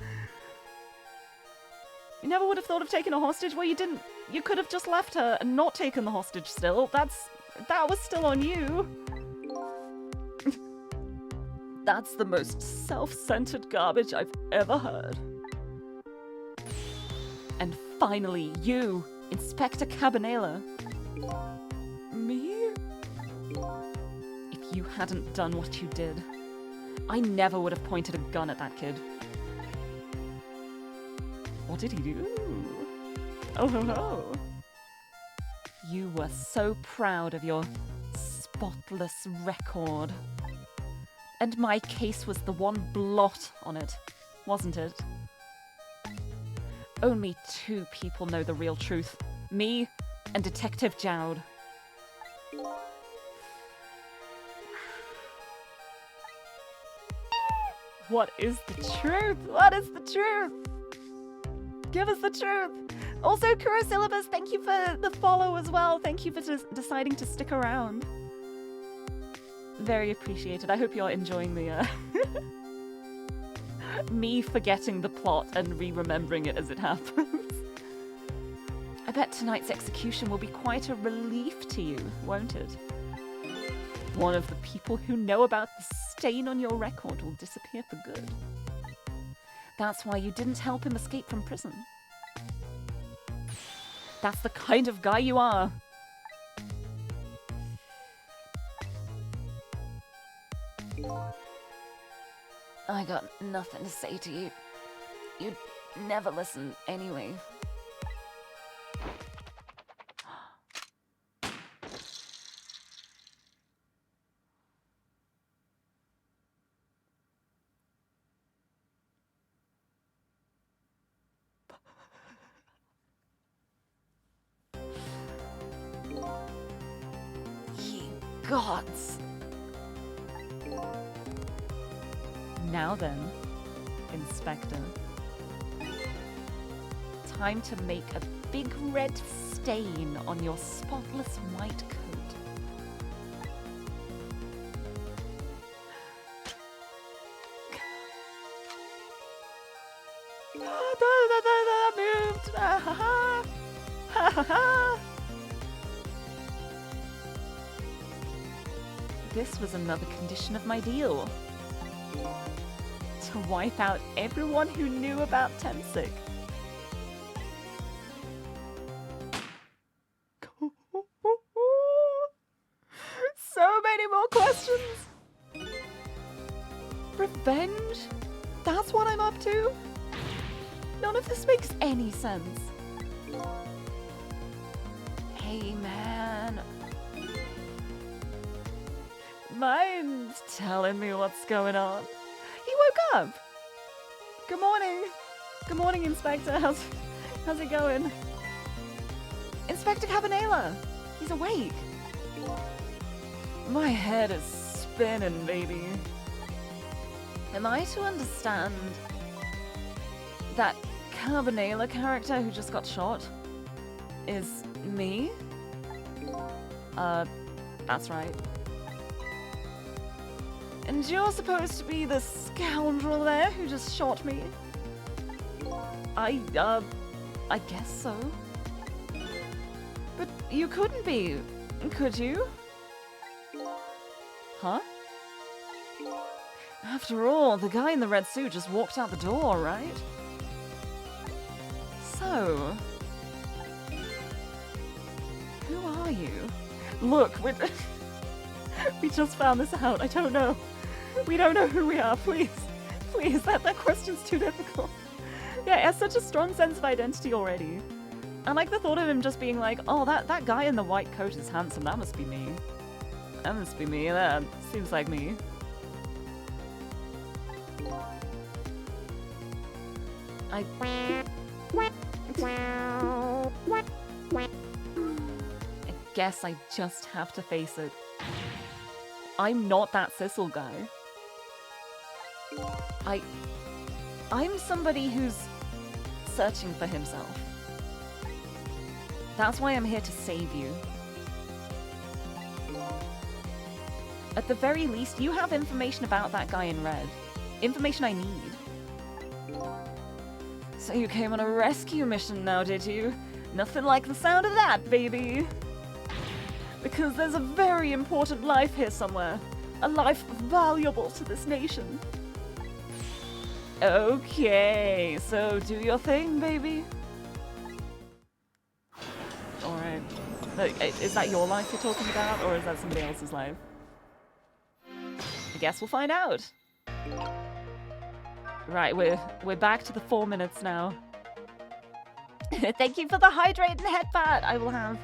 You never would have thought of taking a hostage? Well, you didn't. You could have just left her and not taken the hostage still. That was still on you. That's the most self-centered garbage I've ever heard. And finally, you, Inspector Cabanela. Me? If you hadn't done what you did, I never would have pointed a gun at that kid. What did he do? Oh ho ho! You were so proud of your spotless record. And my case was the one blot on it, wasn't it? Only 2 people know the real truth. Me and Detective Jowd. What is the truth? What is the truth? Give us the truth. Also, Kurosyllabus, thank you for the follow as well. Thank you for deciding to stick around. Very appreciated. I hope you're enjoying the me forgetting the plot and re-remembering it as it happens. I bet tonight's execution will be quite a relief to you, won't it? One of the people who know about the stain on your record will disappear for good. That's why you didn't help him escape from prison. That's the kind of guy you are. I got nothing to say to you. You'd never listen anyway. Ye gods. Now then, Inspector. Time to make a big red stain on your spotless white coat. That moved! Ha ha ha ha! This was another condition of my deal. To wipe out everyone who knew about Temsic. So many more questions! Revenge? That's what I'm up to? None of this makes any sense. Hey man. Mind telling me what's going on? He woke up! Good morning! Good morning, Inspector. How's it going? Inspector Cabanela! He's awake! My head is spinning, baby. Am I to understand that Cabanela character who just got shot is me? That's right. And you're supposed to be the scoundrel there who just shot me? I guess so. But you couldn't be, could you? Huh? After all, the guy in the red suit just walked out the door, right? So... who are you? Look, we just found this out. I don't know. We don't know who we are. Please. Please, that question's too difficult. Yeah, it has such a strong sense of identity already. I like the thought of him just being like, oh, that guy in the white coat is handsome. That must be me. That must be me. That seems like me. I guess I just have to face it. I'm not that Sissel guy. I'm somebody who's searching for himself. That's why I'm here to save you. At the very least, you have information about that guy in red. Information I need. So you came on a rescue mission now, did you? Nothing like the sound of that, baby! Because there's a very important life here somewhere. A life valuable to this nation. Okay, so do your thing, baby. Alright. Is that your life you're talking about, or is that somebody else's life? I guess we'll find out. Right, we're back to the 4 minutes now. Thank you for the hydrate and headbutt! I will have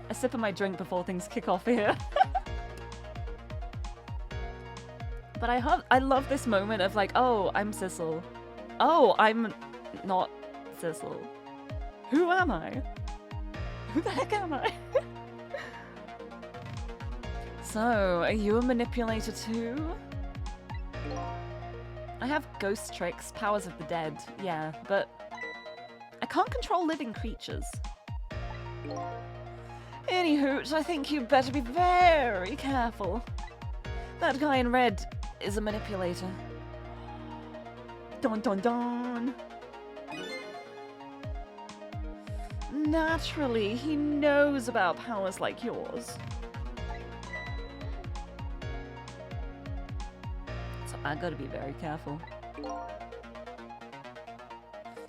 a sip of my drink before things kick off here. But I love this moment of like, oh, I'm Sissel. Oh, I'm not Sissel. Who am I? Who the heck am I? So, are you a manipulator too? I have ghost tricks, powers of the dead, yeah, but I can't control living creatures. Anyhoot, I think you'd better be very careful. That guy in red is a manipulator. Dun dun dun! Naturally, he knows about powers like yours. So I gotta be very careful.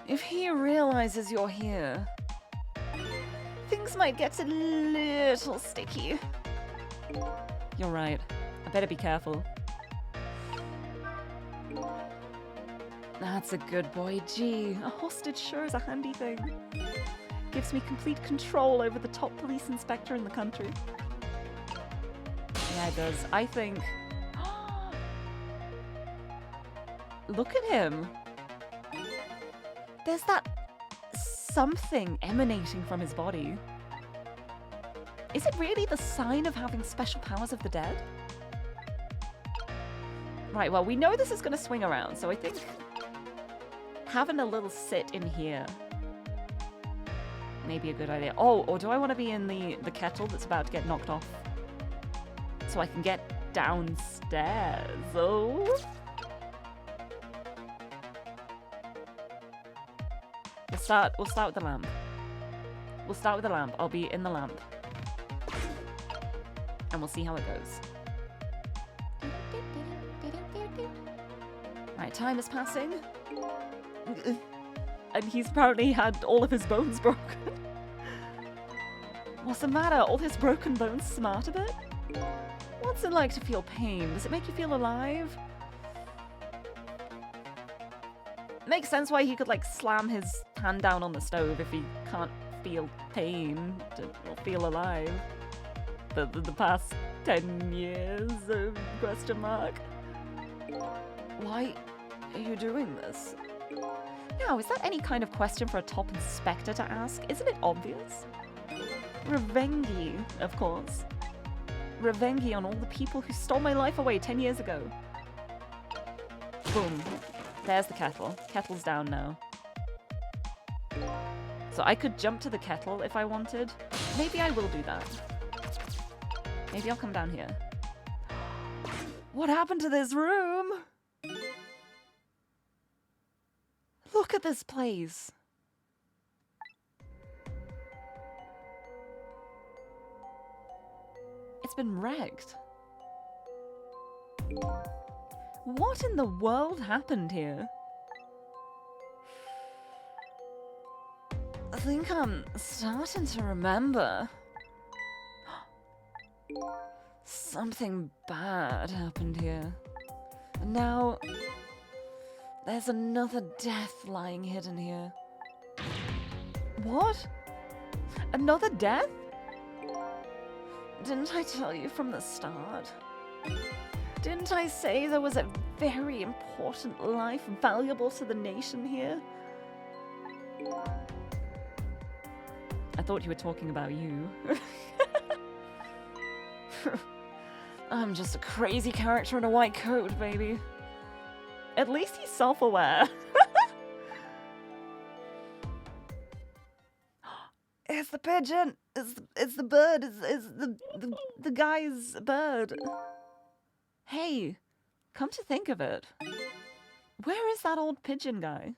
If he realizes you're here, things might get a little sticky. You're right. I better be careful. That's a good boy. Gee, a hostage sure is a handy thing. Gives me complete control over the top police inspector in the country. Yeah, it does. I think... Look at him. There's that something emanating from his body. Is it really the sign of having special powers of the dead? Right, well, we know this is going to swing around, so I think having a little sit in here may be a good idea. Oh, or do I want to be in the kettle that's about to get knocked off? So I can get downstairs. Oh. We'll start with the lamp. We'll start with the lamp. I'll be in the lamp. And we'll see how it goes. Right, time is passing. And he's apparently had all of his bones broken. What's the matter? All his broken bones smart a bit? What's it like to feel pain? Does it make you feel alive? Makes sense why he could, like, slam his hand down on the stove if he can't feel pain or feel alive. The past 10 years, question mark. Why are you doing this? Now, is that any kind of question for a top inspector to ask? Isn't it obvious? Revenge, of course. Revenge on all the people who stole my life away 10 years ago. Boom. There's the kettle. Kettle's down now. So I could jump to the kettle if I wanted. Maybe I will do that. Maybe I'll come down here. What happened to this room? Look at this place. It's been wrecked. What in the world happened here? I think I'm starting to remember. Something bad happened here. And now there's another death lying hidden here. What? Another death? Didn't I tell you from the start? Didn't I say there was a very important life valuable to the nation here? I thought you were talking about you. I'm just a crazy character in a white coat, baby. At least he's self-aware. It's the pigeon. It's the bird. It's the guy's bird. Hey, come to think of it, where is that old pigeon guy?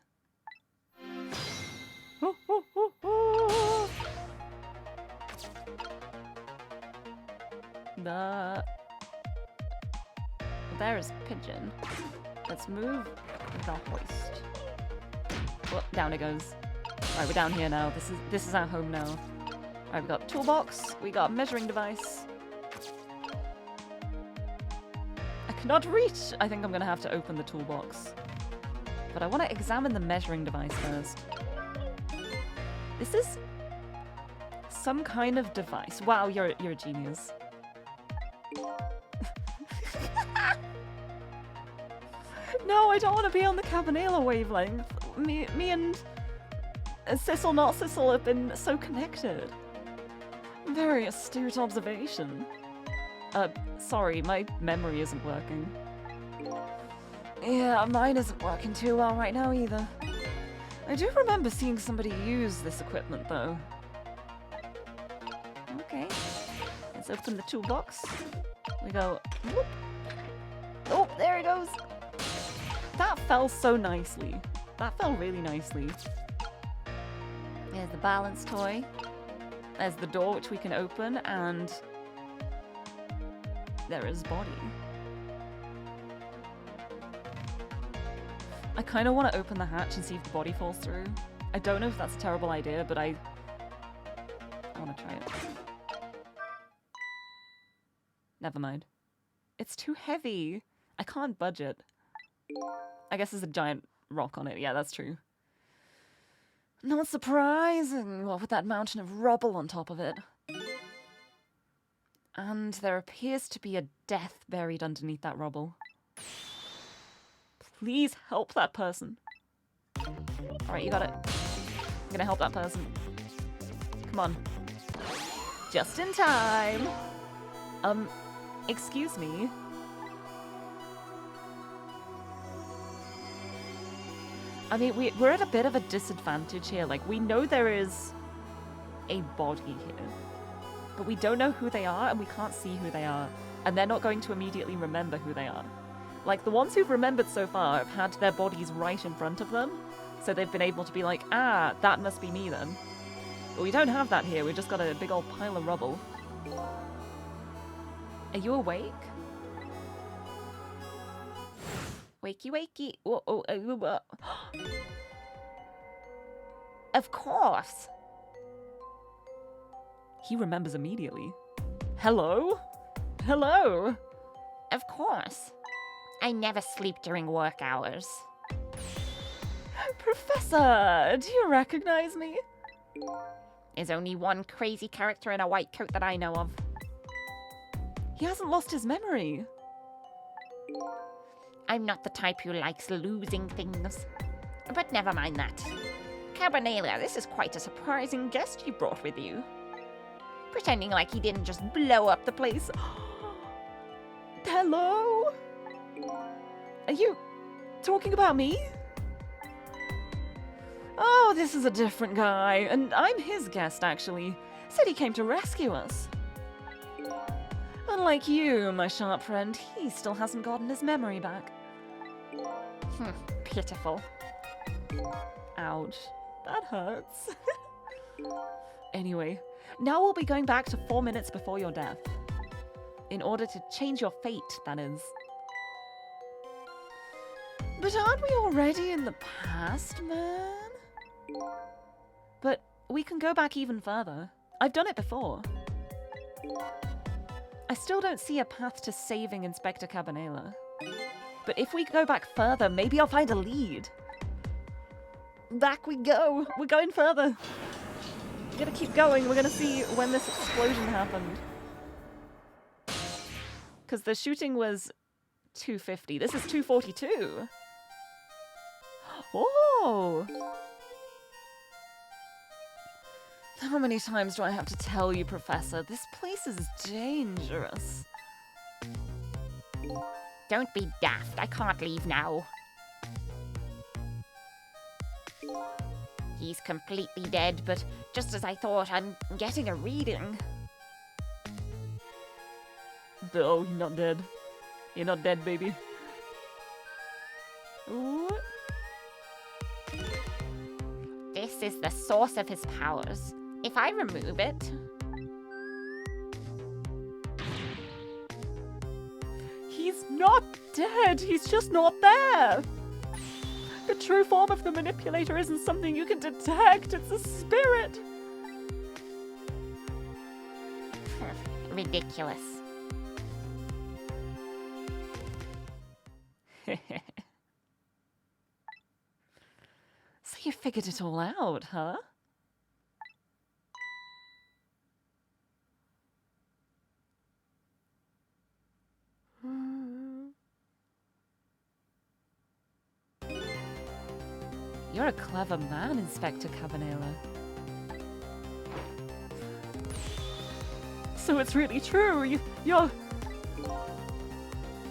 There is pigeon. Let's move the hoist. Well, down it goes. Alright, we're down here now. This is our home now. Alright, we got toolbox, we got measuring device. I cannot reach! I think I'm gonna have to open the toolbox. But I want to examine the measuring device first. This is some kind of device. Wow, you're a genius. No, I don't want to be on the Cabanela wavelength. Me and Sissel not Sissel have been so connected. Very astute observation. Sorry, my memory isn't working. Yeah, mine isn't working too well right now either. I do remember seeing somebody use this equipment though. Okay, let's open the toolbox. We go, whoop. Oh, there it goes. That fell so nicely. That fell really nicely. There's the balance toy. There's the door which we can open, and there is body. I kind of want to open the hatch and see if the body falls through. I don't know if that's a terrible idea, but I want want to try it. Never mind. It's too heavy. I can't budge it. I guess there's a giant rock on it. Yeah, that's true. Not surprising, what with that mountain of rubble on top of it. And there appears to be a death buried underneath that rubble. Please help that person. Alright, you got it. I'm gonna help that person. Come on. Just in time. Excuse me. I mean, we're at a bit of a disadvantage here. Like, we know there is a body here, but we don't know who they are, and we can't see who they are, and they're not going to immediately remember who they are. Like, the ones who've remembered so far have had their bodies right in front of them, so they've been able to be like, ah, that must be me then. But we don't have that here. We've just got a big old pile of rubble. Are you awake? Wakey, wakey. Of course. He remembers immediately. Hello? Hello? Of course. I never sleep during work hours. Professor, do you recognize me? There's only one crazy character in a white coat that I know of. He hasn't lost his memory. I'm not the type who likes losing things. But never mind that. Cabernalia, this is quite a surprising guest you brought with you. Pretending like he didn't just blow up the place. Hello? Are you talking about me? Oh, this is a different guy, and I'm his guest, actually. Said he came to rescue us. Unlike you, my sharp friend, he still hasn't gotten his memory back. Pitiful. Ouch. That hurts. Anyway, now we'll be going back to 4 minutes before your death. In order to change your fate, that is. But aren't we already in the past, man? But we can go back even further. I've done it before. I still don't see a path to saving Inspector Cabanela. But if we go back further, maybe I'll find a lead. Back we go. We're going further. We're gonna keep going. We're gonna see when this explosion happened. Because the shooting was 250. This is 242. Oh! How many times do I have to tell you, Professor? This place is dangerous. Don't be daft. I can't leave now. He's completely dead, but just as I thought, I'm getting a reading. No, you're not dead. You're not dead, baby. Ooh. This is the source of his powers. If I remove it... He's not dead. He's just not there. The true form of the manipulator isn't something you can detect. It's a spirit. Ridiculous. So you figured it all out, huh? You're a clever man, Inspector Cabanela. So it's really true. You're...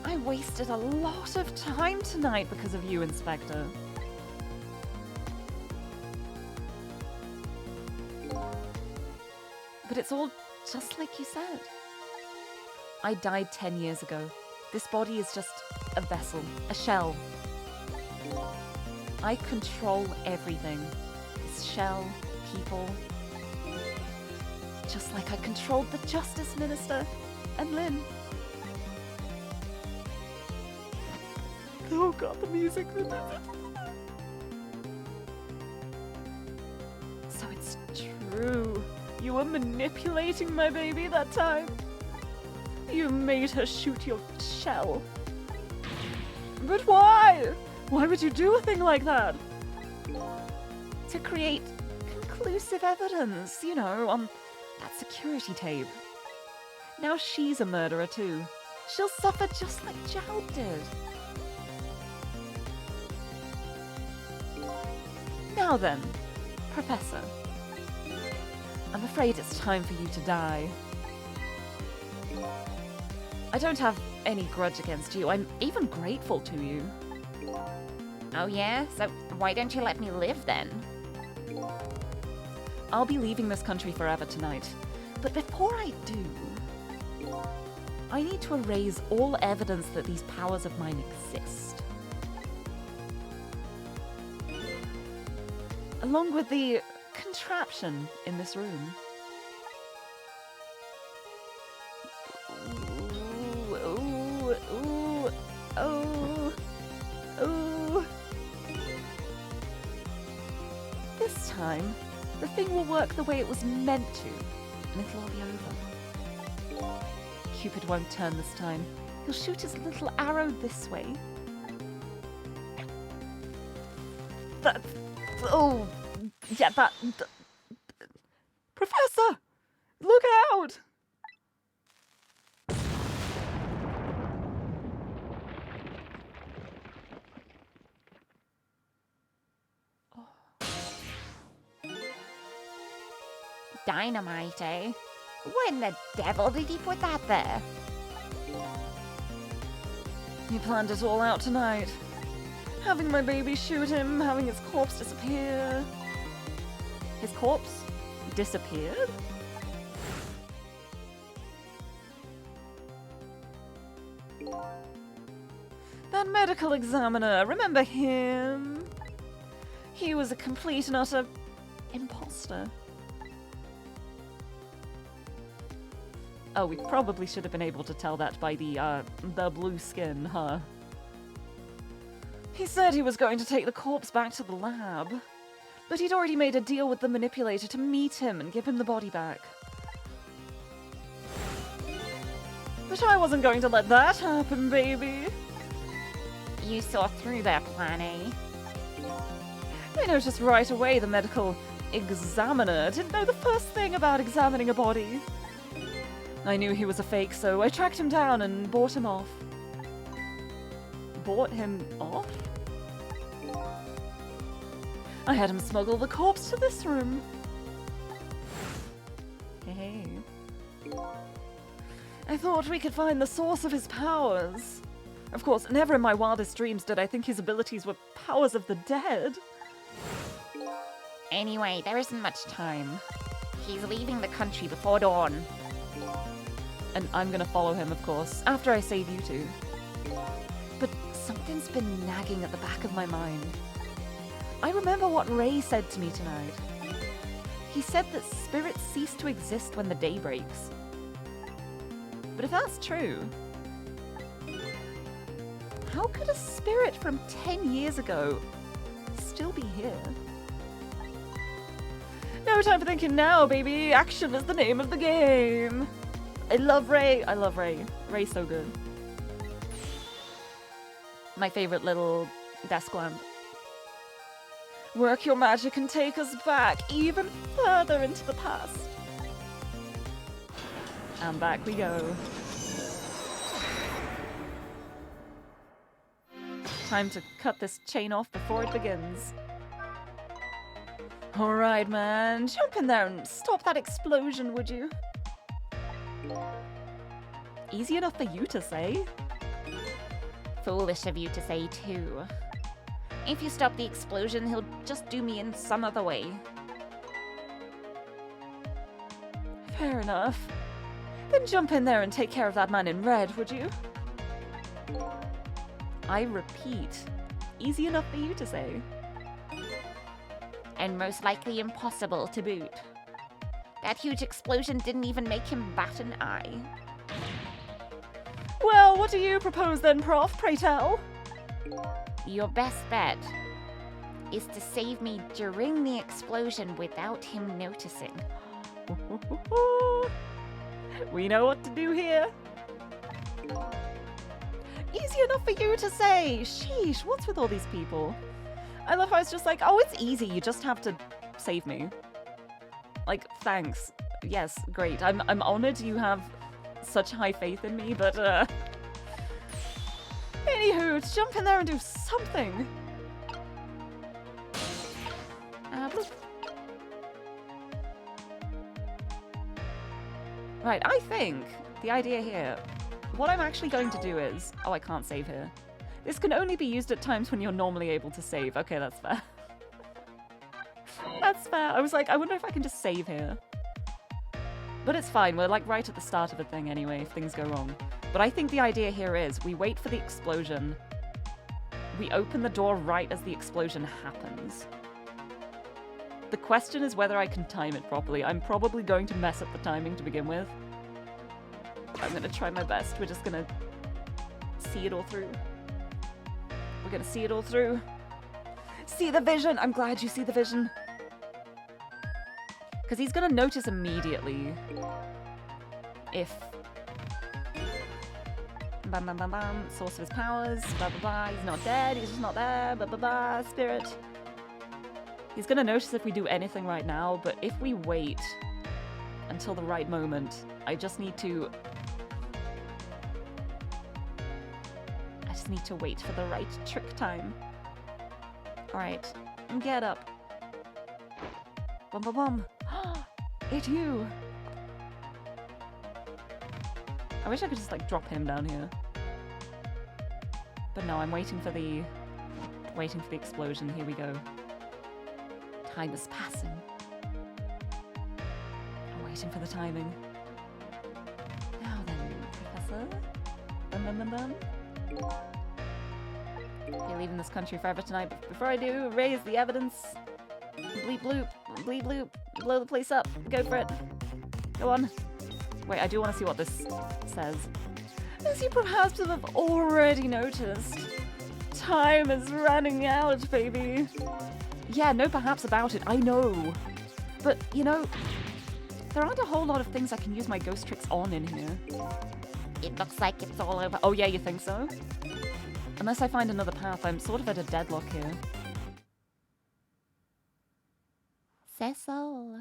I wasted a lot of time tonight because of you, Inspector. But it's all just like you said. I died 10 years ago. This body is just a vessel, a shell. I control everything. This shell, people. Just like I controlled the Justice Minister and Lynn. Oh god, the music. So it's true. You were manipulating my baby that time. You made her shoot your shell. But why? Why would you do a thing like that? To create conclusive evidence, you know, on that security tape. Now she's a murderer too. She'll suffer just like Jal did. Now then, Professor. I'm afraid it's time for you to die. I don't have any grudge against you. I'm even grateful to you. Oh yeah? So why don't you let me live then? I'll be leaving this country forever tonight. But before I do, I need to erase all evidence that these powers of mine exist. Along with the contraption in this room. Ooh, ooh, ooh, ooh. This time, the thing will work the way it was meant to, and it'll all be over. Cupid won't turn this time. He'll shoot his little arrow this way. That... Oh... Yeah, that... Professor! Look out! Dynamite, eh? When the devil did he put that there? He planned it all out tonight. Having my baby shoot him, having his corpse disappear. His corpse disappeared? That medical examiner, remember him? He was a complete and utter imposter. Oh, we probably should have been able to tell that by the blue skin, huh? He said he was going to take the corpse back to the lab, but he'd already made a deal with the manipulator to meet him and give him the body back. But I wasn't going to let that happen, baby. You saw through their plan, eh? I noticed right away the medical examiner didn't know the first thing about examining a body. I knew he was a fake, so I tracked him down and bought him off. Bought him off? I had him smuggle the corpse to this room. Hey. I thought we could find the source of his powers. Of course, never in my wildest dreams did I think his abilities were powers of the dead. Anyway, there isn't much time. He's leaving the country before dawn. And I'm gonna follow him, of course, after I save you two. But something's been nagging at the back of my mind. I remember what Ray said to me tonight. He said that spirits cease to exist when the day breaks. But if that's true, how could a spirit from 10 years ago still be here? No time for thinking now, baby. Action is the name of the game. I love Ray. I love Ray. Ray's so good. My favorite little desk lamp. Work your magic and take us back even further into the past. And back we go. Time to cut this chain off before it begins. Alright, man. Jump in there and stop that explosion, would you? Easy enough for you to say. Foolish of you to say, too. If you stop the explosion, he'll just do me in some other way. Fair enough. Then jump in there and take care of that man in red, would you? I repeat, easy enough for you to say. And most likely impossible to boot. That huge explosion didn't even make him bat an eye. Well, what do you propose then, Prof? Pray tell. Your best bet is to save me during the explosion without him noticing. We know what to do here. Easy enough for you to say. Sheesh, what's with all these people? I love how it's just like, oh, it's easy. You just have to save me. Like, thanks. Yes, great. I'm honored you have such high faith in me, but anywho, jump in there and do something. Bloop. Right, I think the idea here, what I'm actually going to do is... Oh, I can't save here. This can only be used at times when you're normally able to save. Okay, that's fair. That's fair. I was like, I wonder if I can just save here. But it's fine. We're like right at the start of a thing anyway, if things go wrong. But I think the idea here is we wait for the explosion. We open the door right as the explosion happens. The question is whether I can time it properly. I'm probably going to mess up the timing to begin with. I'm going to try my best. We're just going to see it all through. We're going to see it all through. See the vision! I'm glad you see the vision. Because he's going to notice immediately if... Bam, bam, bam, bam. Source of his powers. Blah, blah, blah. He's not dead. He's just not there. Blah, blah, blah. Spirit. He's going to notice if we do anything right now, but if we wait until the right moment, I just need to wait for the right trick time. Alright, get up. Bum bum bum. It's you! I wish I could just like drop him down here. But no, I'm waiting for the explosion. Here we go. Time is passing. I'm waiting for the timing. Now then, Professor. Bum bum bum bum. You're leaving this country forever tonight, but before I do, raise the evidence. Bleep bloop, bleep bloop, blow the place up. Go for it. Go on. Wait, I do want to see what this says. As you perhaps have already noticed, time is running out, baby. Yeah, no perhaps about it, I know. But, you know, there aren't a whole lot of things I can use my ghost tricks on in here. It looks like it's all over. Oh yeah, you think so? Unless I find another path, I'm sort of at a deadlock here. Cecil.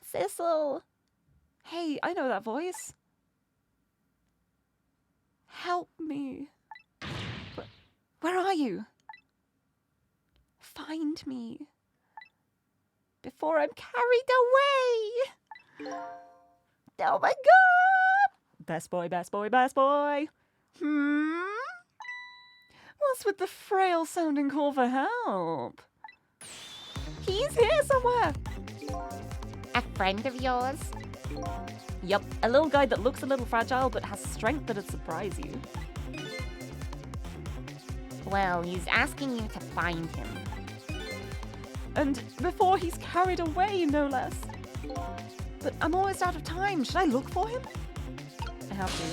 Cecil! Hey, I know that voice. Help me. Where are you? Find me. Before I'm carried away! Oh my god! Best boy, best boy, best boy! What's with the frail sounding call for help? He's here somewhere! A friend of yours? Yup, a little guy that looks a little fragile but has strength that'd surprise you. Well, he's asking you to find him. And before he's carried away, no less. But I'm almost out of time. Should I look for him? I have to.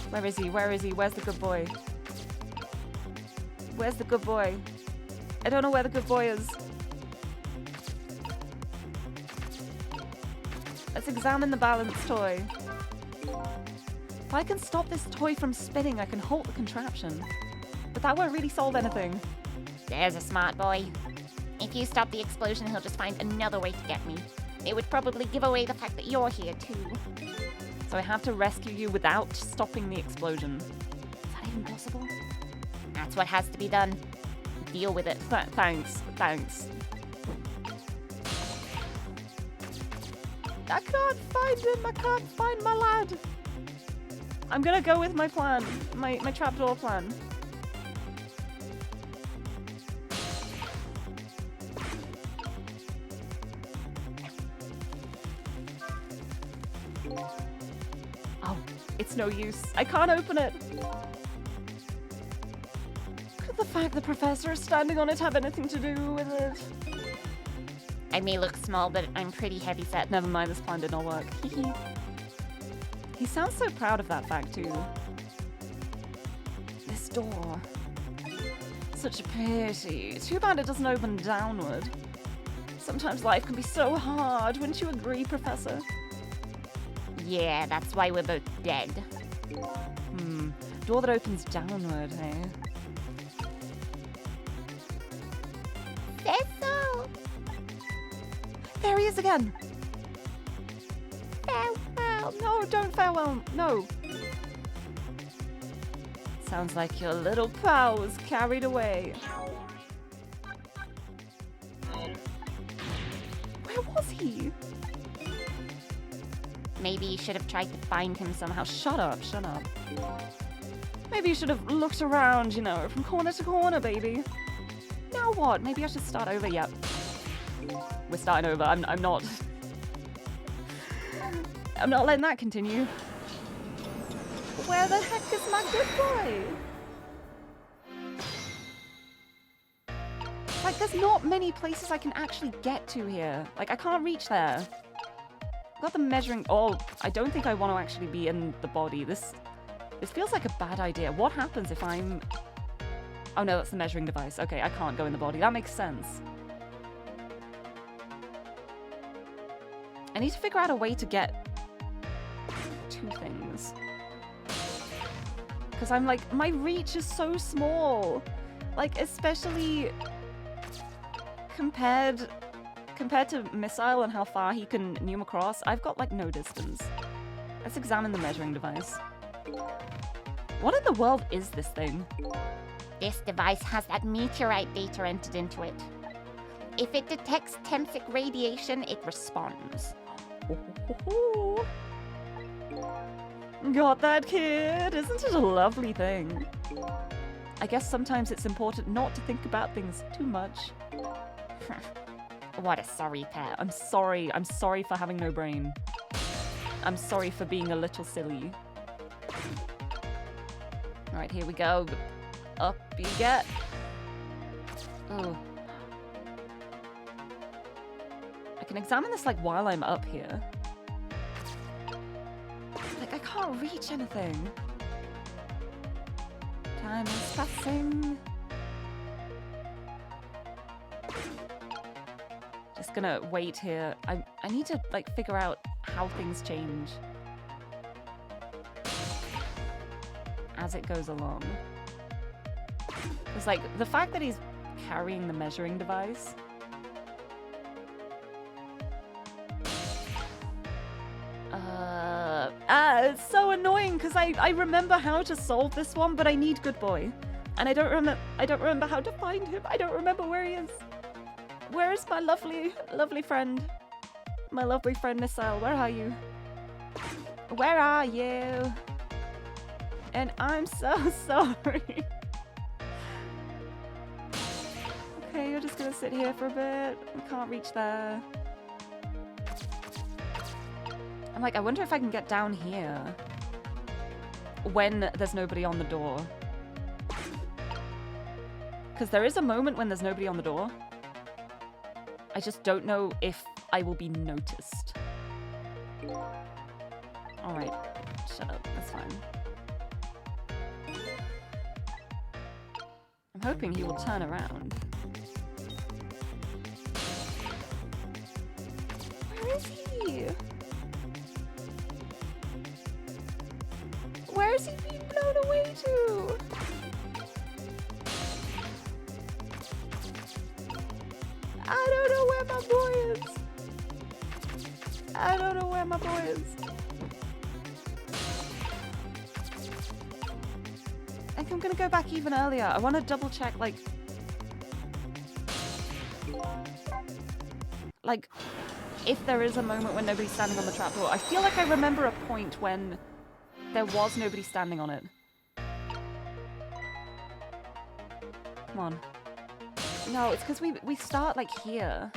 Where is he? Where is he? Where's the good boy? Where's the good boy? I don't know where the good boy is. Let's examine the balance toy. If I can stop this toy from spinning, I can halt the contraption. But that won't really solve anything. There's a smart boy. If you stop the explosion, he'll just find another way to get me. It would probably give away the fact that you're here too. So I have to rescue you without stopping the explosion. Is that even possible? That's what has to be done. Deal with it. Thanks. I can't find him. I can't find my lad. I'm gonna go with my plan. My trapdoor plan. Oh, it's no use. I can't open it. Could the fact the professor is standing on it have anything to do with it? I may look small, but I'm pretty heavy set. Never mind, this plan did not work. He sounds so proud of that fact too. This door. Such a pity. Too bad it doesn't open downward. Sometimes life can be so hard, wouldn't you agree, Professor? Yeah, that's why we're both dead. Door that opens downward, hey? Cecil! There he is again! Farewell! No, don't farewell, no! Sounds like your little pal was carried away. Where was he? Maybe you should have tried to find him somehow. Shut up, shut up. Maybe you should have looked around, you know, from corner to corner, baby. Now what? Maybe I should start over? Yep. We're starting over. I'm not... I'm not letting that continue. Where the heck is my good boy? Like, there's not many places I can actually get to here. Like, I can't reach there. I've got the measuring... Oh, I don't think I want to actually be in the body. This feels like a bad idea. What happens if I'm... Oh no, that's the measuring device. Okay, I can't go in the body. That makes sense. I need to figure out a way to get two things. Because I'm like, my reach is so small. Like, especially compared to Missile and how far he can noom across, I've got like no distance. Let's examine the measuring device. What in the world is this thing? This device has that meteorite data entered into it. If it detects Temsic radiation, it responds. Ooh. Got that, kid? Isn't it a lovely thing? I guess sometimes it's important not to think about things too much. What a sorry pair. I'm sorry. I'm sorry for having no brain. I'm sorry for being a little silly. Alright, here we go. Up you get. Oh. I can examine this like while I'm up here. Like, I can't reach anything. Time is passing. Just gonna wait here. I need to like figure out how things change as it goes along. It's like the fact that he's carrying the measuring device. It's so annoying because I remember how to solve this one, but I need Good Boy, and I don't remember how to find him. I don't remember where he is. Where is my lovely friend? My lovely friend Missile, where are you? Where are you? And I'm so sorry. Okay, you're just gonna sit here for a bit. I can't reach there. I'm like, I wonder if I can get down here when there's nobody on the door. Because there is a moment when there's nobody on the door. I just don't know if I will be noticed. Alright, shut up, that's fine. I'm hoping he will turn around. Where is he? Where is he being blown away to? I don't know where my boy is. I don't know where my boy is. I think I'm gonna go back even earlier. I want to double check, like, if there is a moment when nobody's standing on the trapdoor. I feel like I remember a point when there was nobody standing on it. Come on. No, it's because we start, like, here.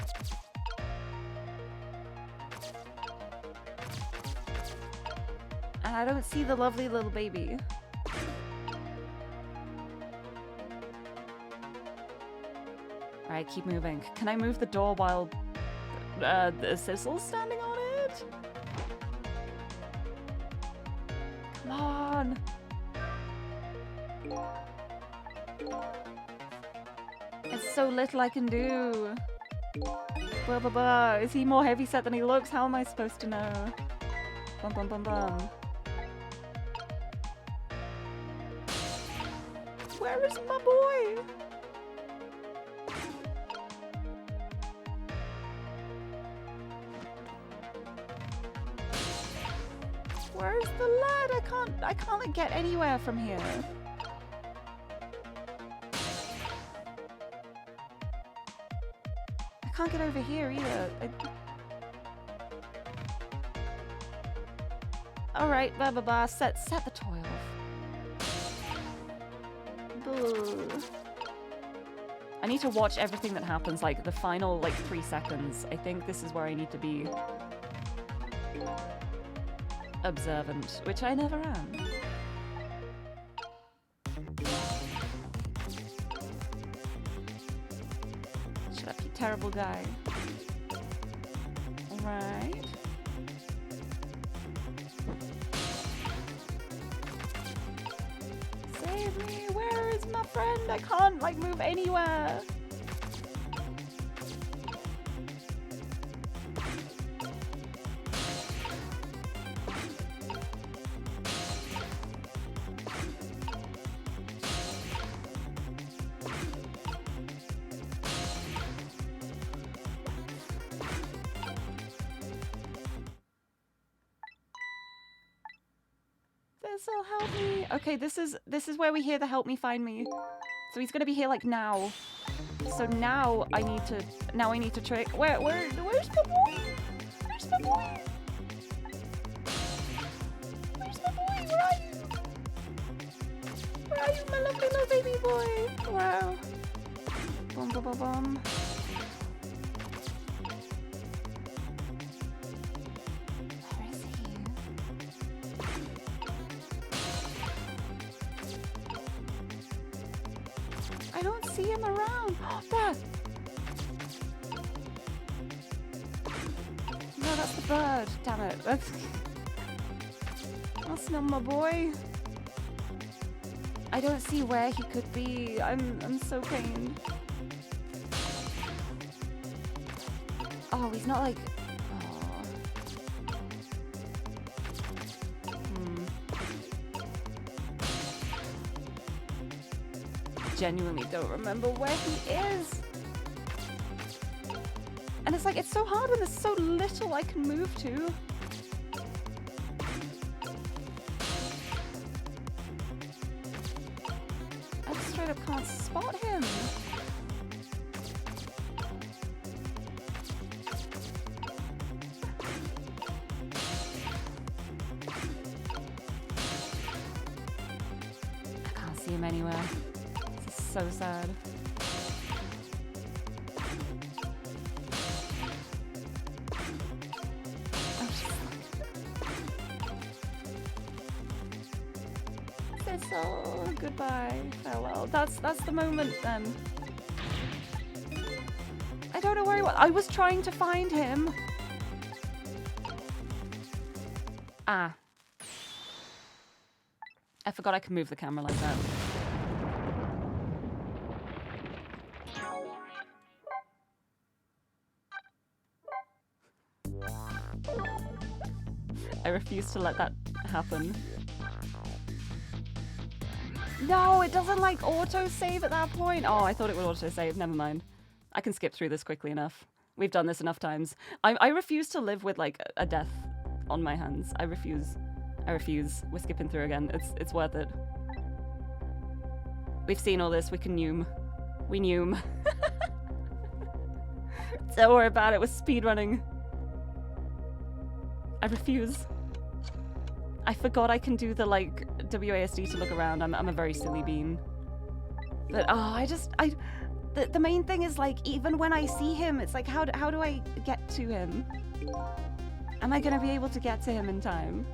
And I don't see the lovely little baby. Alright, keep moving. Can I move the door while the Sissel's standing on it? Come on! There's so little I can do. Blah, blah, blah. Is he more heavyset than he looks? How am I supposed to know? Bum, bum, bum, bum. Where is my boy? Where's the lad? I can't like, get anywhere from here. I can't get over here either. Alright, blah blah blah. Set the toy off. Boo. I need to watch everything that happens, like the final like 3 seconds. I think this is where I need to be observant, which I never am. Shut up, you terrible guy. Alright. Save me! Where is my friend? I can't, like, move anywhere! This'll help me. Okay, this is where we hear the help me find me. So he's gonna be here like now. So now I need to trick. Where's my boy? Where's my boy? Where's my boy? Where are you? Where are you, my lovely little baby boy? Wow. Bum bum bum bum. I don't see him around. There! No, that's the bird. Damn it. That's not my boy. I don't see where he could be. I'm so pained. Oh, he's not like... Genuinely don't remember where he is. And it's like, it's so hard when there's so little I can move to. I just straight up can't spot him. I can't see him anywhere. So sad. Thistle, goodbye, farewell. That's the moment then. I don't know where he was. I was trying to find him. Ah. I forgot I could move the camera like that. I refuse to let that happen. No, it doesn't like auto-save at that point. Oh, I thought it would auto-save. Never mind. I can skip through this quickly enough. We've done this enough times. I refuse to live with like a death on my hands. I refuse. I refuse. We're skipping through again. It's worth it. We've seen all this. We can noom. We noom. Don't worry about it. We're speedrunning. I refuse. I forgot I can do the, like, WASD to look around. I'm a very silly bean. But, oh, the main thing is, like, even when I see him, it's like, how do I get to him? Am I gonna be able to get to him in time?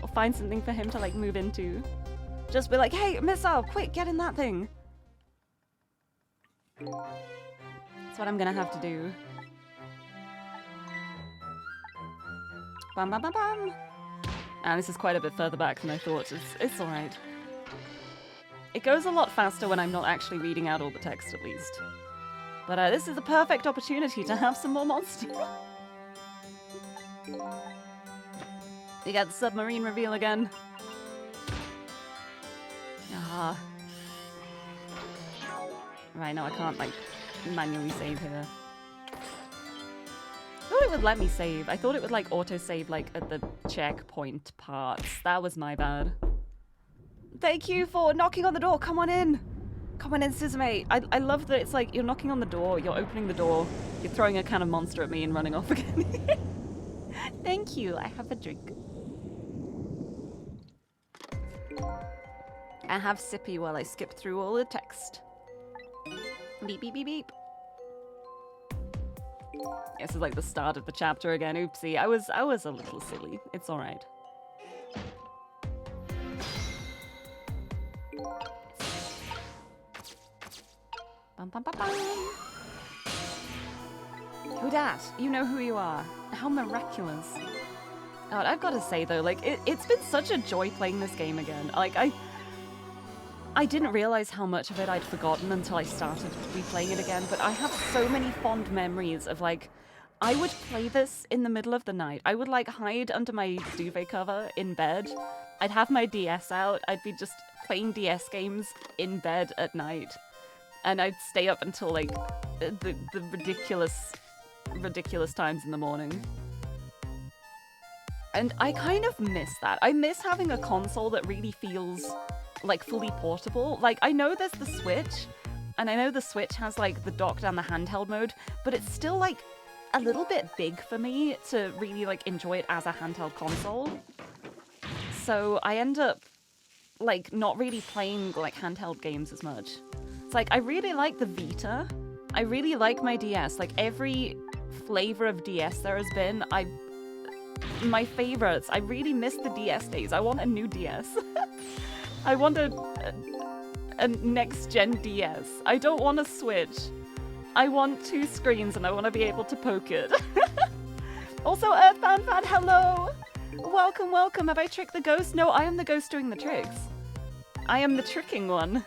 Or find something for him to, like, move into? Just be like, hey, missile, quick, get in that thing. That's what I'm gonna have to do. Bam, bam, bam, bam. And this is quite a bit further back than I thought. It's alright. It goes a lot faster when I'm not actually reading out all the text, at least. But this is a perfect opportunity to have some more monsters. We got the submarine reveal again. Ah. Right, now I can't, like, manually save here. I thought it would let me save. I thought it would, like, auto-save, like, at the checkpoint parts. That was my bad. Thank you for knocking on the door. Come on in. Come on in, Suzume. I love that it's like you're knocking on the door, you're opening the door, you're throwing a can of monster at me and running off again. Thank you. I have a drink. I have sippy while I skip through all the text. Beep, beep, beep, beep. This is like the start of the chapter again. Oopsie. I was a little silly. It's alright. Bum, bum, bum, bum. Who dat? You know who you are. How miraculous. God, I've got to say though, like, it's been such a joy playing this game again. Like, I didn't realize how much of it I'd forgotten until I started replaying it again, but I have so many fond memories of, like, I would play this in the middle of the night. I would, like, hide under my duvet cover in bed. I'd have my DS out. I'd be just playing DS games in bed at night. And I'd stay up until, like, the ridiculous times in the morning. And I kind of miss that. I miss having a console that really feels, like, fully portable. Like, I know there's the Switch, and I know the Switch has, like, the docked and the handheld mode, but it's still, like, a little bit big for me to really, like, enjoy it as a handheld console. So I end up, like, not really playing, like, handheld games as much. It's like, I really like the Vita. I really like my DS. Like, every flavor of DS there has been, my favorites. I really miss the DS days. I want a new DS. I want a next-gen DS. I don't want a Switch. I want 2 screens and I want to be able to poke it. Also, Earthbound fan, hello! Welcome, welcome. Have I tricked the ghost? No, I am the ghost doing the tricks. I am the tricking one.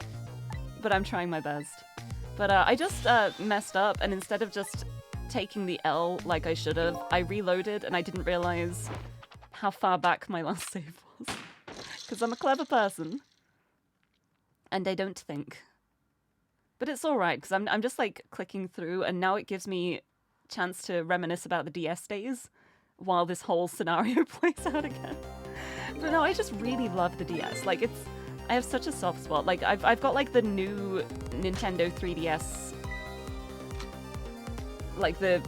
But I'm trying my best. But I just messed up, and instead of just taking the L like I should have, I reloaded and I didn't realize how far back my last save was. Because I'm a clever person. And I don't think. But it's alright, because I'm just, like, clicking through, and now it gives me a chance to reminisce about the DS days while this whole scenario plays out again. But no, I just really love the DS. Like, I have such a soft spot. Like, I've got, like, the new Nintendo 3DS, like, the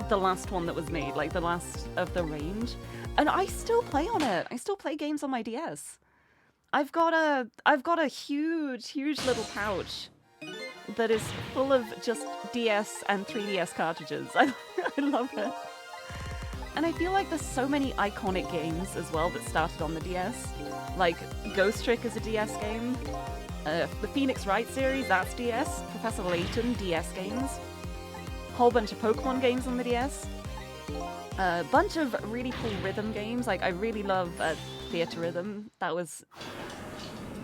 last one that was made, like, the last of the range. And I still play on it. I still play games on my DS. I've got a huge little pouch that is full of just DS and 3DS cartridges. I love it. And I feel like there's so many iconic games as well that started on the DS. Like, Ghost Trick is a DS game. The Phoenix Wright series, that's DS. Professor Layton, DS games. Whole bunch of Pokemon games on the DS. A bunch of really cool rhythm games. Like, I really love Theater Rhythm. That was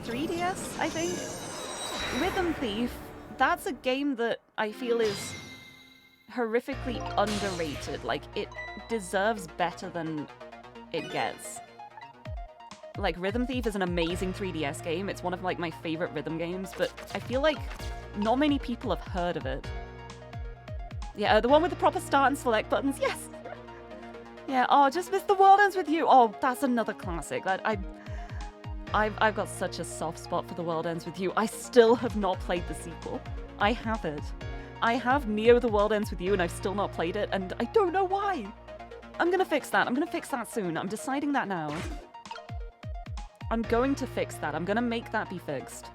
3DS, I think. Rhythm Thief, that's a game that I feel is horrifically underrated. Like, it deserves better than it gets. Like, Rhythm Thief is an amazing 3DS game. It's one of, like, my favorite rhythm games, but I feel like not many people have heard of it. Yeah, the one with the proper start and select buttons, yes! Yeah, oh, just missed The World Ends With You. Oh, that's another classic. I've got such a soft spot for The World Ends With You. I still have not played the sequel. I have it. I have Neo The World Ends With You, and I've still not played it, and I don't know why. I'm gonna fix that. I'm gonna fix that soon. I'm deciding that now. I'm going to fix that. I'm gonna make that be fixed.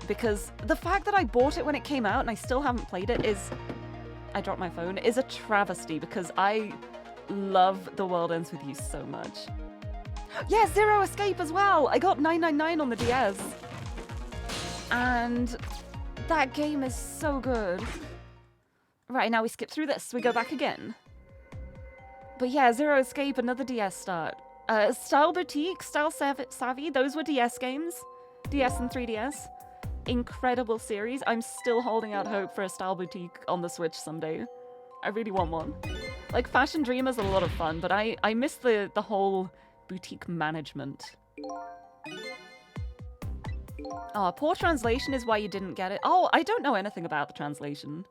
Because the fact that I bought it when it came out and I still haven't played it is... I dropped my phone, is a travesty because I love The World Ends With You so much. Yeah, Zero Escape as well! I got 999 on the DS. And that game is so good. Right, now we skip through this. We go back again. But yeah, Zero Escape, another DS start. Style Boutique, Style Savvy, those were DS games. DS and 3DS. incredible series. I'm still holding out hope for a Style Boutique on the Switch someday. I really want one. Like, Fashion Dream is a lot of fun, but I miss the whole boutique management. Poor translation is why you didn't get it. Oh, I don't know anything about the translation.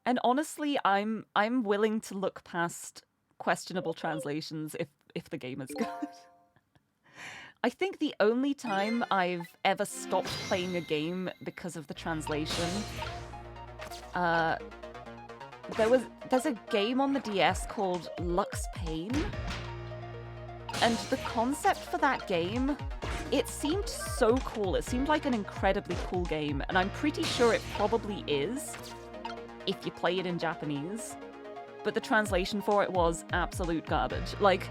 And honestly, I'm willing to look past questionable translations if the game is good. I think the only time I've ever stopped playing a game because of the translation, there's a game on the DS called Lux Pain, and the concept for that game, it seemed so cool. It seemed like an incredibly cool game, and I'm pretty sure it probably is if you play it in Japanese, but the translation for it was absolute garbage. Like,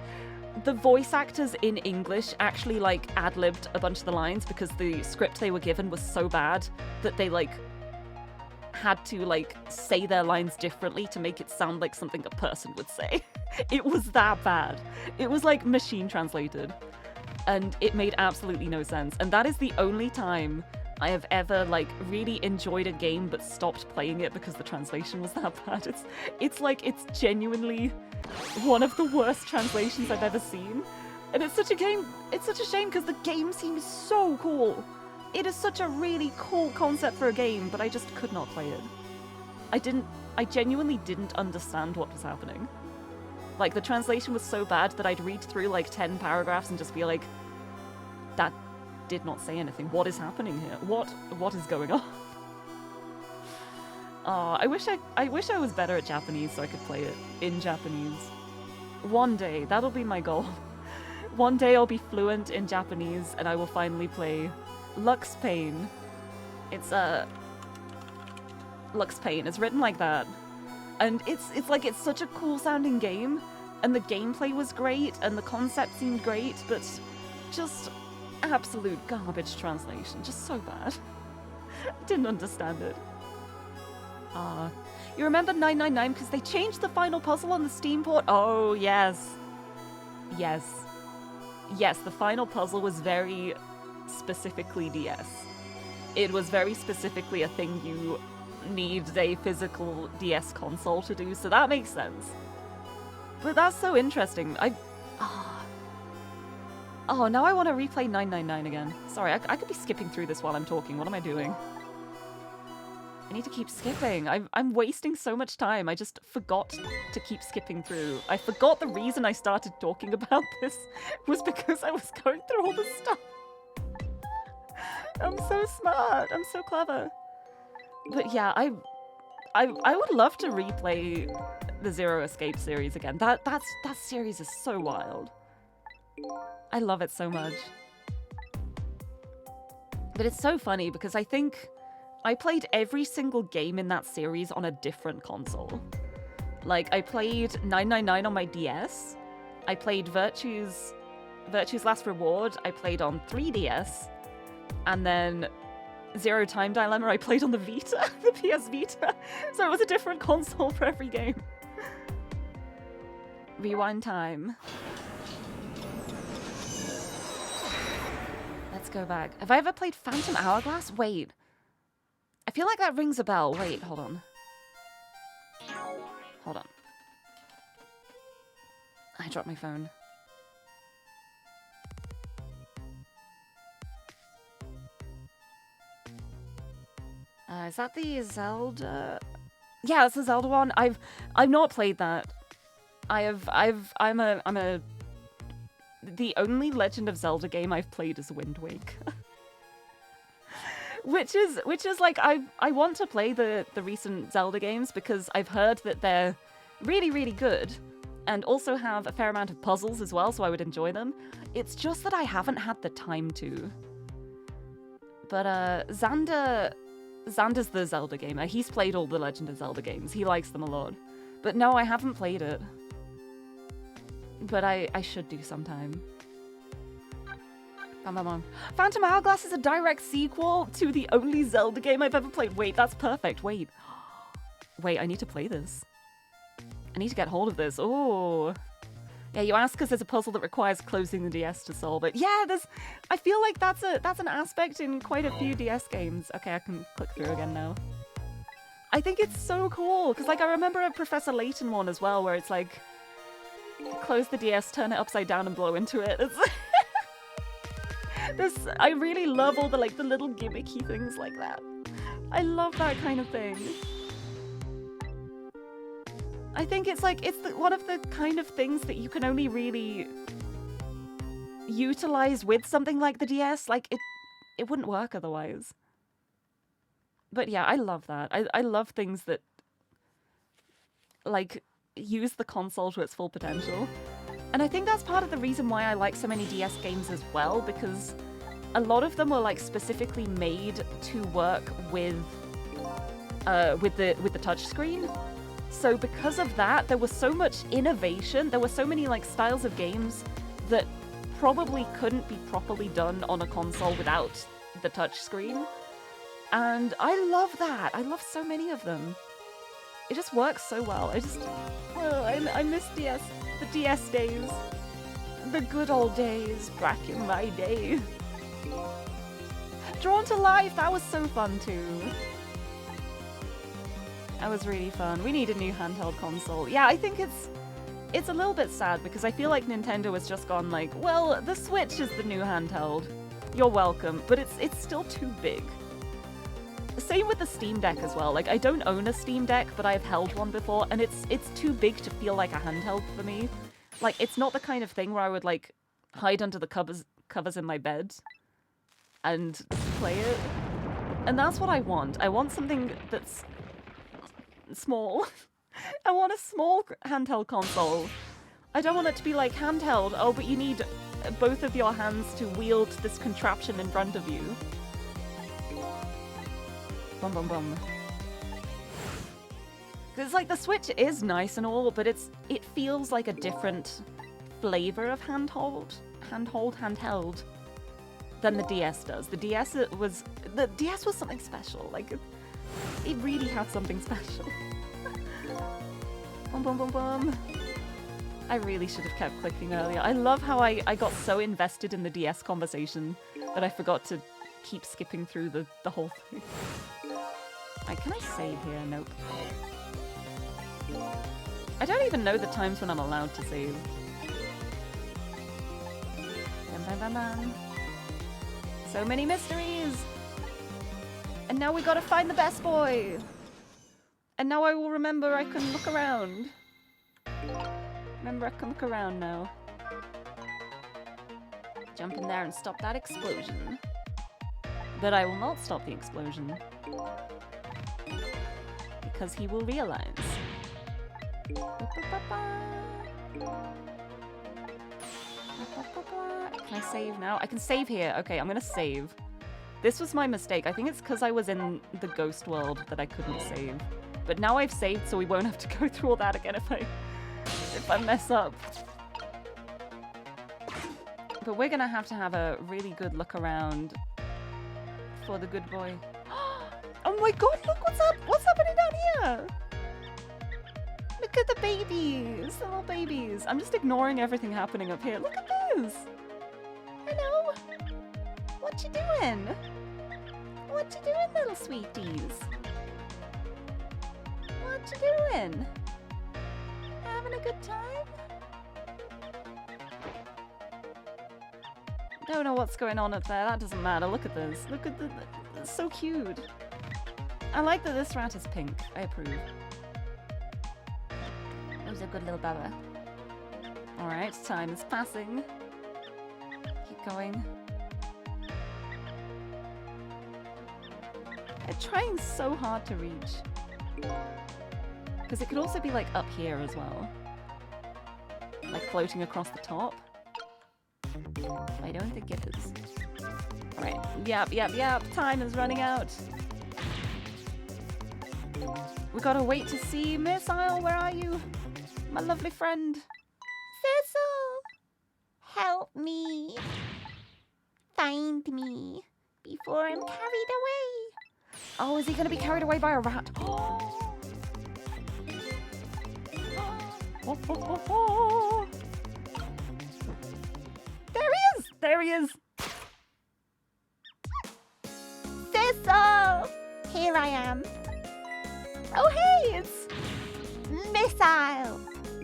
the voice actors in English actually, like, ad-libbed a bunch of the lines because the script they were given was so bad that they, like, had to, like, say their lines differently to make it sound like something a person would say. It was that bad. It was, like, machine translated. And it made absolutely no sense. And that is the only time I have ever, like, really enjoyed a game but stopped playing it because the translation was that bad. It's genuinely one of the worst translations I've ever seen. And it's such a shame because the game seems so cool. It is such a really cool concept for a game, but I just could not play it. I genuinely didn't understand what was happening. Like, the translation was so bad that I'd read through, like, 10 paragraphs and just be like, that did not say anything. What is happening here? What is going on? I wish I was better at Japanese so I could play it in Japanese. One day, that'll be my goal. One day I'll be fluent in Japanese and I will finally play Lux Pain. It's Lux Pain. It's written like that. And it's such a cool sounding game, and the gameplay was great, and the concept seemed great, but just absolute garbage translation. Just so bad. Didn't understand it. You remember 999 because they changed the final puzzle on the Steam port? Oh, yes. Yes. Yes, the final puzzle was very specifically DS. It was very specifically a thing you need a physical DS console to do, so that makes sense. But that's so interesting. Oh, now I want to replay 999 again. Sorry, I could be skipping through this while I'm talking. What am I doing? I need to keep skipping. I'm wasting so much time. I just forgot to keep skipping through. I forgot the reason I started talking about this was because I was going through all this stuff. I'm so smart. I'm so clever. But yeah, I would love to replay the Zero Escape series again. That series is so wild. I love it so much. But it's so funny because I think I played every single game in that series on a different console. Like, I played 999 on my DS. I played Virtue's Last Reward. I played on 3DS. And then Zero Time Dilemma I played on the Vita, the PS Vita. So it was a different console for every game. Rewind time. Let's go back. Have I ever played Phantom Hourglass? Wait. I feel like that rings a bell. Wait, hold on. Hold on. I dropped my phone. Is that the Zelda? Yeah, it's the Zelda one. I've not played that. The only Legend of Zelda game I've played is Wind Waker. which is like, I want to play the recent Zelda games because I've heard that they're really, really good and also have a fair amount of puzzles as well, so I would enjoy them. It's just that I haven't had the time to. But Xander's the Zelda gamer. He's played all the Legend of Zelda games. He likes them a lot. But no, I haven't played it. But I should do sometime. Phantom Hourglass is a direct sequel to the only Zelda game I've ever played. Wait, that's perfect. Wait, I need to play this. I need to get hold of this. Oh, Yeah, you ask because there's a puzzle that requires closing the DS to solve it. Yeah, I feel like that's an aspect in quite a few DS games. Okay, I can click through again now. I think it's so cool because like I remember a Professor Layton one as well where it's like close the DS, turn it upside down, and blow into it. I really love all the like the little gimmicky things like that. I love that kind of thing. I think it's like one of the kind of things that you can only really utilize with something like the DS. Like it wouldn't work otherwise. But yeah, I love that. I love things that like use the console to its full potential. And I think that's part of the reason why I like so many DS games as well, because a lot of them were like specifically made to work with the touchscreen. So because of that, there was so much innovation. There were so many like styles of games that probably couldn't be properly done on a console without the touchscreen. And I love that. I love so many of them. It just works so well. I miss DS. The DS days. The good old days back in my day. Drawn to Life, that was so fun too. That was really fun. We need a new handheld console. Yeah, I think it's a little bit sad because I feel like Nintendo has just gone like, well, the Switch is the new handheld. You're welcome, but it's still too big. Same with the Steam Deck as well. Like, I don't own a Steam Deck, but I've held one before, and it's too big to feel like a handheld for me. Like, it's not the kind of thing where I would, like, hide under the covers in my bed and play it. And that's what I want. I want something that's small. I want a small handheld console. I don't want it to be like handheld, oh, but you need both of your hands to wield this contraption in front of you. Bum bum bum. It's like the Switch is nice and all, but it feels like a different flavor of handheld than the DS does. The DS was something special. Like it really had something special. Bum bum bum bum. I really should have kept clicking earlier. I love how I got so invested in the DS conversation that I forgot to keep skipping through the whole thing. Right, can I save here? Nope. I don't even know the times when I'm allowed to save. Bam, bam, bam, bam. So many mysteries! And now we gotta find the best boy! And now I will remember I can look around. Remember I can look around now. Jump in there and stop that explosion. But I will not stop the explosion. Because he will realize. Can I save now? I can save here. Okay, I'm gonna save. This was my mistake. I think it's because I was in the ghost world that I couldn't save. But now I've saved, so we won't have to go through all that again if I mess up. But we're gonna have to have a really good look around for the good boy. Oh my god, look what's up! What's happening down here? Look at the babies, the little babies. I'm just ignoring everything happening up here. Look at this! Hello? What you doing? What you doing, little sweeties? What you doing? Having a good time? Don't know what's going on up there. That doesn't matter. Look at this. Look at it's so cute. I like that this rat is pink. I approve. Who's a good little baba? Alright, time is passing. Keep going. I'm trying so hard to reach. Because it could also be like up here as well. Like floating across the top. I don't think it is. Alright, yep. Time is running out. We gotta wait to see Missile. Where are you? My lovely friend. Thistle, help me. Find me before I'm carried away. Oh, is he gonna be carried away by a rat? There he is! Thistle! Here I am. Oh, hey, it's Missile.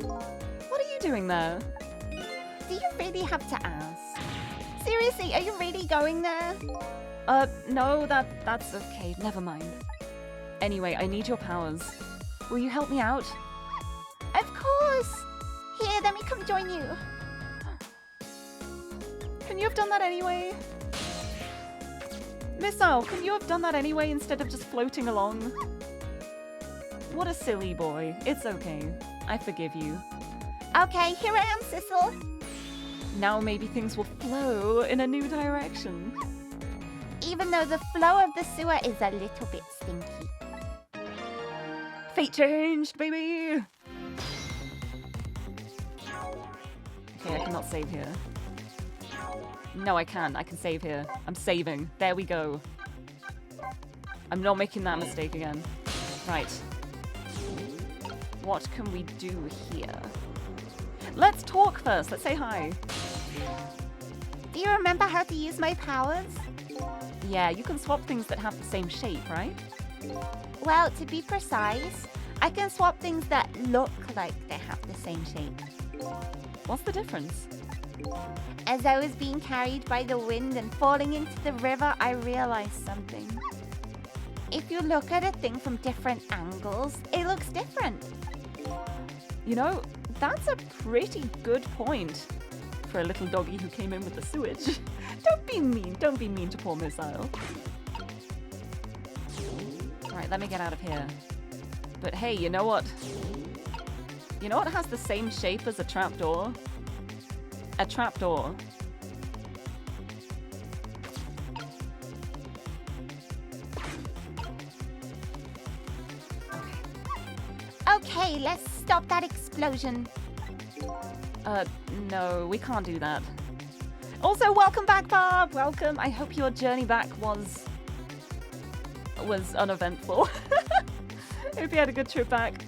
What are you doing there? Do you really have to ask? Seriously, are you really going there? No, that's okay. Never mind. Anyway, I need your powers. Will you help me out? Of course. Here, let me come join you. Can you have done that anyway? Missile, can you have done that anyway instead of just floating along? What a silly boy. It's okay. I forgive you. Okay, here I am, Sissel. Now maybe things will flow in a new direction. Even though the flow of the sewer is a little bit stinky. Fate changed, baby! Okay, I cannot save here. No, I can. I can save here. I'm saving. There we go. I'm not making that mistake again. Right. What can we do here? Let's talk first. Let's say hi. Do you remember how to use my powers? Yeah, you can swap things that have the same shape, right? Well, to be precise, I can swap things that look like they have the same shape. What's the difference? As I was being carried by the wind and falling into the river, I realized something. If you look at a thing from different angles, it looks different. You know, that's a pretty good point for a little doggy who came in with the sewage. Don't be mean. Don't be mean to poor Missile. Alright, let me get out of here. But hey, you know what? You know what has the same shape as a trapdoor? A trapdoor. Okay, let's stop that explosion. No, we can't do that. Also, welcome back, Barb! Welcome. I hope your journey back was uneventful. Hope you had a good trip back.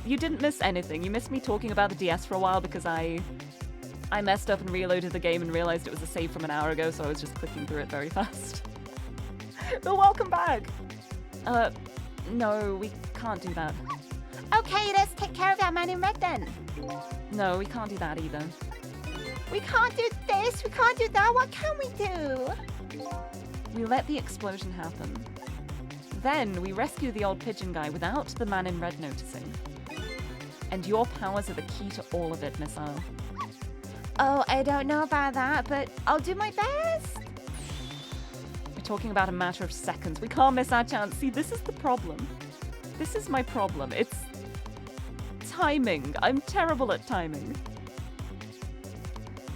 You didn't miss anything. You missed me talking about the DS for a while because I messed up and reloaded the game and realized it was a save from an hour ago, so I was just clicking through it very fast. But welcome back! No, we can't do that. Okay, let's take care of that man in red then. No, we can't do that either. We can't do this, we can't do that, what can we do? We let the explosion happen. Then we rescue the old pigeon guy without the man in red noticing. And your powers are the key to all of it, Missile. Oh, I don't know about that, but I'll do my best. We're talking about a matter of seconds. We can't miss our chance. See, this is the problem. This is my problem. It's timing. I'm terrible at timing.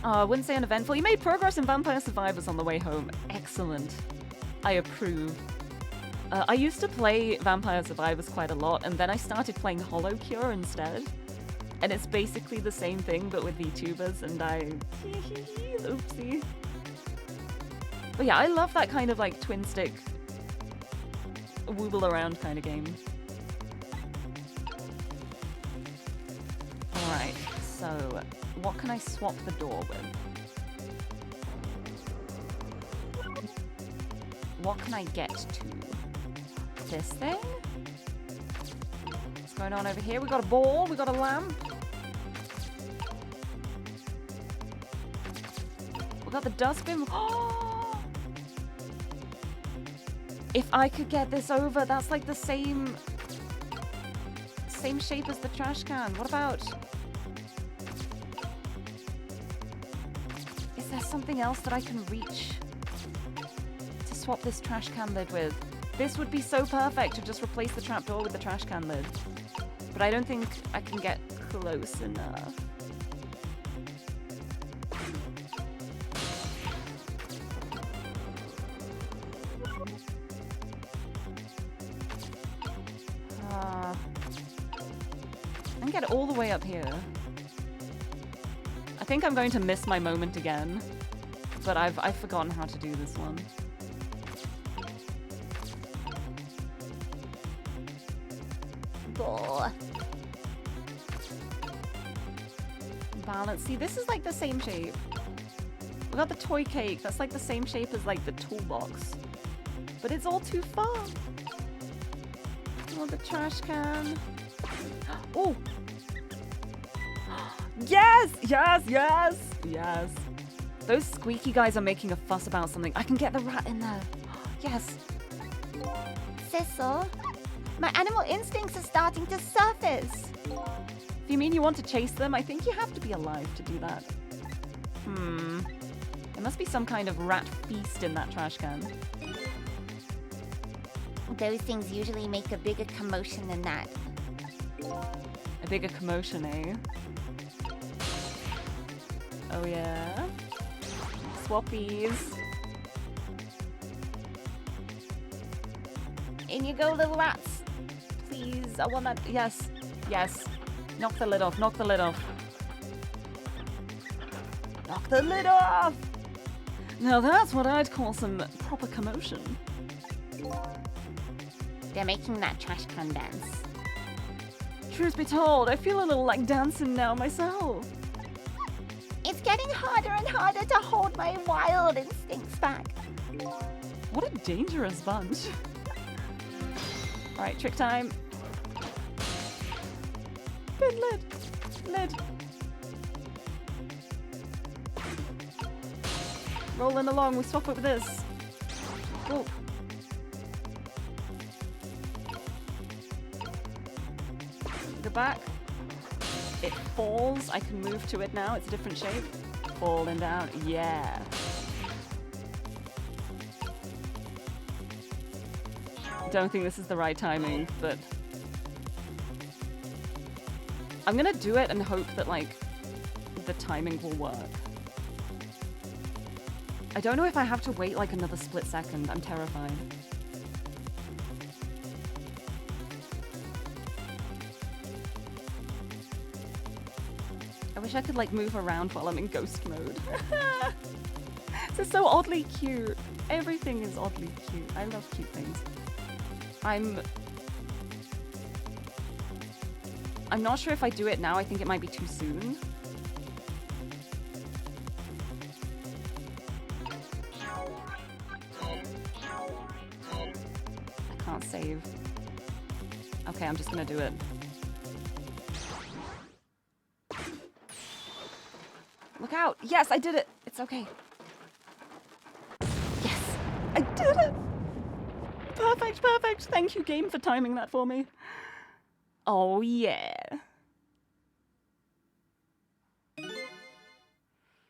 I wouldn't say uneventful. You made progress in Vampire Survivors on the way home. Excellent. I approve. I used to play Vampire Survivors quite a lot, and then I started playing Hollow Cure instead. And it's basically the same thing, but with VTubers, and I... Oopsie. But yeah, I love that kind of like twin stick, wooble around kind of game. Alright, so what can I swap the door with? What can I get to? This thing? What's going on over here? We got a ball, we got a lamp. We got the dustbin. Oh! If I could get this over, that's like the same shape as the trash can. What about... Is there something else that I can reach to swap this trash can lid with? This would be so perfect to just replace the trapdoor with the trash can lid. But I don't think I can get close enough. I can get all the way up here. I think I'm going to miss my moment again, but I've forgotten how to do this one. Ball. Balance. See, this is like the same shape. We got the toy cake. That's like the same shape as like the toolbox. But it's all too far. Oh, the trash can. Oh! Yes! Yes! Yes! Yes! Those squeaky guys are making a fuss about something. I can get the rat in there. Yes! Cecil, my animal instincts are starting to surface. If you mean you want to chase them, I think you have to be alive to do that. There must be some kind of rat feast in that trash can. Those things usually make a bigger commotion than that. A bigger commotion, eh? Oh yeah. Swappies. In you go, little rats. Please, I want that. Yes. Yes. Knock the lid off. Knock the lid off. Knock the lid off! Now that's what I'd call some proper commotion. They're making that trash can dance. Truth be told, I feel a little like dancing now myself. It's getting harder and harder to hold my wild instincts back. What a dangerous bunch. Alright, trick time. Good lid. Lid. Rolling along, we swap it with this. Oh. Go back. It falls. I can move to it now. It's a different shape. Falling down. Yeah. Don't think this is the right timing, but I'm gonna do it and hope that, like, the timing will work. I don't know if I have to wait, like, another split second. I'm terrified. I wish I could, like, move around while I'm in ghost mode. This is so oddly cute. Everything is oddly cute. I love cute things. I'm not sure if I do it now. I think it might be too soon. I can't save. Okay, I'm just gonna do it. Look out! Yes, I did it! It's okay. Yes! I did it! Perfect, perfect! Thank you, game, for timing that for me. Oh, yeah.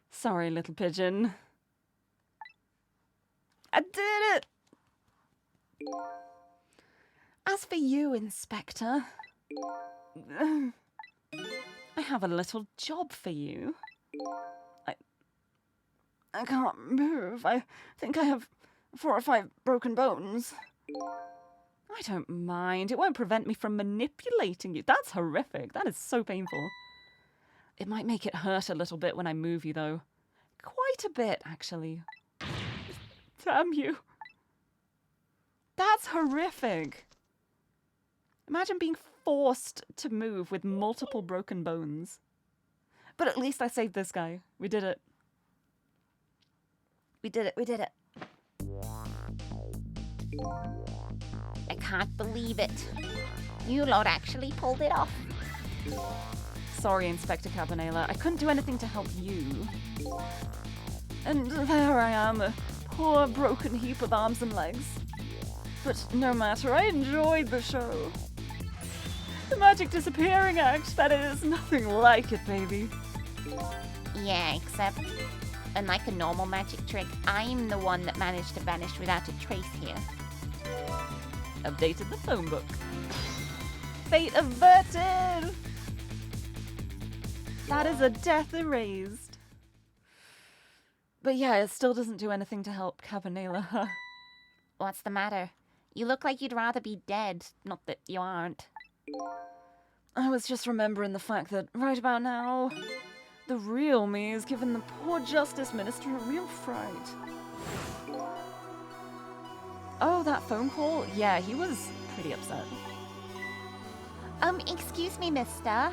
Sorry, little pigeon. I did it! As for you, Inspector, I have a little job for you. I can't move. I think I have 4 or 5 broken bones. I don't mind. It won't prevent me from manipulating you. That's horrific. That is so painful. It might make it hurt a little bit when I move you, though. Quite a bit, actually. Damn you. That's horrific. Imagine being forced to move with multiple broken bones. But at least I saved this guy. We did it. We did it. We did it. I can't believe it. You lot actually pulled it off. Sorry, Inspector Cabanela. I couldn't do anything to help you. And there I am, a poor broken heap of arms and legs. But no matter, I enjoyed the show. The magic disappearing act, that is nothing like it, baby. Yeah, except, unlike a normal magic trick, I'm the one that managed to vanish without a trace here. Updated the phone book. Fate averted! That is a death erased. But yeah, it still doesn't do anything to help Cabanela. What's the matter? You look like you'd rather be dead, not that you aren't. I was just remembering the fact that right about now, the real me is giving the poor Justice Minister a real fright. Oh, that phone call? Yeah, he was pretty upset. Excuse me, mister.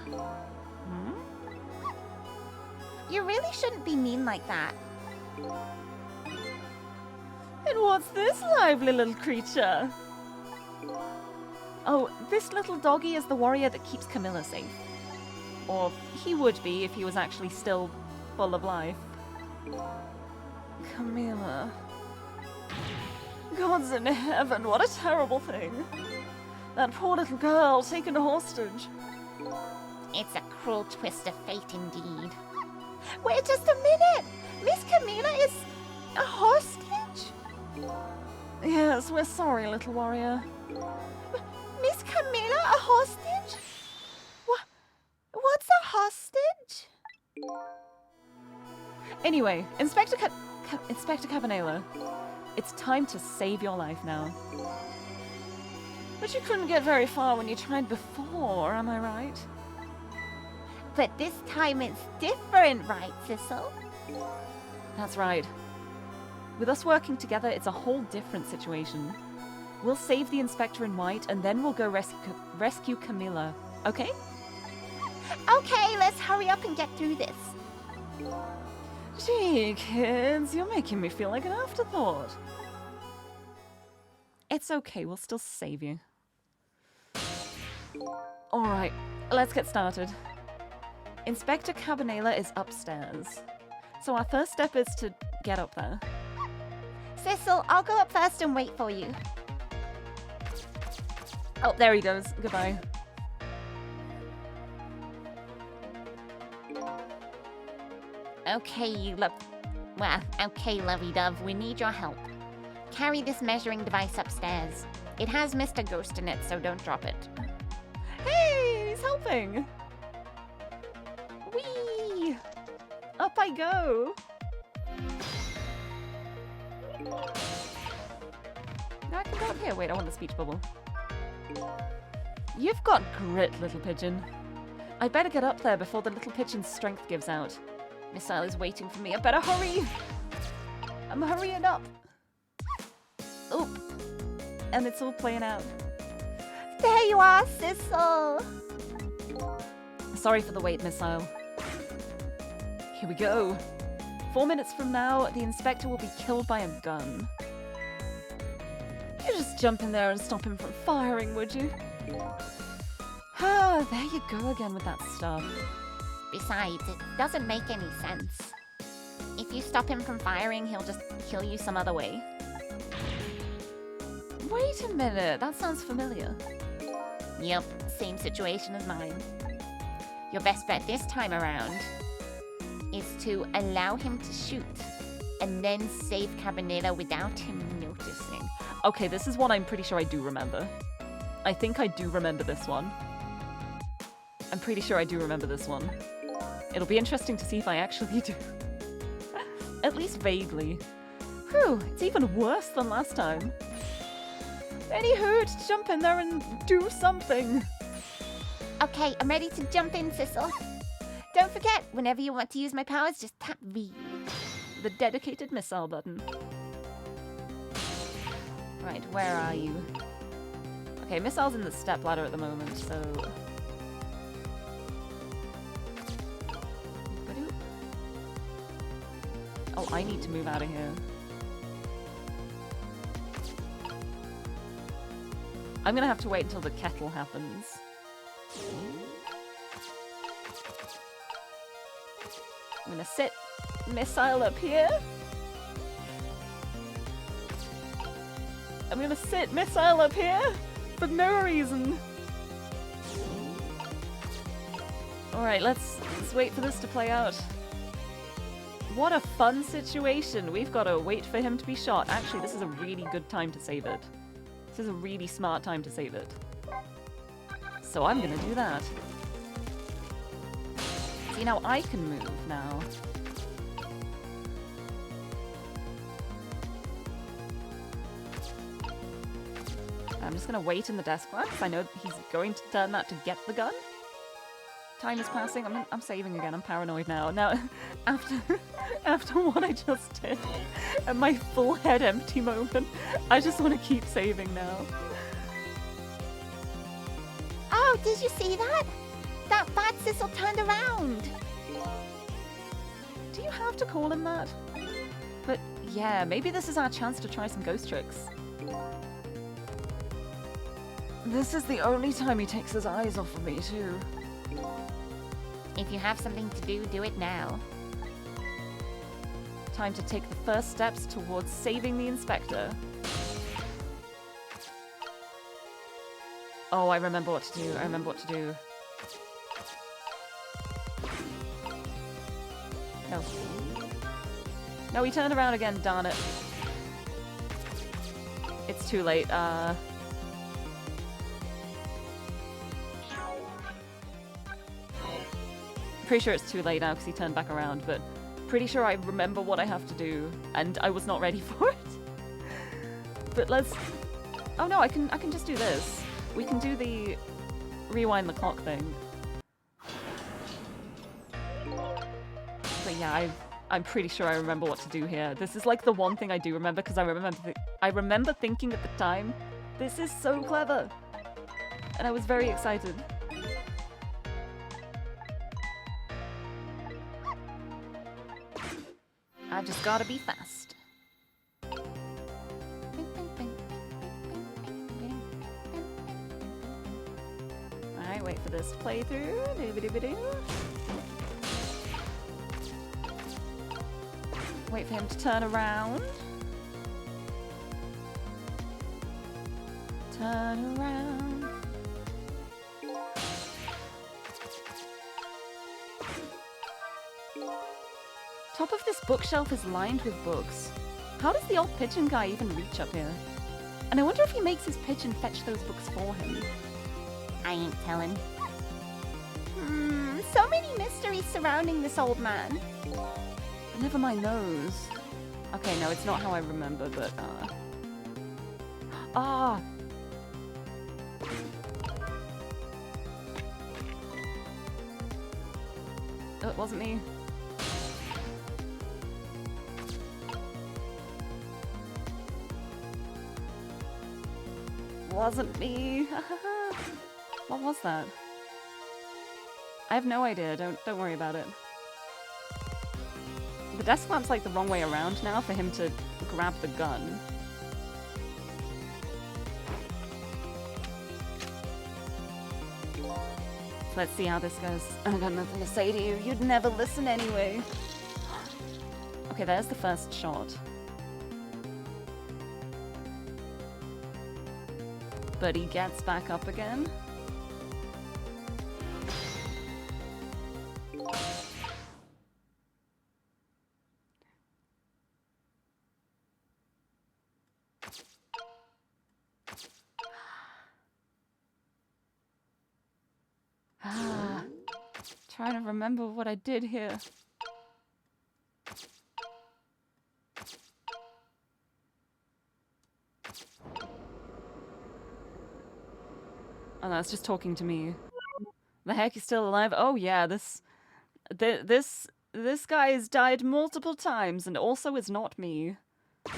Hmm? You really shouldn't be mean like that. And what's this lively little creature? Oh, this little doggy is the warrior that keeps Camilla safe. Or he would be if he was actually still full of life. Camilla. Gods in heaven, what a terrible thing. That poor little girl taken hostage. It's a cruel twist of fate indeed. Wait just a minute! Miss Camilla is a hostage? Yes, we're sorry, little warrior. Miss Camilla, a hostage? What's a hostage? Anyway, Inspector Cabanela, it's time to save your life now. But you couldn't get very far when you tried before, am I right? But this time it's different, right, Sissel? That's right. With us working together, it's a whole different situation. We'll save the Inspector in white, and then we'll go rescue Camilla, okay? Okay, let's hurry up and get through this. Gee, kids, you're making me feel like an afterthought. It's okay, we'll still save you. Alright, let's get started. Inspector Cabanela is upstairs. So our first step is to get up there. Sissel, I'll go up first and wait for you. Oh, there he goes. Goodbye. Okay, lovey-dove, we need your help. Carry this measuring device upstairs. It has Mr. Ghost in it, so don't drop it. Hey, he's helping. Whee! Up I go. Now I can go up here. Wait, I want the speech bubble. You've got grit, little pigeon. I'd better get up there before the little pigeon's strength gives out. Missile is waiting for me. I better hurry. I'm hurrying up. Oh, and it's all playing out. There you are, Sissel. Sorry for the wait, Missile. Here we go. 4 minutes from now, the Inspector will be killed by a gun. You just jump in there and stop him from firing, would you? Ah, there you go again with that stuff. Besides, it doesn't make any sense. If you stop him from firing, he'll just kill you some other way. Wait a minute, that sounds familiar. Yep, same situation as mine. Your best bet this time around is to allow him to shoot and then save Cabanela without him noticing. Okay, this is one I'm pretty sure I do remember. I think I do remember this one. I'm pretty sure I do remember this one. It'll be interesting to see if I actually do. At least vaguely. Whew, it's even worse than last time. Anywho, to jump in there and do something. Okay, I'm ready to jump in, Sissel. Don't forget, whenever you want to use my powers, just tap V. The dedicated missile button. Right, where are you? Okay, missile's in the stepladder at the moment, so... Ba-doop. Oh, I need to move out of here. I'm gonna have to wait until the kettle happens. I'm gonna sit missile up here. I'm gonna sit missile up here for no reason. Alright, let's wait for this to play out. What a fun situation. We've got to wait for him to be shot. Actually, this is a really good time to save it. This is a really smart time to save it. So I'm gonna do that. See, now I can move now. I'm just gonna wait in the desk because I know he's going to turn that to get the gun. Time is passing. I'm saving again. I'm paranoid now. Now, after what I just did, and my full head empty moment, I just want to keep saving now. Oh, did you see that? That bad Sissel turned around. Do you have to call him that? yeah, maybe this is our chance to try some ghost tricks. This is the only time he takes his eyes off of me, too. If you have something to do, do it now. Time to take the first steps towards saving the inspector. Oh, I remember what to do. I remember what to do. No. No, he turned around again, darn it. It's too late. Pretty sure it's too late now because he turned back around, but pretty sure I remember what I have to do, and I was not ready for it. But let's... Oh no, I can just do this. We can do the rewind the clock thing. But yeah, I'm pretty sure I remember what to do here. This is like the one thing I do remember because I remember thinking at the time, this is so clever, and I was very excited. I just gotta be fast. Alright, wait for this playthrough. Doo-ba-doo-ba-doo. Wait for him to turn around. Turn around. Top of this bookshelf is lined with books. How does the old pigeon guy even reach up here? And I wonder if he makes his pigeon fetch those books for him. I ain't telling. So many mysteries surrounding this old man. But never mind those. Okay, no, it's not how I remember, but Ah! Oh, it wasn't me. Wasn't me. What was that? I have no idea. Don't worry about it. The desk lamp's like the wrong way around now for him to grab the gun. Let's see how this goes. I got nothing to say to you. You'd never listen anyway. Okay, there's the first shot. But he gets back up again. Trying to remember what I did here. Oh no, it's just talking to me. The heck, he's still alive? Oh yeah, this guy has died multiple times and also is not me.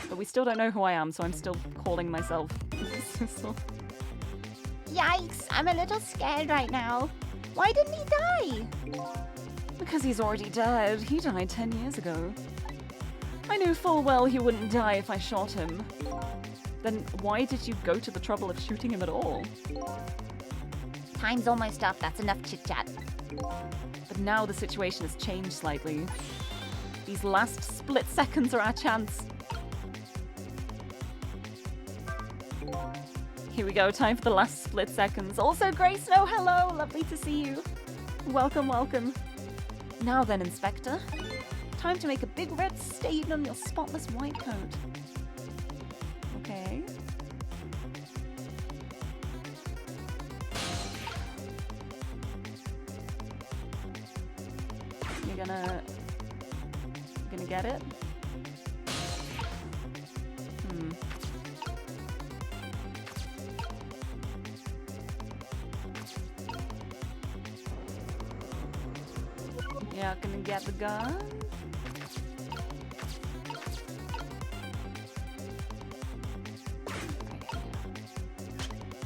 But we still don't know who I am, so I'm still calling myself. Yikes, I'm a little scared right now. Why didn't he die? Because he's already dead. He died 10 years ago. I knew full well he wouldn't die if I shot him. Then why did you go to the trouble of shooting him at all? Time's almost up, that's enough chit-chat. But now the situation has changed slightly. These last split seconds are our chance. Here we go, time for the last split seconds. Also, Grey Snow, hello! Lovely to see you. Welcome, welcome. Now then, Inspector. Time to make a big red stain on your spotless white coat. Okay. You're gonna get it? Yeah, gonna get the gun.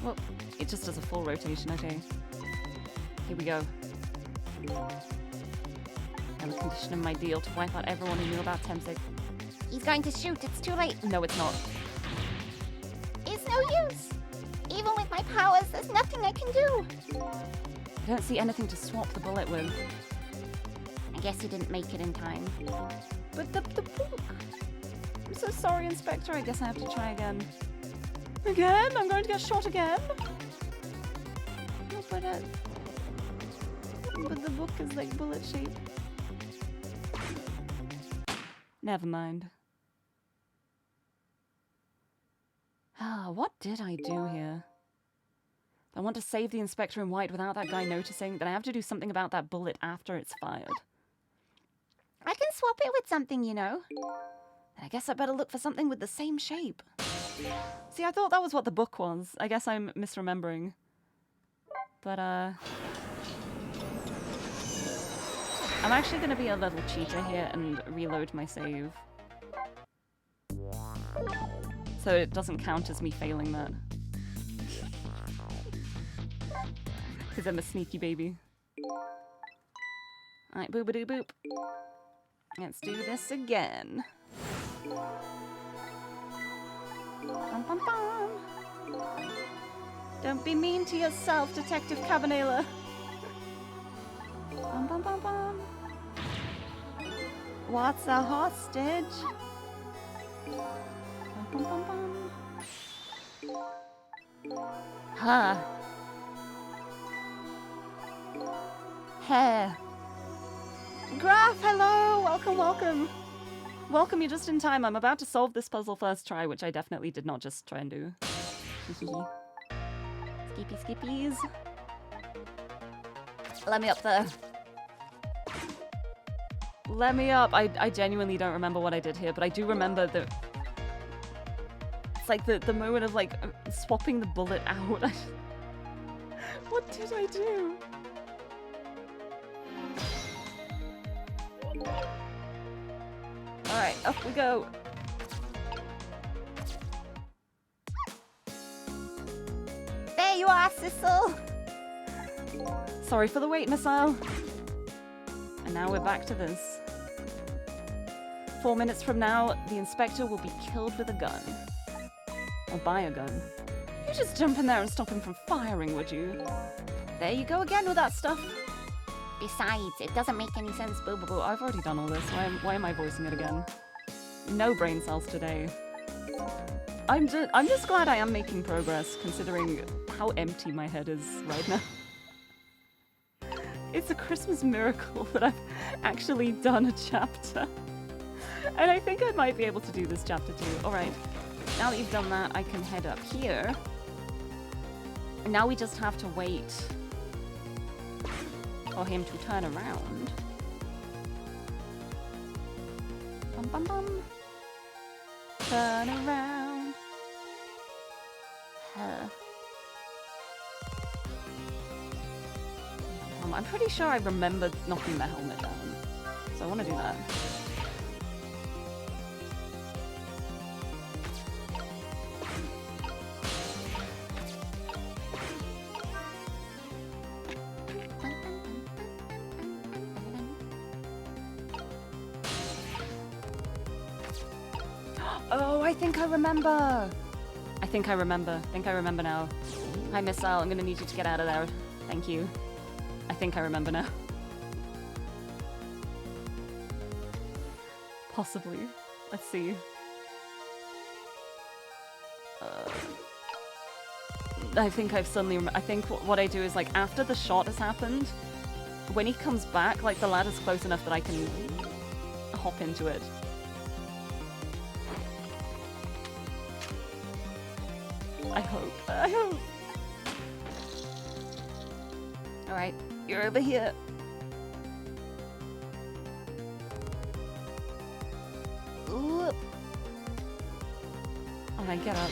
Well, it just does a full rotation, okay. Here we go. Now the condition of my deal to wipe out everyone who knew about Temsig. He's going to shoot. It's too late. No, it's not. It's no use. Even with my powers, there's nothing I can do. I don't see anything to swap the bullet with. I guess he didn't make it in time. But the book. I'm so sorry, Inspector. I guess I have to try again. Again? I'm going to get shot again? No, but the book is like bullet shaped. Never mind. Ah, what did I do here? I want to save the Inspector in white without that guy noticing. Then I have to do something about that bullet after it's fired. I can swap it with something, you know. I guess I better look for something with the same shape. See, I thought that was what the book was. I guess I'm misremembering. But, I'm actually going to be a little cheater here and reload my save. So it doesn't count as me failing that. Because I'm a sneaky baby. Alright, boop-a-doo-boop. Let's do this again. Bum, bum, bum. Don't be mean to yourself, Detective Cabanela. Bum, bum, bum, bum. What's a hostage? Bum, bum, bum, bum. Huh. Hair. Graph, hello! Welcome, welcome. Welcome, you're just in time. I'm about to solve this puzzle first try, which I definitely did not just try and do. Skippy skippies. Let me up there. Let me up. I genuinely don't remember what I did here, but I do remember that it's like the moment of like swapping the bullet out. What did I do? Alright, up we go. There you are, Sissel. Sorry for the wait, missile. And now we're back to this. 4 minutes from now, the Inspector will be killed with a gun. Or by a gun. You just jump in there and stop him from firing, would you? There you go again with that stuff. Besides, it doesn't make any sense. Boo, boo, boo. I've already done all this. Why am I voicing it again? No brain cells today. I'm just glad I am making progress, considering how empty my head is right now. It's a Christmas miracle that I've actually done a chapter. And I think I might be able to do this chapter too. Alright, now that you've done that, I can head up here. And now we just have to wait for him to turn around. Bum bum bum. Turn around. I'm pretty sure I remembered knocking the helmet down. So I want to do that. Oh, I think I remember. I think I remember now. Hi, Miss Al. I'm gonna need you to get out of there. Thank you. I think I remember now. Possibly. Let's see. I think I've suddenly I think what I do is, like, after the shot has happened, when he comes back, like, the ladder's close enough that I can hop into it. I hope. Alright, you're over here. Ooh. Alright, get up.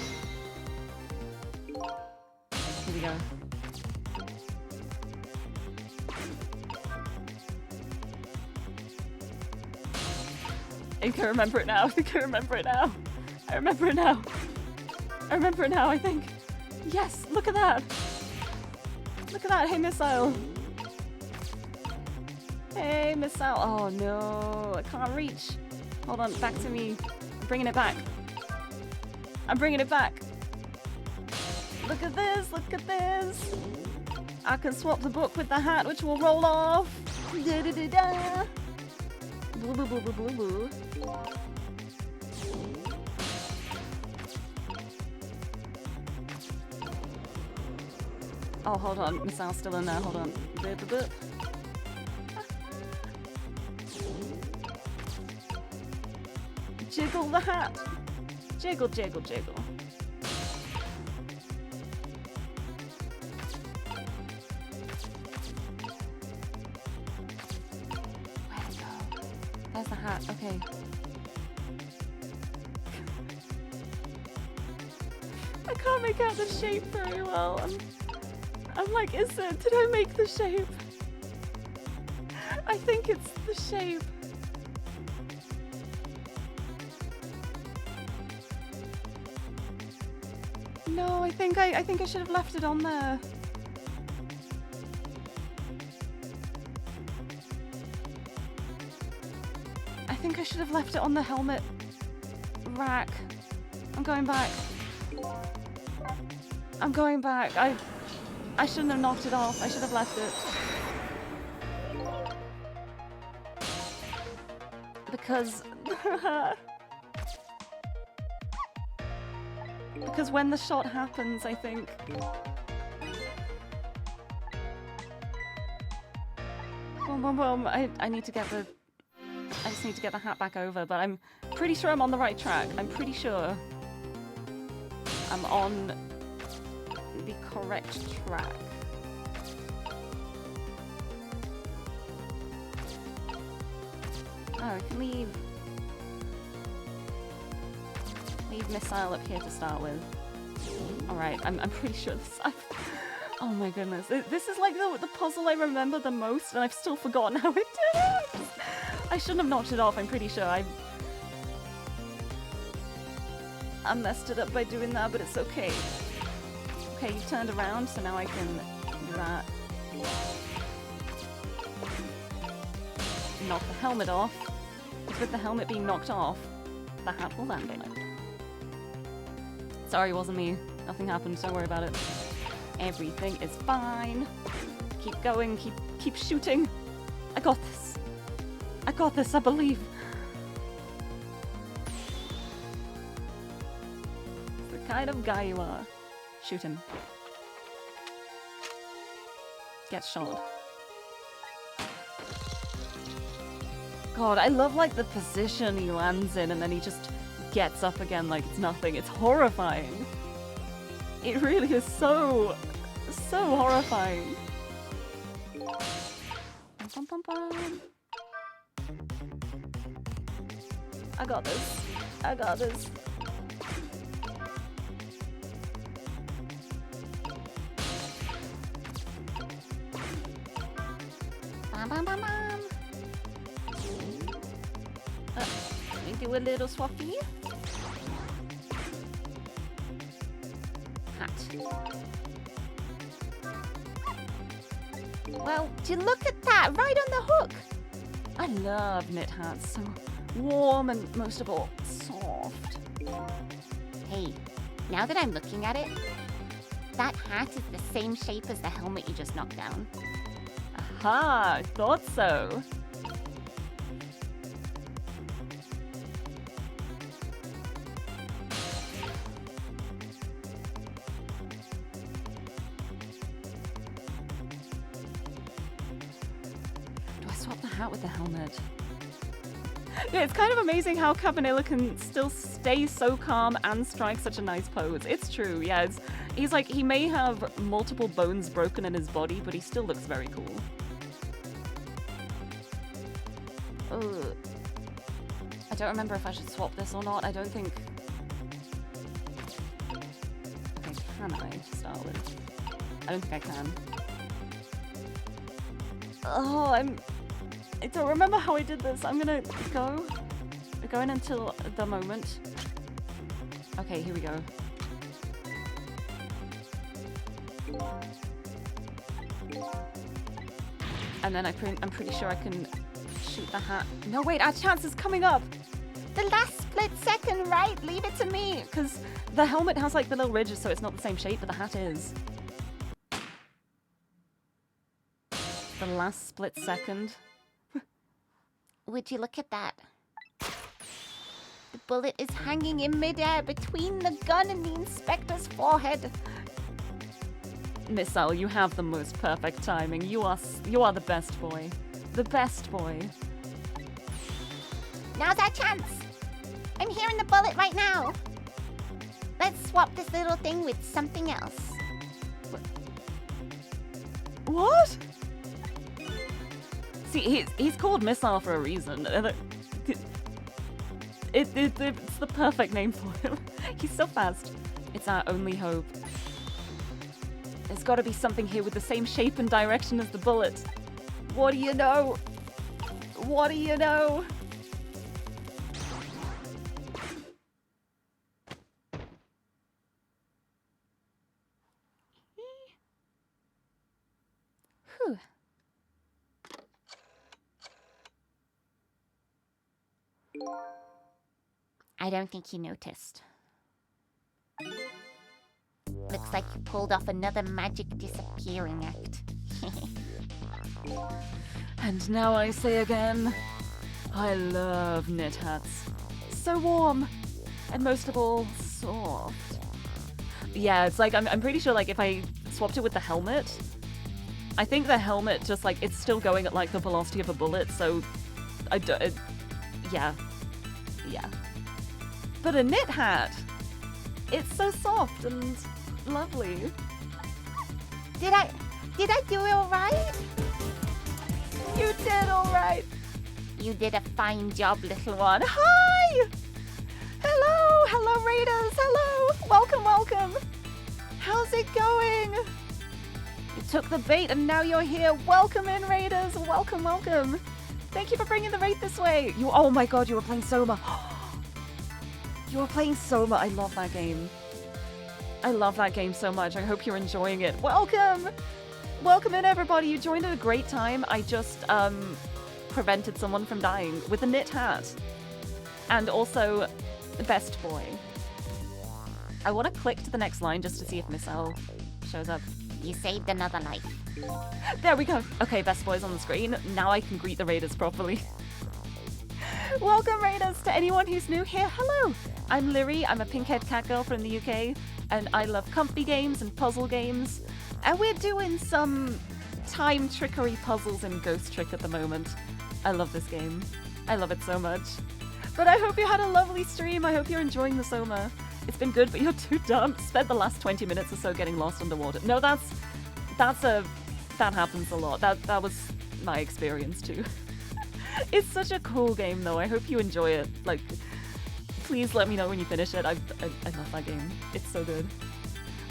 Here we go. I think I remember it now. I think I remember it now. I remember it now. I remember it now, I think. Yes, look at that. Look at that. Hey, Missile. Hey, Missile. Oh, no. I can't reach. Hold on. Back to me. bringing it back. I'm bringing it back. Look at this, look at this. I can swap the book with the hat, which will roll off. Da da da da. Boo boo boo boo boo boo. Oh, hold on. Missile's still in there. Hold on. Boop, boop, boop. Jiggle the hat. Jiggle, jiggle, jiggle. Where'd it go? There's the hat. Okay. I can't make out the shape very well. I'm like, did I make the shape? I think it's the shape. No, I think I should have left it on there. I think I should have left it on the helmet rack. I'm going back. I'm going back. I shouldn't have knocked it off. I should have left it. Because... because when the shot happens, I think... Boom, boom, boom. I need to get the... I just need to get the hat back over, but I'm pretty sure I'm on the right track. I'm pretty sure I'm on the correct track. Oh, I can leave missile up here to start with. Alright, I'm pretty sure this... oh my goodness. This is like the puzzle I remember the most, and I've still forgotten how it did it! I shouldn't have knocked it off, I'm pretty sure. I messed it up by doing that, but it's okay. Okay, you've turned around, so now I can do that. Knock the helmet off. Because with the helmet being knocked off, the hat will land on it. Sorry, it wasn't me. Nothing happened, don't worry about it. Everything is fine. Keep going, keep shooting. I got this. I got this, I believe. It's the kind of guy you are. Shoot him. Get shot. God, I love like the position he lands in and then he just gets up again like it's nothing. It's horrifying. It really is so horrifying. Bum, bum, bum. I got this. I got this. Bam, bam, bam, bam. Let me do a little swappy. Hat. Well, do you look at that? Right on the hook. I love knit hats. So warm and most of all, soft. Hey, now that I'm looking at it, that hat is the same shape as the helmet you just knocked down. Aha, I thought so. Do I swap the hat with the helmet? Yeah, it's kind of amazing how Cabanilla can still stay so calm and strike such a nice pose. It's true, yeah. He's like, he may have multiple bones broken in his body, but he still looks very cool. Ugh. I don't remember if I should swap this or not. I don't think... Okay, can I to start with? I don't think I can. Oh, I don't remember how I did this. I'm gonna go. We're going until the moment. Okay, here we go. And then I'm pretty sure I can shoot the hat. No, wait, our chance is coming up. The last split second, right? Leave it to me. Because the helmet has like the little ridges, so it's not the same shape, but the hat is. The last split second. Would you look at that? The bullet is hanging in midair between the gun and the inspector's forehead. Missile, you have the most perfect timing. You are the best boy. The best boy. Now's our chance. I'm hearing the bullet right now. Let's swap this little thing with something else. What? See, he's called Missile for a reason. It's the perfect name for him. He's so fast. It's our only hope. There's got to be something here with the same shape and direction as the bullet. What do you know? What do you know? Whew. I don't think he noticed. Looks like you pulled off another magic disappearing act. And now I say again, I love knit hats. So warm, and most of all, soft. Yeah, it's like, I'm pretty sure like if I swapped it with the helmet, I think the helmet just like, it's still going at like the velocity of a bullet, so yeah. But a knit hat, it's so soft and lovely. Did I do it all right? You did all right. You did a fine job, little one. Hi! Hello, Raiders, hello! Welcome! How's it going? You took the bait and now you're here. Welcome in, Raiders, welcome. Thank you for bringing the raid this way. Oh my god, you were playing Soma. You were playing Soma, I love that game. I love that game so much, I hope you're enjoying it. Welcome in everybody, you joined at a great time. I just prevented someone from dying with a knit hat. And also, best boy. I want to click to the next line just to see if Missile shows up. You saved another life. There we go. Okay, best boy's on the screen. Now I can greet the Raiders properly. Welcome, Raiders, to anyone who's new here. Hello, I'm Lirie. I'm a pink-haired cat girl from the UK, and I love comfy games and puzzle games. And we're doing some time trickery puzzles in Ghost Trick at the moment. I love this game. I love it so much. But I hope you had a lovely stream. I hope you're enjoying the Soma. It's been good, but you're too dumb. Spent the last 20 minutes or so getting lost underwater. No, that happens a lot. That was my experience too. It's such a cool game though. I hope you enjoy it. Like, please let me know when you finish it. I love that game. It's so good.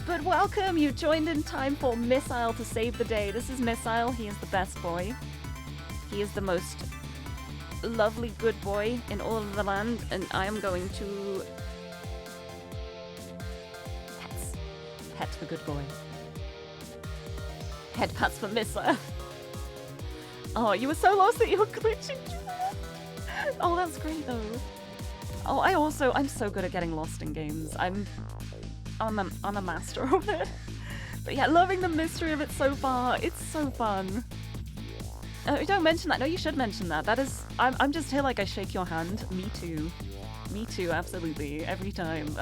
But welcome, you joined in time for Missile to save the day. This is Missile. He is the best boy. He is the most lovely good boy in all of the land, and I am going to pet the good boy. Head pats for Missile. Oh, you were so lost that you were glitching through that. Oh, that's great though. Oh, I'm so good at getting lost in games. I'm a master of it. But yeah, loving the mystery of it so far. It's so fun. Don't mention that. No, you should mention that. That is, I'm just here like I shake your hand. Me too, absolutely. Every time.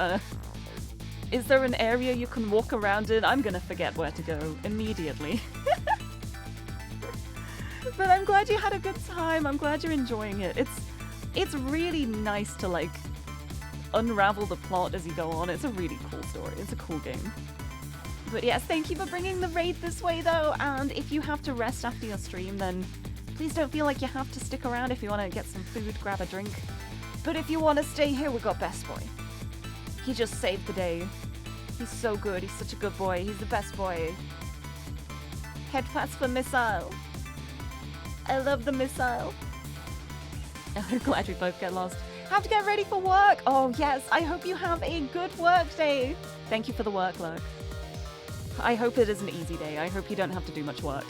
Is there an area you can walk around in? I'm gonna forget where to go immediately. But I'm glad you had a good time. I'm glad you're enjoying it. It's really nice to like unravel the plot as you go on. It's a really cool story. It's a cool game. But yes, thank you for bringing the raid this way though. And if you have to rest after your stream, then please don't feel like you have to stick around. If you want to get some food, grab a drink. But if you want to stay here, we've got Best Boy. He just saved the day. He's so good. He's such a good boy. He's the best boy. Head pats for Missile. I love the Missile. I'm glad we both get lost. Have to get ready for work. Oh yes, I hope you have a good work day. Thank you for the work, Lurk. I hope it is an easy day. I hope you don't have to do much work.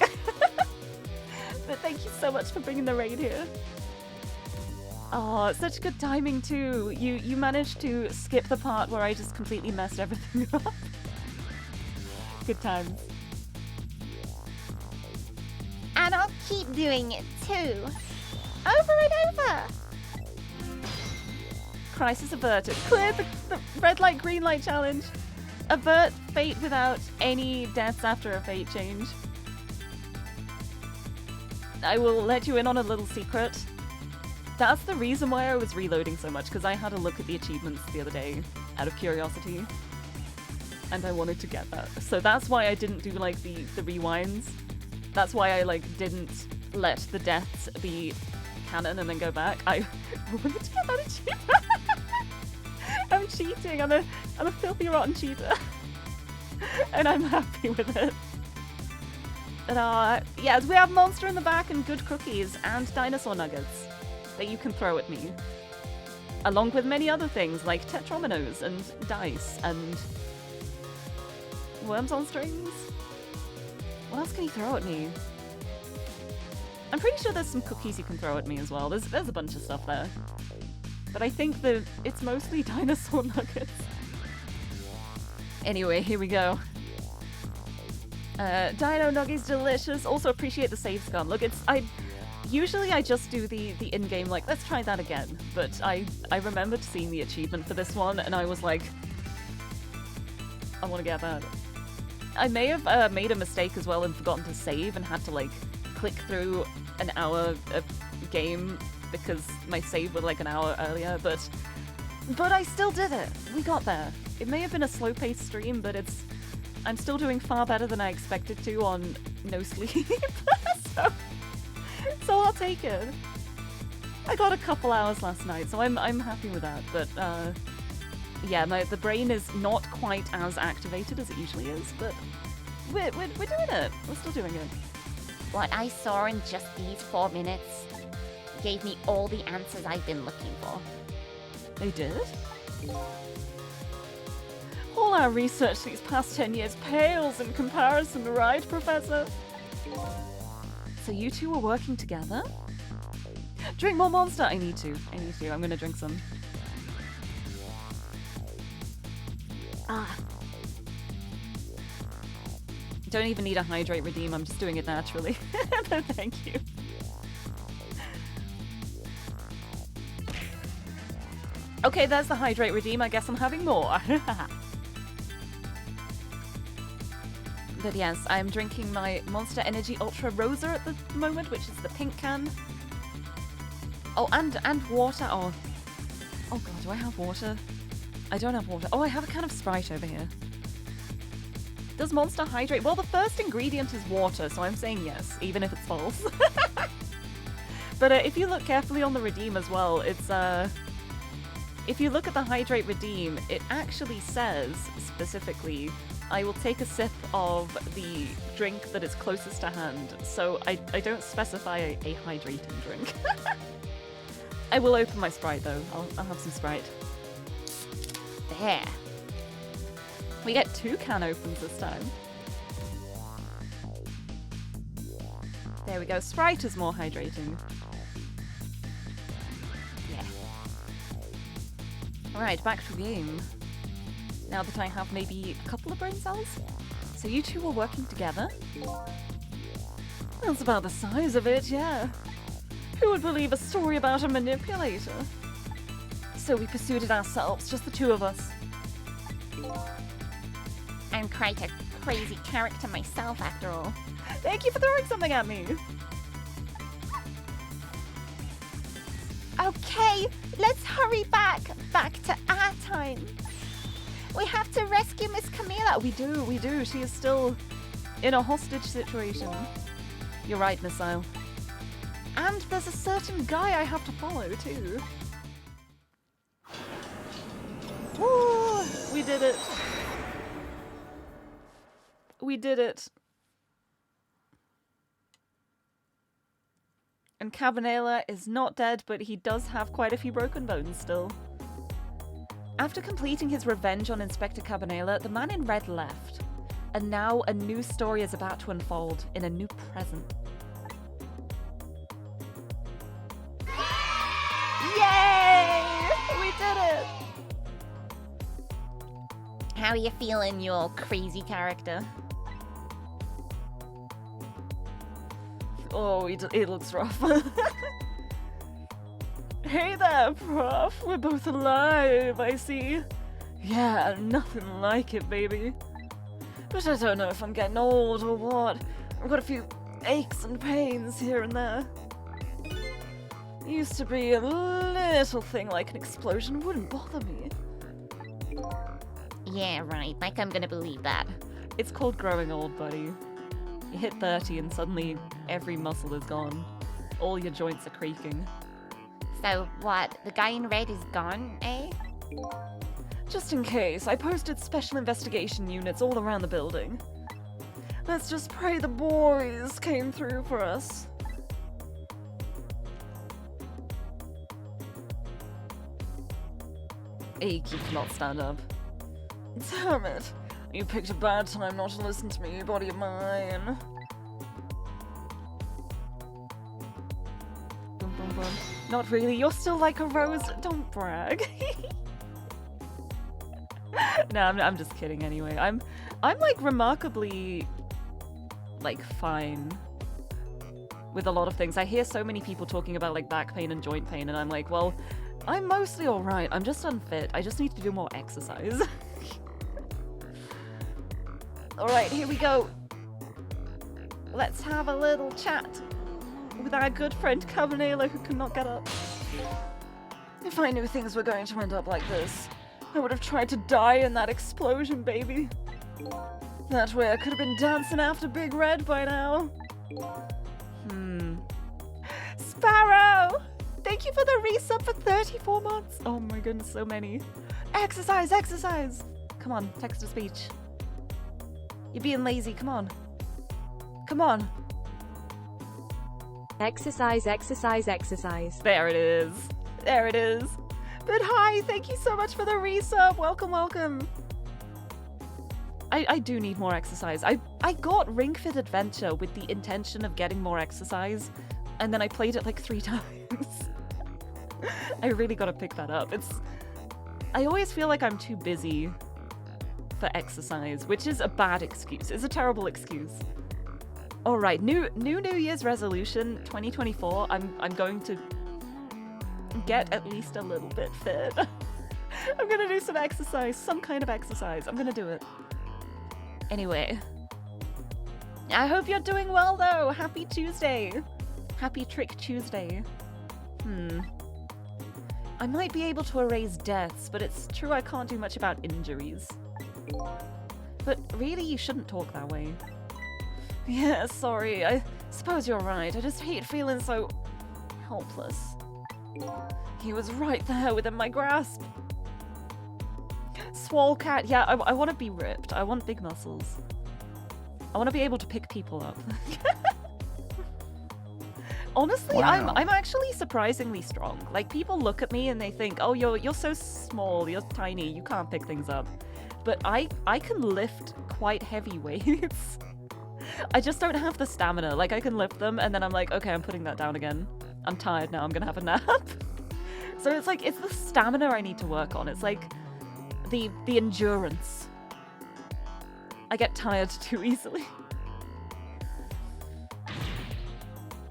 But thank you so much for bringing the raid here. Oh, such good timing too. You managed to skip the part where I just completely messed everything up. Good times. And I'll keep doing it too. Over and over. Crisis averted. Clear the red light, green light challenge. Avert fate without any deaths after a fate change. I will let you in on a little secret. That's the reason why I was reloading so much, because I had a look at the achievements the other day out of curiosity. And I wanted to get that. So that's why I didn't do like the rewinds. That's why I like didn't let the deaths be canon and then go back. I wanted to get that achievement. I'm cheating. I'm a filthy rotten cheater. And I'm happy with it. And yes, we have monster in the back and good cookies and dinosaur nuggets that you can throw at me. Along with many other things like tetrominos and dice and worms on strings. What else can you throw at me? I'm pretty sure there's some cookies you can throw at me as well. There's a bunch of stuff there. But I think that it's mostly dinosaur nuggets. Anyway, here we go. Dino Nuggies delicious. Also appreciate the save scan. Look, usually I just do the in-game like, let's try that again. But I remembered seeing the achievement for this one and I was like, I want to get that. I may have made a mistake as well and forgotten to save and had to like click through an hour of game because my save was like an hour earlier, but I still did it. We got there. It may have been a slow-paced stream, but I'm still doing far better than I expected to on no sleep. so I'll take it. I got a couple hours last night, so I'm happy with that. But yeah, the brain is not quite as activated as it usually is, but we're doing it. We're still doing it. What I saw in just these 4 minutes gave me all the answers I've been looking for. They did? All our research these past 10 years pales in comparison, right, Professor? So you two were working together? Drink more Monster! I need to. I'm gonna drink some. Don't even need a hydrate redeem, I'm just doing it naturally. No, thank you. Okay, there's the hydrate redeem. I guess I'm having more. But yes, I'm drinking my Monster Energy Ultra Rosa at the moment, which is the pink can. Oh, and water. Oh god, do I have water? I don't have water. Oh, I have a can of Sprite over here. Does Monster hydrate? Well, the first ingredient is water, so I'm saying yes, even if it's false. But if you look carefully on the redeem as well, it's if you look at the hydrate redeem, it actually says specifically, I will take a sip of the drink that is closest to hand. So I don't specify a hydrating drink. I will open my Sprite though. I'll have some Sprite. There. We get 2 can opens this time. There we go. Sprite is more hydrating. Yeah. Alright, back to the game. Now that I have maybe a couple of brain cells. So you two were working together? That's about the size of it, yeah. Who would believe a story about a manipulator? So we pursued it ourselves, just the 2 of us. I'm quite a crazy character myself, after all. Thank you for throwing something at me! Okay, let's hurry back to our time. We have to rescue Miss Camilla. We do. She is still in a hostage situation. You're right, Missile. And there's a certain guy I have to follow, too. Woo! We did it. We did it. And Cabanela is not dead, but he does have quite a few broken bones still. After completing his revenge on Inspector Cabanela, the man in red left. And now a new story is about to unfold in a new present. Yeah! how are you feeling, you old crazy character? Oh, it looks rough. Hey there, Prof. We're both alive, I see. Yeah, nothing like it, baby. But I don't know if I'm getting old or what. I've got a few aches and pains here and there. Used to be a little thing like an explosion wouldn't bother me. Yeah, right. Like I'm gonna believe that. It's called growing old, buddy. You hit 30 and suddenly every muscle is gone. All your joints are creaking. So, what? The guy in red is gone, eh? Just in case, I posted special investigation units all around the building. Let's just pray the boys came through for us. He cannot stand up. Damn it! You picked a bad time not to listen to me, buddy of mine. Bum, bum, bum. Not really, you're still like a rose. Don't brag. No, I'm just kidding anyway. I'm like remarkably like fine with a lot of things. I hear so many people talking about like back pain and joint pain and I'm like, well, I'm mostly alright. I'm just unfit. I just need to do more exercise. Alright, here we go. Let's have a little chat with our good friend Cabanela who cannot get up. If I knew things were going to end up like this, I would have tried to die in that explosion, baby. That way I could have been dancing after Big Red by now. Sparrow! Thank you for the resub for 34 months. Oh my goodness, so many. Exercise, exercise! Come on, text-to-speech. You're being lazy, come on. Come on. Exercise, exercise, exercise. There it is. There it is. But hi, thank you so much for the resub. Welcome, welcome. I do need more exercise. I got Ring Fit Adventure with the intention of getting more exercise, and then I played it like 3 times. I really gotta pick that up. I always feel like I'm too busy for exercise, which is a bad excuse. It's a terrible excuse. All right, New Year's resolution 2024. I'm going to get at least a little bit fit. I'm gonna do some exercise, some kind of exercise. I'm gonna do it. Anyway, I hope you're doing well though. Happy Tuesday. Happy Trick Tuesday. I might be able to erase deaths, but it's true I can't do much about injuries. But really, you shouldn't talk that way. Yeah, sorry. I suppose you're right. I just hate feeling so helpless. He was right there within my grasp. Swole cat. Yeah, I want to be ripped. I want big muscles. I want to be able to pick people up. Honestly, Wow. I'm actually surprisingly strong. Like, people look at me and they think, oh, you're so small, you're tiny, you can't pick things up. But I can lift quite heavy weights. I just don't have the stamina. Like, I can lift them and then I'm like, okay, I'm putting that down again. I'm tired now, I'm gonna have a nap. So it's like, it's the stamina I need to work on. It's like the endurance. I get tired too easily.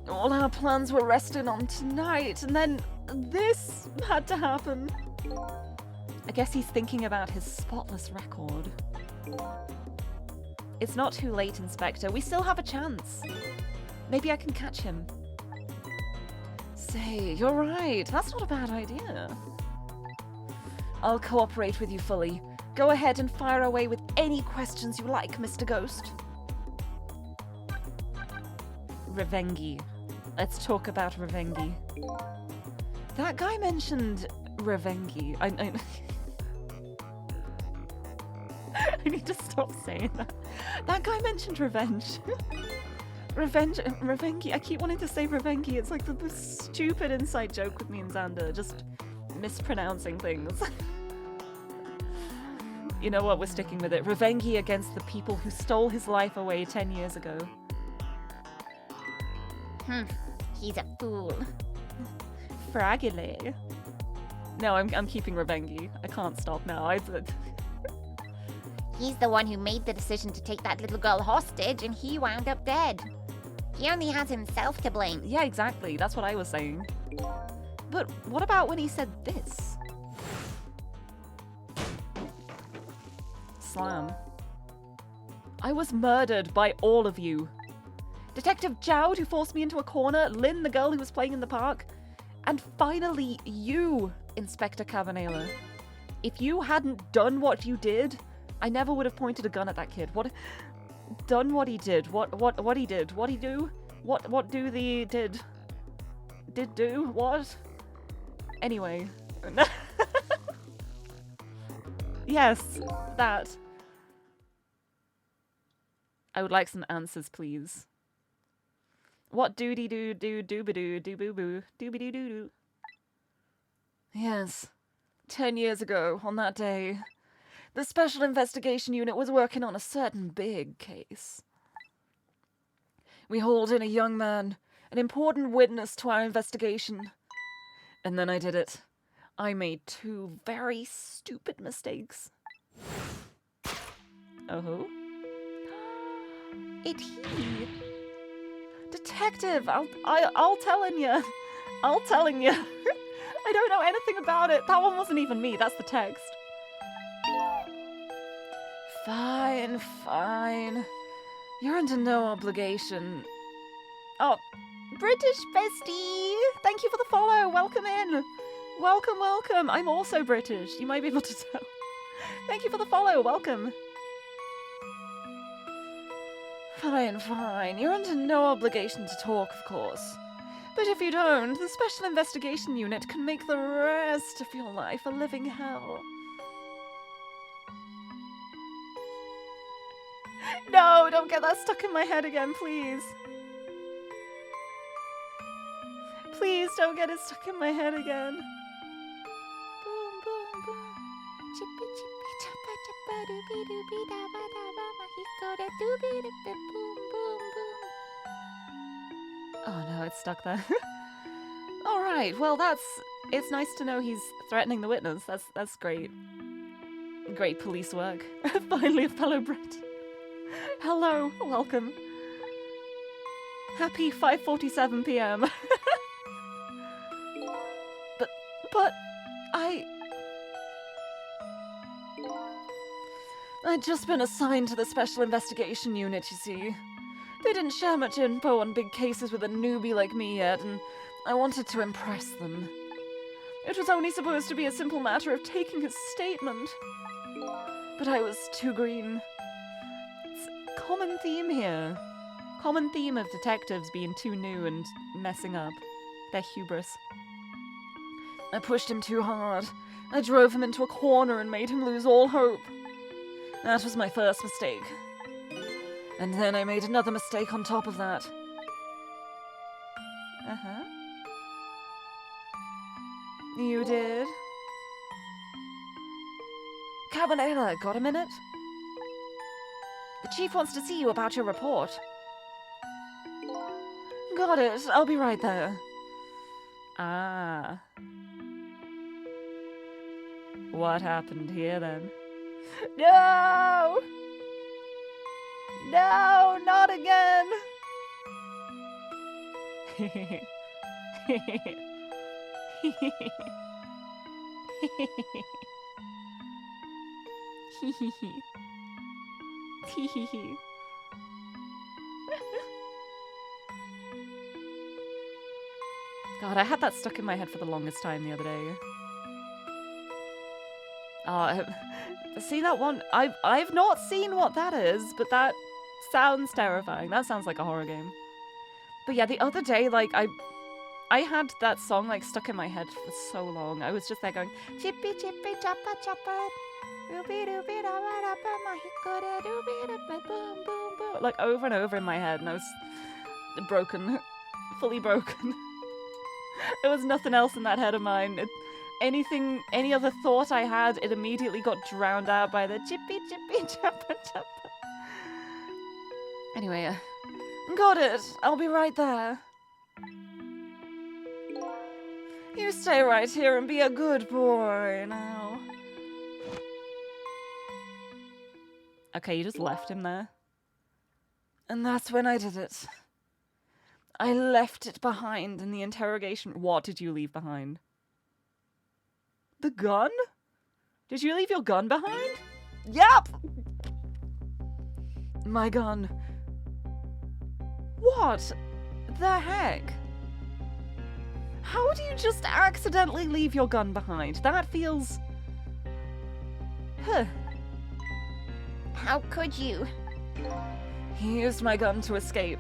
All our plans were resting on tonight, and then this had to happen. I guess he's thinking about his spotless record. It's not too late, Inspector. We still have a chance. Maybe I can catch him. Say, you're right. That's not a bad idea. I'll cooperate with you fully. Go ahead and fire away with any questions you like, Mr. Ghost. Revengi. Let's talk about Revengi. That guy mentioned Revengi. I I need to stop saying that. That guy mentioned revenge. Revengi. I keep wanting to say Revengi. It's like the most stupid inside joke with me and Xander, just mispronouncing things. You know what? We're sticking with it. Revengi against the people who stole his life away 10 years ago. He's a fool. Fragile. No, I'm keeping Revengi. I can't stop now. He's the one who made the decision to take that little girl hostage, and he wound up dead. He only has himself to blame. Yeah, exactly. That's what I was saying. But what about when he said this? Slam. I was murdered by all of you. Detective Jowd, who forced me into a corner, Lynn, the girl who was playing in the park, and finally you, Inspector Cavanella. If you hadn't done what you did, I never would have pointed a gun at that kid. Done what he did. What he did. What he do? What do the did do? What? Anyway. Yes, that. I would like some answers, please. What doody doo doo dooba doo boo boo dooby doo doo doo. Yes. 10 years ago, on that day, the Special Investigation Unit was working on a certain big case. We hauled in a young man, an important witness to our investigation. And then I did it. I made 2 very stupid mistakes. Oh? It he. Detective, I'll telling you. I'll telling you. I don't know anything about it. That one wasn't even me. That's the text. Fine, fine. You're under no obligation. Oh, British bestie! Thank you for the follow. Welcome in. Welcome, welcome. I'm also British. You might be able to tell. Thank you for the follow. Welcome. Fine, fine. You're under no obligation to talk, of course. But if you don't, the Special Investigation Unit can make the rest of your life a living hell. No, don't get that stuck in my head again, please. Please don't get it stuck in my head again. Boom, boom, boom. Chippy, chippy, choppa, choppa, doobie, doobie, da, ba, da, ba, ma, he go da, doobie, da, ba, boom, boom, boom. Oh no, it's stuck there. Alright, well it's nice to know he's threatening the witness. That's great. Great police work. Finally a fellow Brit. Hello, welcome. Happy 5:47 p.m. But I'd just been assigned to the Special Investigation Unit, you see. They didn't share much info on big cases with a newbie like me yet, and I wanted to impress them. It was only supposed to be a simple matter of taking his statement. But I was too green. It's a common theme here. Common theme of detectives being too new and messing up. Their hubris. I pushed him too hard. I drove him into a corner and made him lose all hope. That was my first mistake. And then I made another mistake on top of that. Uh-huh. You did? Cabanela, got a minute? The chief wants to see you about your report. Got it. I'll be right there. Ah. What happened here, then? No! No, not again! God, I had that stuck in my head for the longest time the other day. See that one? I've not seen what that is, but that sounds terrifying. That sounds like a horror game. But yeah, the other day, like, I had that song, like, stuck in my head for so long. I was just there going, chippy, chippy, choppa, choppa, doobie, doobie, da, ba, da, ba, ma, hickory, doobie, da, ba, boom, boom, boom. Like, over and over in my head, and I was broken. Fully broken. There was nothing else in that head of mine. Any other thought I had, it immediately got drowned out by the chippy, chippy, choppa, choppa. Anyway, got it. I'll be right there. You stay right here and be a good boy now. Okay, you just left him there. And that's when I did it. I left it behind in the interrogation. What did you leave behind? The gun? Did you leave your gun behind? Yep! My gun. What the heck? How do you just accidentally leave your gun behind? That feels... Huh. How could you? He used my gun to escape.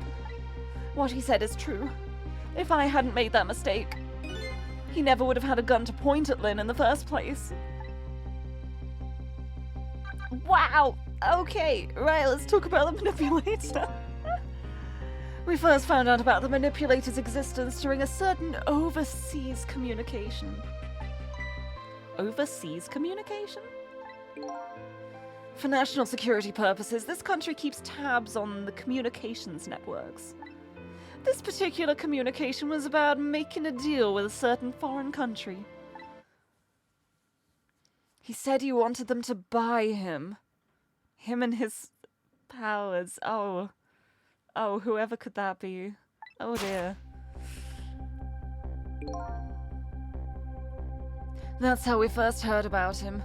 What he said is true. If I hadn't made that mistake, he never would have had a gun to point at Lynn in the first place. Wow! Okay, right, let's talk about the manipulator. We first found out about the manipulator's existence during a certain overseas communication. Overseas communication? For national security purposes, this country keeps tabs on the communications networks. This particular communication was about making a deal with a certain foreign country. He said he wanted them to buy him. Him and his powers. Oh, whoever could that be? Oh dear. That's how we first heard about him.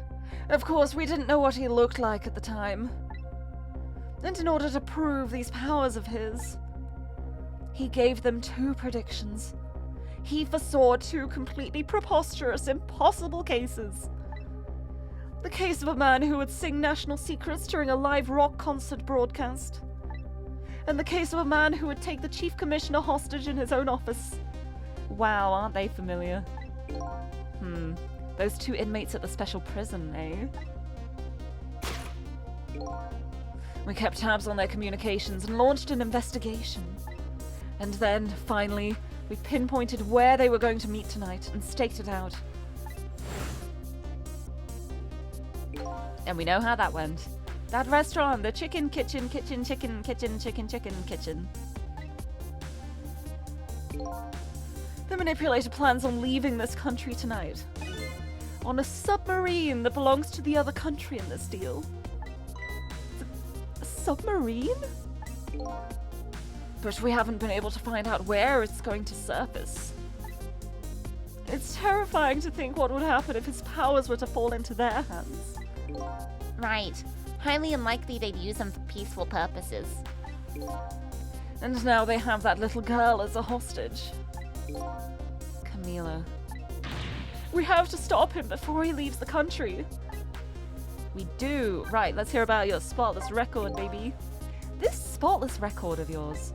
Of course, we didn't know what he looked like at the time. And in order to prove these powers of his, he gave them 2 predictions. He foresaw 2 completely preposterous, impossible cases. The case of a man who would sing national secrets during a live rock concert broadcast. And the case of a man who would take the chief commissioner hostage in his own office. Wow, aren't they familiar? Those 2 inmates at the special prison, eh? We kept tabs on their communications and launched an investigation. And then, finally, we pinpointed where they were going to meet tonight and staked it out. And we know how that went. That restaurant, the chicken kitchen. The manipulator plans on leaving this country tonight. On a submarine that belongs to the other country in this deal. A submarine? But we haven't been able to find out where it's going to surface. It's terrifying to think what would happen if his powers were to fall into their hands. Right. Highly unlikely they'd use them for peaceful purposes. And now they have that little girl as a hostage. Camila. We have to stop him before he leaves the country. We do. Right, let's hear about your spotless record, baby. This spotless record of yours,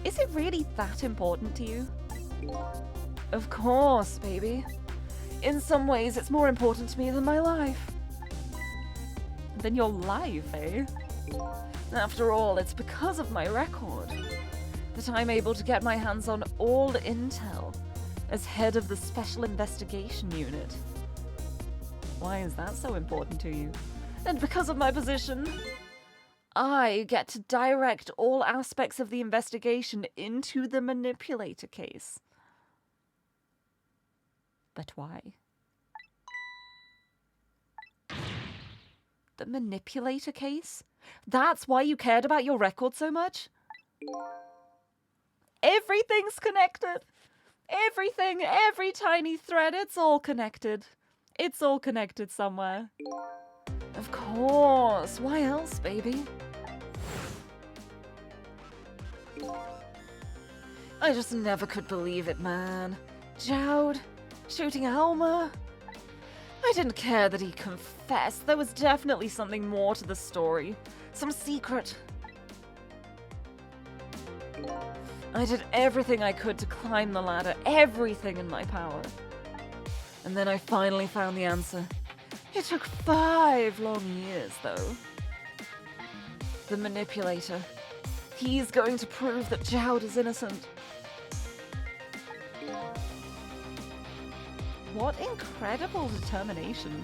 is it really that important to you? Of course, baby. In some ways, it's more important to me than my life. Than your life, eh? After all, it's because of my record that I'm able to get my hands on all intel as head of the Special Investigation Unit. Why is that so important to you? And because of my position, I get to direct all aspects of the investigation into the manipulator case. But why? The manipulator case? That's why you cared about your record so much? Everything's connected. Everything, every tiny thread, it's all connected. It's all connected somewhere. Of course. Why else, baby? I just never could believe it, man. Jowd, shooting Alma. I didn't care that he confessed. There was definitely something more to the story. Some secret. I did everything I could to climb the ladder, everything in my power. And then I finally found the answer. It took 5 long years, though. The manipulator. He's going to prove that Jowd is innocent. What incredible determination.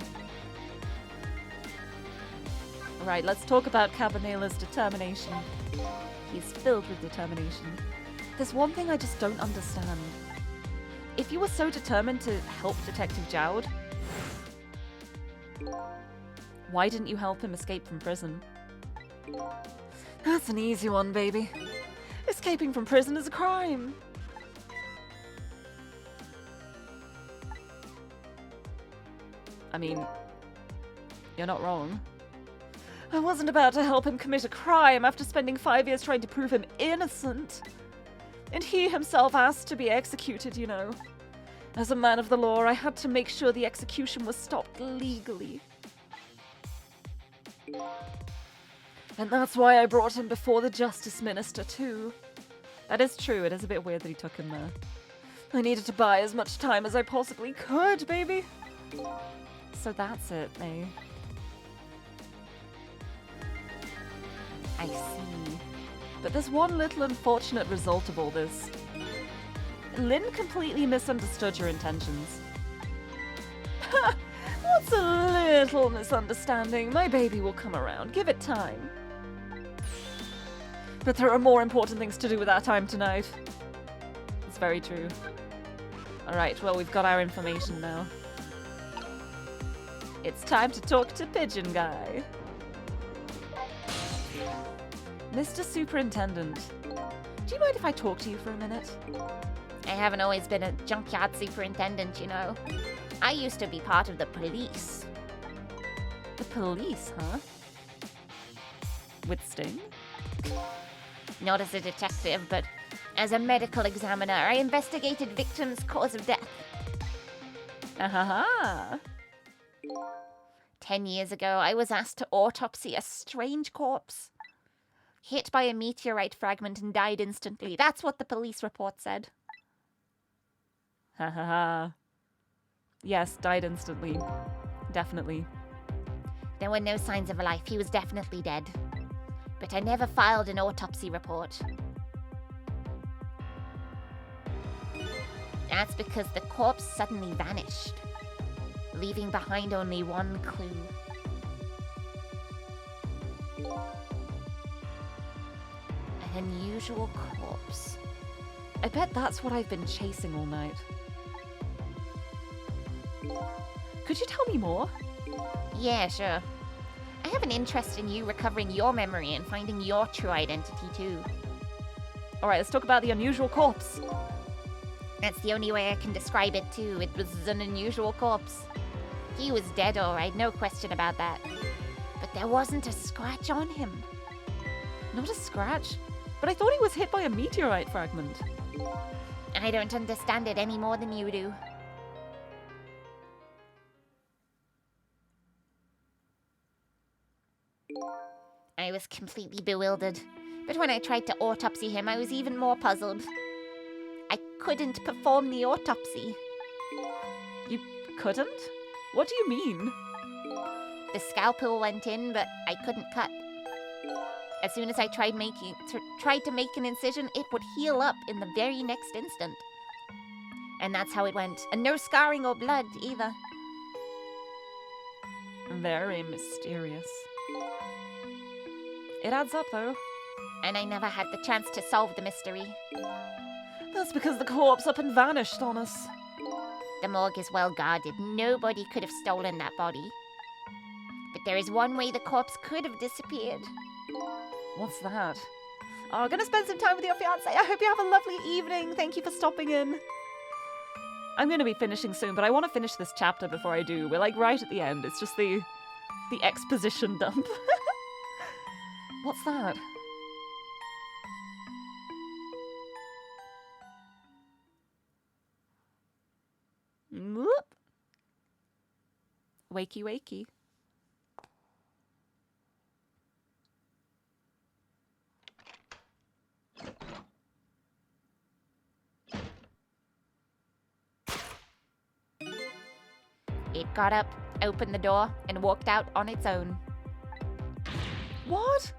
Right, let's talk about Cabanela's determination. He's filled with determination. There's one thing I just don't understand. If you were so determined to help Detective Jowd, why didn't you help him escape from prison? That's an easy one, baby. Escaping from prison is a crime. I mean, you're not wrong. I wasn't about to help him commit a crime after spending 5 years trying to prove him innocent. And he himself asked to be executed, you know. As a man of the law, I had to make sure the execution was stopped legally. And that's why I brought him before the Justice Minister, too. That is true, it is a bit weird that he took him there. I needed to buy as much time as I possibly could, baby. So that's it, eh? I see. But there's one little unfortunate result of all this. Lynn completely misunderstood your intentions. What's a little misunderstanding? My baby will come around. Give it time. But there are more important things to do with our time tonight. It's very true. Alright, well, we've got our information now. It's time to talk to Pigeon Guy. Mr. Superintendent, do you mind if I talk to you for a minute? I haven't always been a junkyard superintendent, you know. I used to be part of the police. The police, huh? With Sting? Not as a detective, but as a medical examiner, I investigated victims' cause of death. Ahaha. 10 years ago, I was asked to autopsy a strange corpse. Hit by a meteorite fragment and died instantly. That's what the police report said. Ha ha ha. Yes, died instantly. Definitely. There were no signs of life. He was definitely dead. But I never filed an autopsy report. That's because the corpse suddenly vanished, leaving behind only one clue. An unusual corpse. I bet that's what I've been chasing all night. Could you tell me more? Yeah, sure. I have an interest in you recovering your memory and finding your true identity, too. Alright, let's talk about the unusual corpse. That's the only way I can describe it, too. It was an unusual corpse. He was dead, alright, no question about that. But there wasn't a scratch on him. Not a scratch? But I thought he was hit by a meteorite fragment. I don't understand it any more than you do. I was completely bewildered, but when I tried to autopsy him, I was even more puzzled. I couldn't perform the autopsy. You couldn't? What do you mean? The scalpel went in, but I couldn't cut. As soon as I tried to make an incision, it would heal up in the very next instant. And that's how it went. And no scarring or blood, either. Very mysterious. It adds up, though. And I never had the chance to solve the mystery. That's because the corpse up and vanished on us. The morgue is well guarded. Nobody could have stolen that body. But there is one way the corpse could have disappeared. What's that? Oh, I'm gonna spend some time with your fiancé. I hope you have a lovely evening. Thank you for stopping in. I'm gonna be finishing soon, but I want to finish this chapter before I do. We're like right at the end. It's just the exposition dump. What's that? Whoop. Wakey wakey. It got up, opened the door, and walked out on its own. What?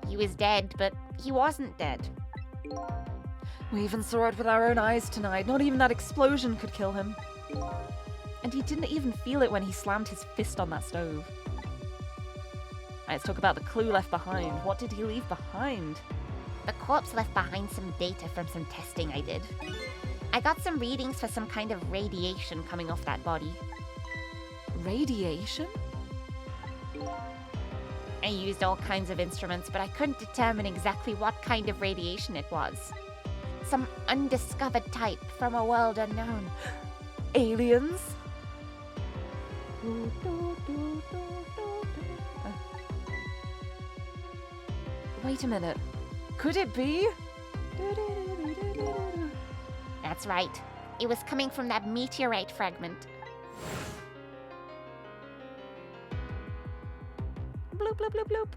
He was dead, but he wasn't dead. We even saw it with our own eyes tonight. Not even that explosion could kill him. And he didn't even feel it when he slammed his fist on that stove. Let's talk about the clue left behind. What did he leave behind? The corpse left behind some data from some testing I did. I got some readings for some kind of radiation coming off that body. Radiation? I used all kinds of instruments, but I couldn't determine exactly what kind of radiation it was. Some undiscovered type from a world unknown. Aliens? Wait a minute. Could it be? That's right. It was coming from that meteorite fragment. Bloop, bloop, bloop, bloop.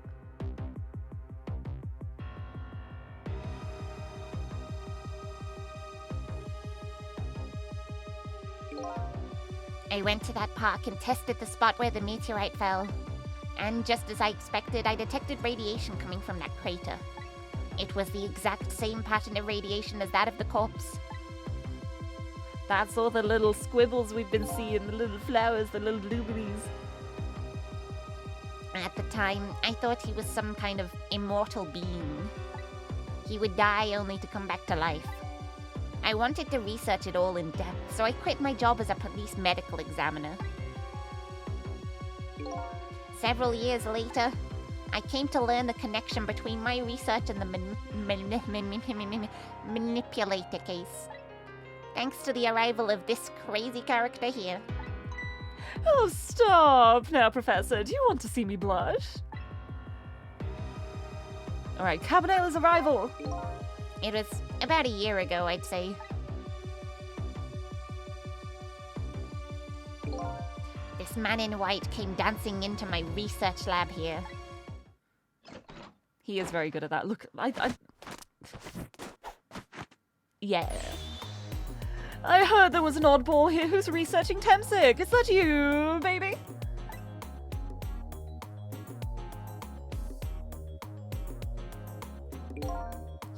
I went to that park and tested the spot where the meteorite fell. And just as I expected, I detected radiation coming from that crater. It was the exact same pattern of radiation as that of the corpse. That's all the little squibbles we've been seeing, the little flowers, the little blueberries. At the time, I thought he was some kind of immortal being. He would die only to come back to life. I wanted to research it all in depth, so I quit my job as a police medical examiner. Several years later, I came to learn the connection between my research and the manipulator case. Thanks to the arrival of this crazy character here. Oh, stop now, Professor. Do you want to see me blush? Alright, Cabanela's arrival. It was about a year ago, I'd say. This man in white came dancing into my research lab here. He is very good at that. Look, Yeah. I heard there was an oddball here who's researching Temsic. Is that you, baby?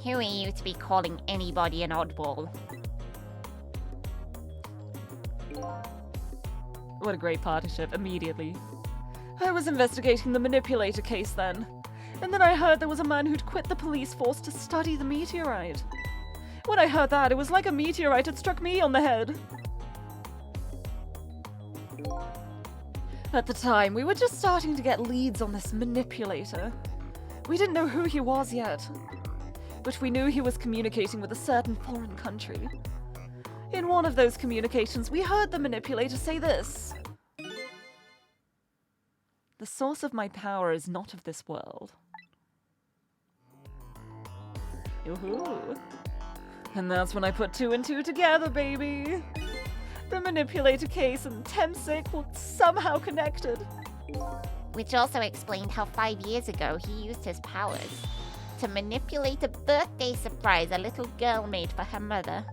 Who are you to be calling anybody an oddball? What a great partnership, immediately. I was investigating the manipulator case then. And then I heard there was a man who'd quit the police force to study the meteorite. When I heard that, it was like a meteorite had struck me on the head. At the time, we were just starting to get leads on this manipulator. We didn't know who he was yet, but we knew he was communicating with a certain foreign country. In one of those communications, we heard the manipulator say this: "The source of my power is not of this world." Yoo-hoo. And that's when I put two and two together, baby. The manipulator case and Temsic were somehow connected. Which also explained how 5 years ago he used his powers to manipulate a birthday surprise a little girl made for her mother.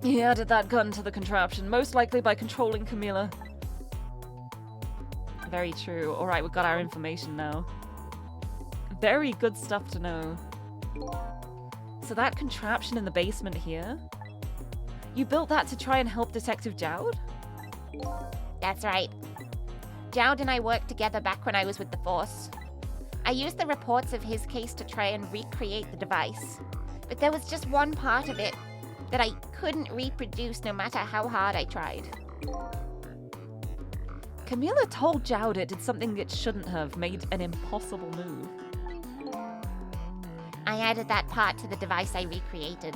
He added that gun to the contraption, most likely by controlling Camilla. Very true. Alright, we've got our information now. Very good stuff to know. So that contraption in the basement here, you built that to try and help Detective Jowd? That's right. Jowd and I worked together back when I was with the Force. I used the reports of his case to try and recreate the device, but there was just one part of it that I couldn't reproduce no matter how hard I tried. Camilla told Jowd it did something it shouldn't have, made an impossible move. I added that part to the device I recreated.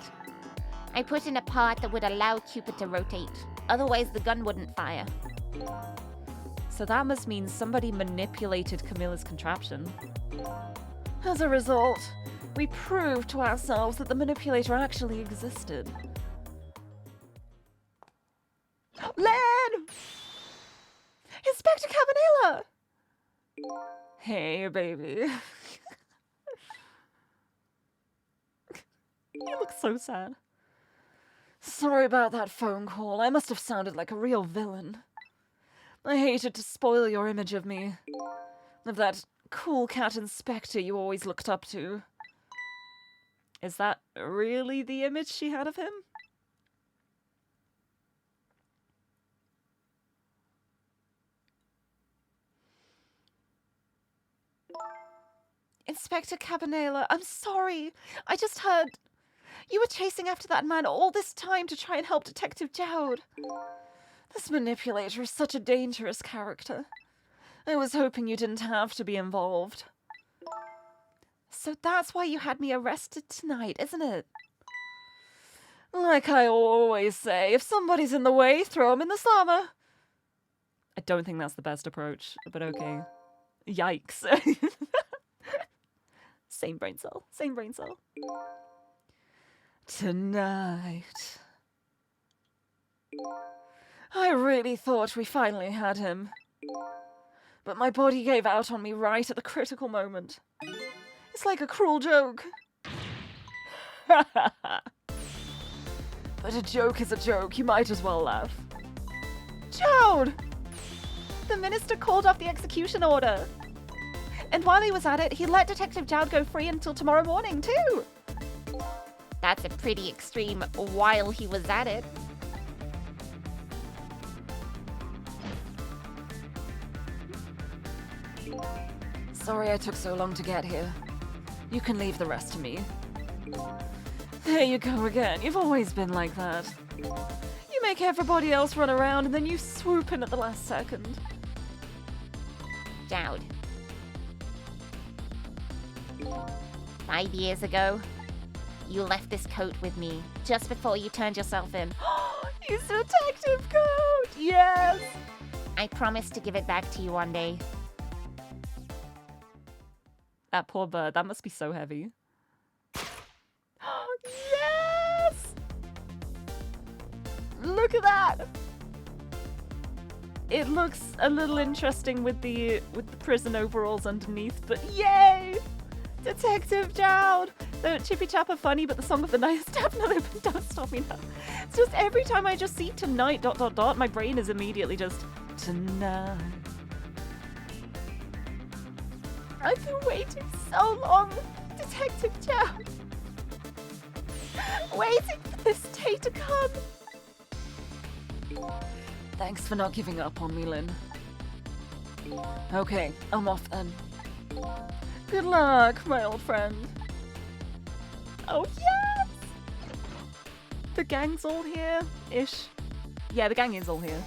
I put in a part that would allow Cupid to rotate, otherwise the gun wouldn't fire. So that must mean somebody manipulated Camilla's contraption. As a result, we proved to ourselves that the manipulator actually existed. Len! Inspector Cabanela! Hey, baby. You look so sad. Sorry about that phone call. I must have sounded like a real villain. I hated to spoil your image of me. Of that cool cat inspector you always looked up to. Is that really the image she had of him? Inspector Cabanela, I'm sorry. I just heard you were chasing after that man all this time to try and help Detective Jowd. This manipulator is such a dangerous character. I was hoping you didn't have to be involved. So that's why you had me arrested tonight, isn't it? Like I always say, if somebody's in the way, throw 'em in the slammer. I don't think that's the best approach, but okay. Yikes. Same brain cell. Same brain cell. Tonight. I really thought we finally had him. But my body gave out on me right at the critical moment. It's like a cruel joke. But a joke is a joke. You might as well laugh. Jode! The minister called off the execution order. And while he was at it, he let Detective Jowd go free until tomorrow morning, too. That's a pretty extreme while he was at it. Sorry I took so long to get here. You can leave the rest to me. There you go again. You've always been like that. You make everybody else run around and then you swoop in at the last second. Jowd. 5 years ago, you left this coat with me just before you turned yourself in. His detective coat! Yes! I promised to give it back to you one day. That poor bird, that must be so heavy. Yes! Look at that! It looks a little interesting with the prison overalls underneath, but yay! Detective Jowd! The Chippy Chap are funny, but the song of the night is definitely Don't Stop Me Now. It's just every time I just see tonight ... my brain is immediately just tonight. I've been waiting so long, Detective Jowd. Waiting for this day to come. Thanks for not giving up on me, Lynn. Okay, I'm off then. Good luck, my old friend. Oh, yes! The gang's all here? Ish. Yeah, the gang is all here.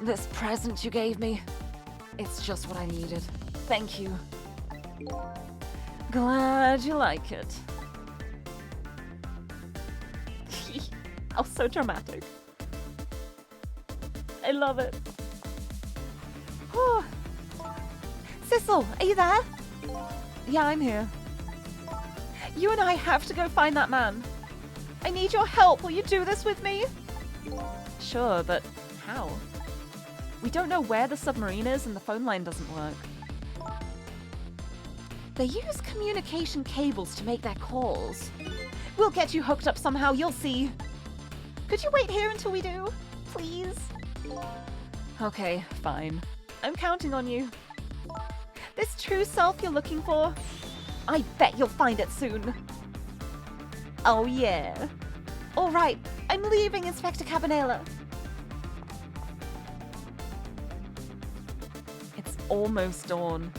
This present you gave me, it's just what I needed. Thank you. Glad you like it. Oh, so dramatic. I love it. Oh. Sissel, are you there? Yeah, I'm here. You and I have to go find that man. I need your help. Will you do this with me? Sure, but how? We don't know where the submarine is and the phone line doesn't work. They use communication cables to make their calls. We'll get you hooked up somehow, you'll see. Could you wait here until we do? Please? Okay, fine. I'm counting on you. This true self you're looking for? I bet you'll find it soon. Oh yeah. All right, I'm leaving, Inspector Cabanela. It's almost dawn.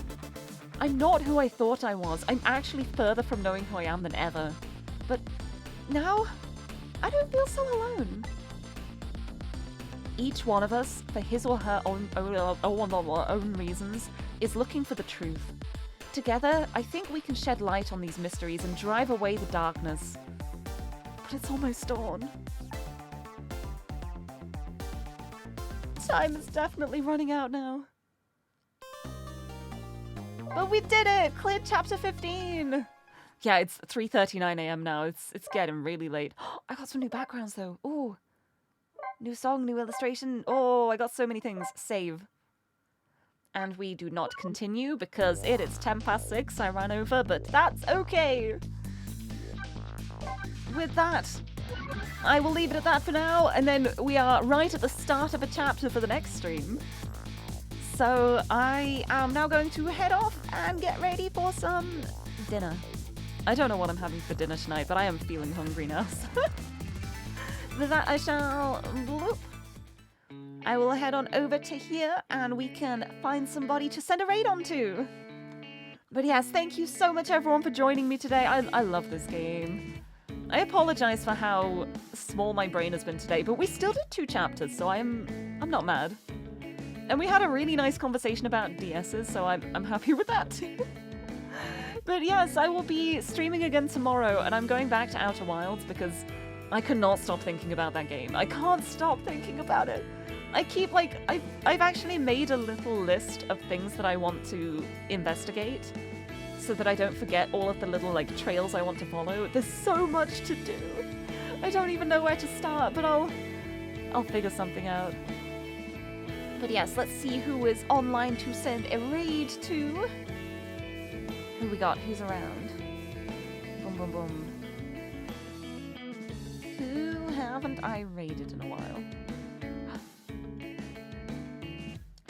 I'm not who I thought I was. I'm actually further from knowing who I am than ever. But now, I don't feel so alone. Each one of us, for his or her own reasons, is looking for the truth. Together, I think we can shed light on these mysteries and drive away the darkness. But it's almost dawn. Time is definitely running out now. But we did it! Cleared chapter 15! Yeah, it's 3:39 a.m. now. It's getting really late. I got some new backgrounds though. Ooh. New song, new illustration. Oh, I got so many things. Save. And we do not continue because it is 6:10. I ran over, but that's okay. With that, I will leave it at that for now, and then we are right at the start of a chapter for the next stream. So I am now going to head off and get ready for some dinner. I don't know what I'm having for dinner tonight, but I am feeling hungry now. So. With that, I shall bloop. I will head on over to here and we can find somebody to send a raid on to. But yes, thank you so much everyone for joining me today. I love this game. I apologize for how small my brain has been today, but we still did 2 chapters, so I'm not mad. And we had a really nice conversation about DSs, so I'm happy with that too. But yes, I will be streaming again tomorrow, and I'm going back to Outer Wilds because I cannot stop thinking about that game. I can't stop thinking about it. I keep, like, I've actually made a little list of things that I want to investigate so that I don't forget all of the little, like, trails I want to follow. There's so much to do. I don't even know where to start, but I'll figure something out. But yes, let's see who is online to send a raid to. Who we got? Who's around? Boom, boom, boom. Who haven't I raided in a while?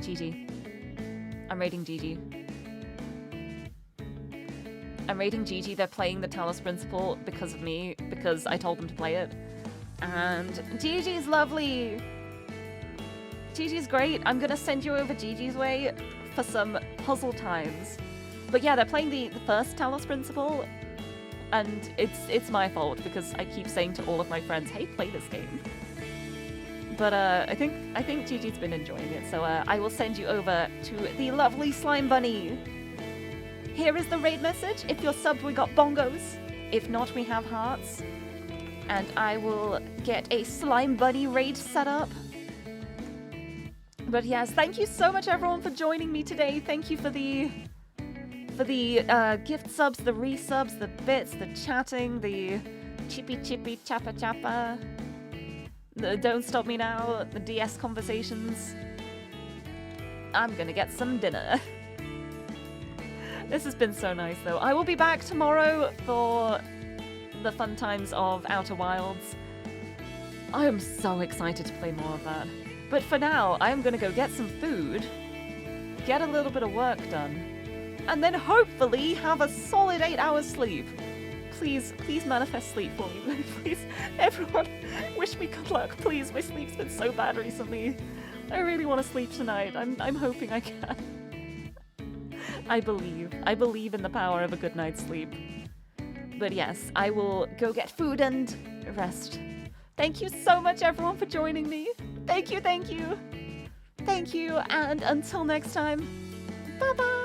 Gigi. I'm raiding Gigi. I'm raiding Gigi. They're playing the Talos Principle because of me, because I told them to play it. And Gigi's lovely! Gigi's great. I'm gonna send you over Gigi's way for some puzzle times. But yeah, they're playing the first Talos Principle, and it's my fault because I keep saying to all of my friends, hey, play this game. But I think Gigi's been enjoying it, so I will send you over to the lovely Slime Bunny. Here is the raid message. If you're subbed, we got bongos. If not, we have hearts. And I will get a Slime Bunny raid set up. But yes, thank you so much everyone for joining me today. Thank you for the gift subs, the resubs, the bits, the chatting, the chippy chippy chappa chappa. The Don't Stop Me Now, the DS conversations. I'm gonna get some dinner. This has been so nice though. I will be back tomorrow for the fun times of Outer Wilds. I am so excited to play more of that. But for now, I am gonna go get some food, get a little bit of work done, and then hopefully have a solid 8 hours sleep. Please manifest sleep for me. Please, everyone, wish me good luck. Please, my sleep's been so bad recently. I really want to sleep tonight. I'm hoping I can. I believe in the power of a good night's sleep. But yes, I will go get food and rest. Thank you so much, everyone, for joining me. Thank you. Thank you, and until next time, bye-bye.